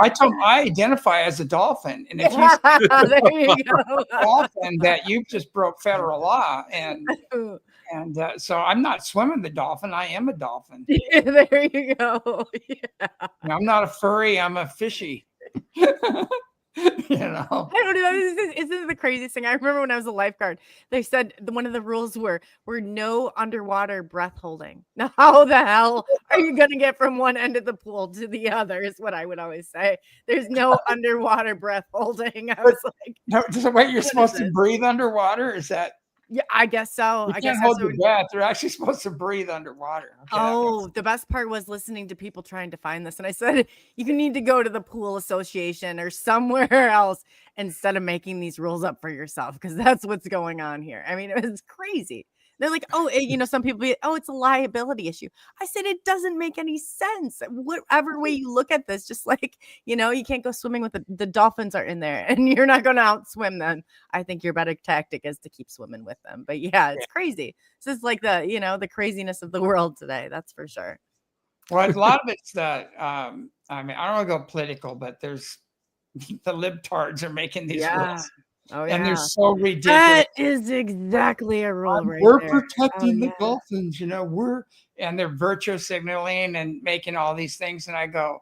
I told them I identify as a dolphin. And if there you go. Dolphin, that you just broke federal law. And so I'm not swimming the dolphin. I am a dolphin. Yeah, there you go. Yeah. I'm not a furry. I'm a fishy. I don't know. This is the craziest thing. I remember when I was a lifeguard, they said one of the rules were no underwater breath holding. Now, how the hell are you going to get from one end of the pool to the other is what I would always say. There's no underwater breath holding. I was like, no, so wait, you're supposed to breathe underwater? Is that? Yeah, I guess so. You can't hold your breath. They're actually supposed to breathe underwater. Okay, the best part was listening to people trying to find this. And I said, you need to go to the pool association or somewhere else instead of making these rules up for yourself, because that's what's going on here. I mean, it was crazy. They're like, some people it's a liability issue. I said, it doesn't make any sense. Whatever way you look at this, just like, you can't go swimming with the dolphins are in there and you're not going to outswim them. I think your better tactic is to keep swimming with them. But yeah, it's crazy. This is like the craziness of the world today. That's for sure. Well, a lot of it's I don't want to go political, but there's the libtards are making these rules. Oh, yeah. And they're so ridiculous. That is exactly a rule right we're there. protecting the dolphins, and they're virtue signaling and making all these things. And I go,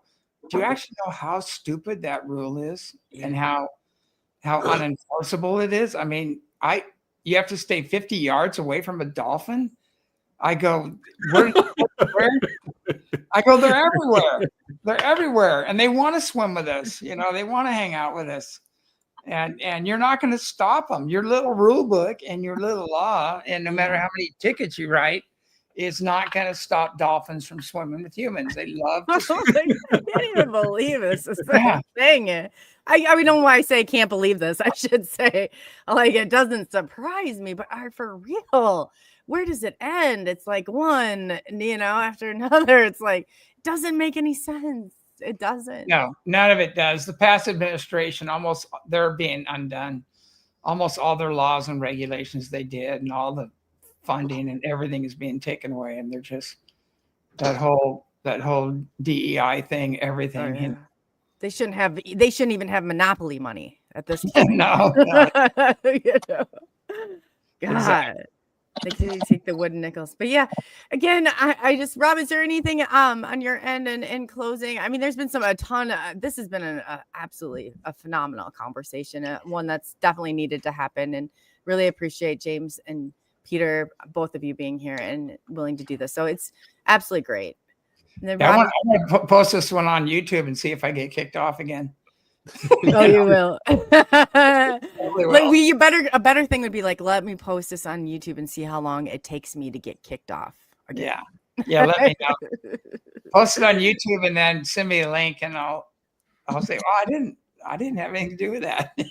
do you actually know how stupid that rule is and how unenforceable it is? I mean, you have to stay 50 yards away from a dolphin. I go, where? I go, they're everywhere. They're everywhere. And they want to swim with us. They want to hang out with us. And you're not going to stop them. Your little rule book and your little law, and no matter how many tickets you write, is not going to stop dolphins from swimming with humans. They love to swim. I can't even believe this is saying it. I mean, don't know why I say can't believe this. I should say, like, it doesn't surprise me, but for real, where does it end? It's like one, after another. It's like, it doesn't make any sense. It doesn't. No, none of it does. The past administration, they're being undone. Almost all their laws and regulations they did, and all the funding and everything is being taken away. And they're just that whole DEI thing, everything. Oh, yeah. They shouldn't even have monopoly money at this point. No. God. Exactly. They can take the wooden nickels. But yeah, again, I just, Rob, is there anything on your end and in closing? I mean, there's been this has been absolutely a phenomenal conversation, one that's definitely needed to happen, and really appreciate James and Peter, both of you being here and willing to do this. So it's absolutely great. I want to post this one on YouTube and see if I get kicked off again. Oh, you will. A better thing would be like, let me post this on YouTube and see how long it takes me to get kicked off again. Yeah, let me know. Post it on YouTube and then send me a link, and I'll say, well, I didn't have anything to do with that. You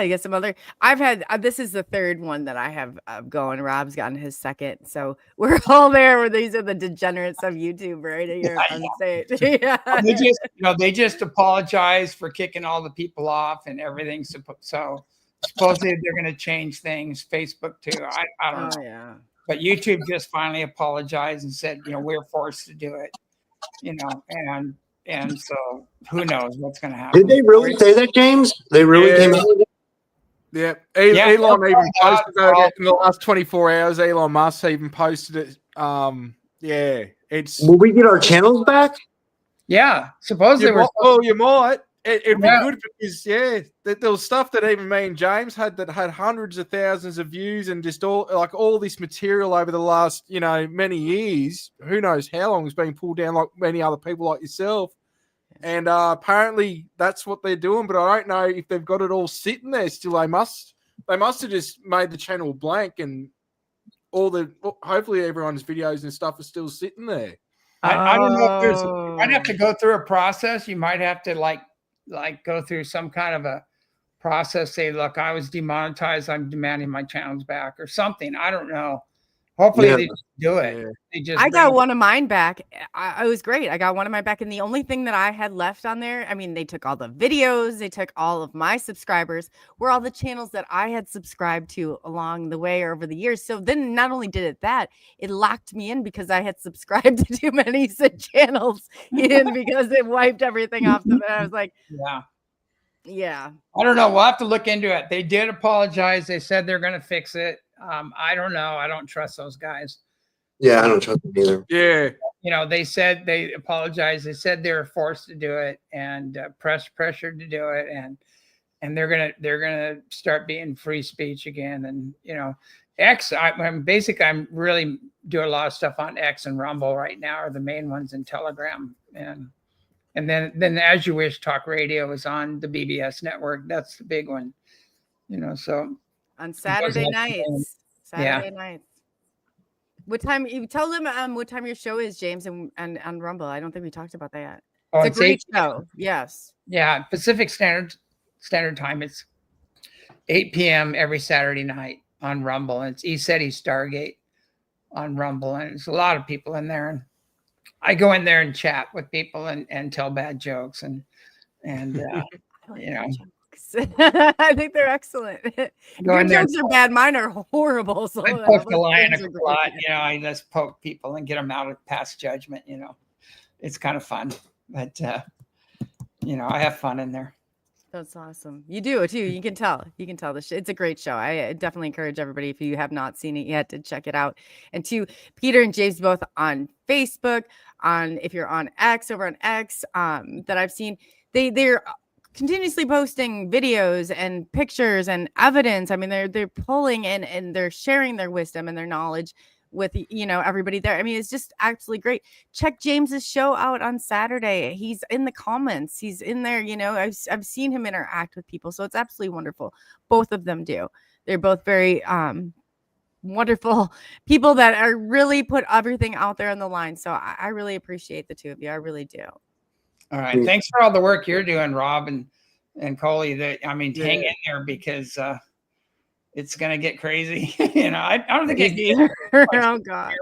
get some other. I've had this is the third one that I have going. Rob's gotten his second, so we're all there. Where these are the degenerates of YouTube right here on stage. Yeah. They just apologize for kicking all the people off and everything. So supposedly they're going to change things. Facebook too. I don't know. Yeah. But YouTube just finally apologized and said, we're forced to do it. And so who knows what's going to happen. Did they really say that, James? They really came out with it? Yeah. Elon even posted it in the last 24 hours. Elon Musk even posted it. Will we get our channels back? Yeah. Supposedly you might. It'd be good because there was stuff that even me and James had that had hundreds of thousands of views and just all this material over the last many years. Who knows how long it's been pulled down, like many other people like yourself. And apparently that's what they're doing, but I don't know if they've got it all sitting there still. They must have just made the channel blank, and hopefully everyone's videos and stuff are still sitting there. I don't know if you might have to go through a process. You might have to like go through some kind of a process. Say, look, I was demonetized. I'm demanding my channels back or something. I don't know. Hopefully they just do it. I got one of mine back. It was great. I got one of mine back. And the only thing that I had left on there, I mean, they took all the videos, they took all of my subscribers, were all the channels that I had subscribed to along the way or over the years. So then not only did it locked me in because I had subscribed to too many channels in because it wiped everything off the bat. I was like, yeah. I don't know. We'll have to look into it. They did apologize. They said they're going to fix it. I don't know. I don't trust those guys. Yeah, I don't trust them either. Yeah. They said they apologized. They said they were forced to do it and pressured to do it, and they're gonna start being free speech again. And X. I'm really doing a lot of stuff on X and Rumble right now are the main ones, in Telegram, and then As You Wish Talk Radio is on the BBS network. That's the big one. So. On Saturday nights. Nights. What time? You tell them what time your show is, James, and on Rumble. I don't think we talked about that yet. It's a great show. Yes. Yeah, Pacific Standard Time. It's 8 p.m. every Saturday night on Rumble, and it's ECETI Stargate on Rumble, and there's a lot of people in there. And I go in there and chat with people and tell bad jokes and I think they're excellent. Your jokes are bad. Mine are horrible. So I poke the line a lot. I just poke people and get them out of past judgment. It's kind of fun, but I have fun in there. That's awesome. You do too. You can tell. It's a great show. I definitely encourage everybody, if you have not seen it yet, to check it out. And to Peter and James, both on Facebook, if you're on X, over on X, that I've seen, they're continuously posting videos and pictures and evidence. I mean, they're pulling in and they're sharing their wisdom and their knowledge with everybody there. I mean, it's just absolutely great. Check James's show out on Saturday. He's in the comments. He's in there. I've seen him interact with people, so it's absolutely wonderful. Both of them do. They're both very wonderful people that are really put everything out there on the line. So I really appreciate the two of you. I really do. All right. Thanks for all the work you're doing, Rob and Coley. Hang in there because it's going to get crazy. I don't think it oh God.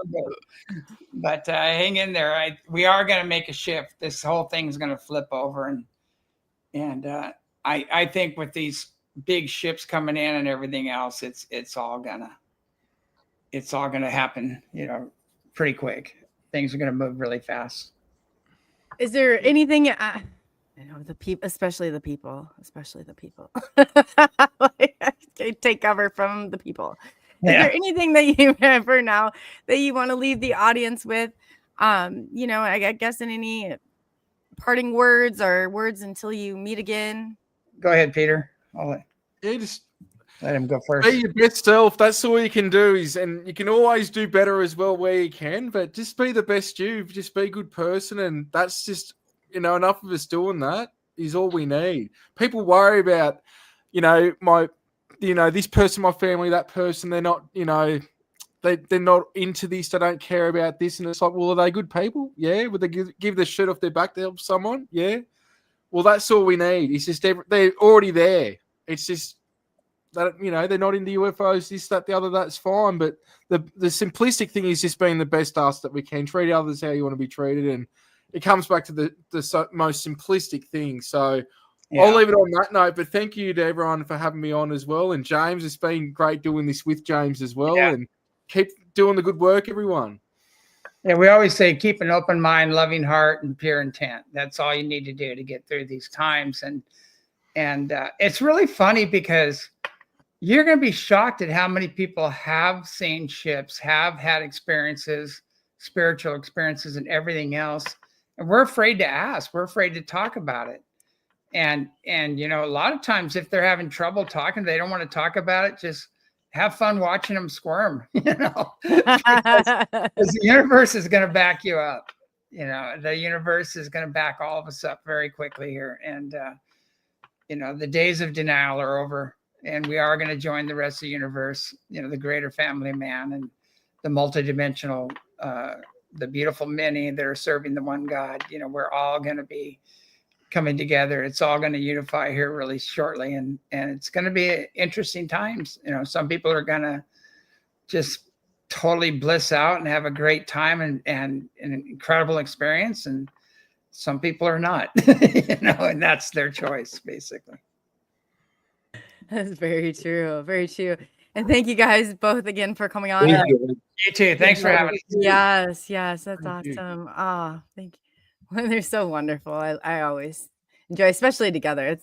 But hang in there. We are going to make a shift. This whole thing is going to flip over, and I think with these big ships coming in and everything else, it's all gonna happen. Pretty quick. Things are going to move really fast. Is there anything? I know the people, especially the people. Like, take cover from the people. Is there anything that you for now that you want to leave the audience with? I guess in any parting words or words until you meet again. Go ahead, Peter. Just let him go first. Be your best self. That's all you can do. And you can always do better as well where you can. But just be the best you. Just be a good person, and that's just enough of us doing that is all we need. People worry about this person, my family, that person. They're not they're not into this. They don't care about this, and it's like, well, are they good people? Yeah. Would they give the shirt off their back to help someone? Yeah. Well, that's all we need. It's just they're already there. It's just that they're not into UFOs, this, that, the other. That's fine. But the simplistic thing is just being the best us that we can. Treat others how you want to be treated, and it comes back to the most simplistic thing. So I'll leave it on that note. But thank you to everyone for having me on as well. And James, it's been great doing this with James as well. Yeah. And keep doing the good work, everyone. Yeah, we always say keep an open mind, loving heart, and pure intent. That's all you need to do to get through these times. And it's really funny because you're going to be shocked at how many people have seen ships, have had experiences, spiritual experiences, and everything else. And we're afraid to ask. We're afraid to talk about it. And a lot of times if they're having trouble talking, they don't want to talk about it. Just have fun watching them squirm, because the universe is going to back you up. The universe is going to back all of us up very quickly here. And, the days of denial are over, and we are going to join the rest of the universe, the greater family of man and the multidimensional, the beautiful many that are serving the one God. We're all going to be coming together. It's all going to unify here really shortly. And it's going to be interesting times. Some people are going to just totally bliss out and have a great time and an incredible experience. And some people are not, and that's their choice, basically. That's very true. Very true. And thank you guys both again for coming on. You too. Thanks for having us. Yes. That's awesome. Thank you. They're so wonderful. I always enjoy, especially together.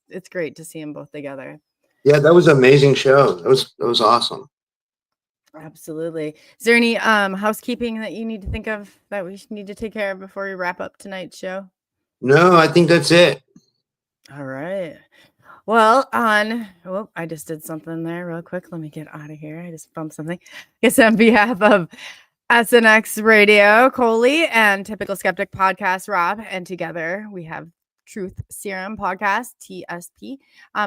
It's great to see them both together. Yeah, that was an amazing show. That was awesome. Absolutely. Is there any housekeeping that you need to think of that we need to take care of before we wrap up tonight's show? No, I think that's it. All right. Well, I just did something there real quick. Let me get out of here. I just bumped something. I guess on behalf of SNX Radio, Coley, and Typical Skeptic Podcast, Rob, and together we have Truth Serum Podcast, TSP.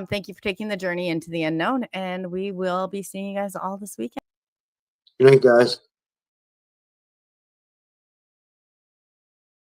Thank you for taking the journey into the unknown, and we will be seeing you guys all this weekend. Good night, guys.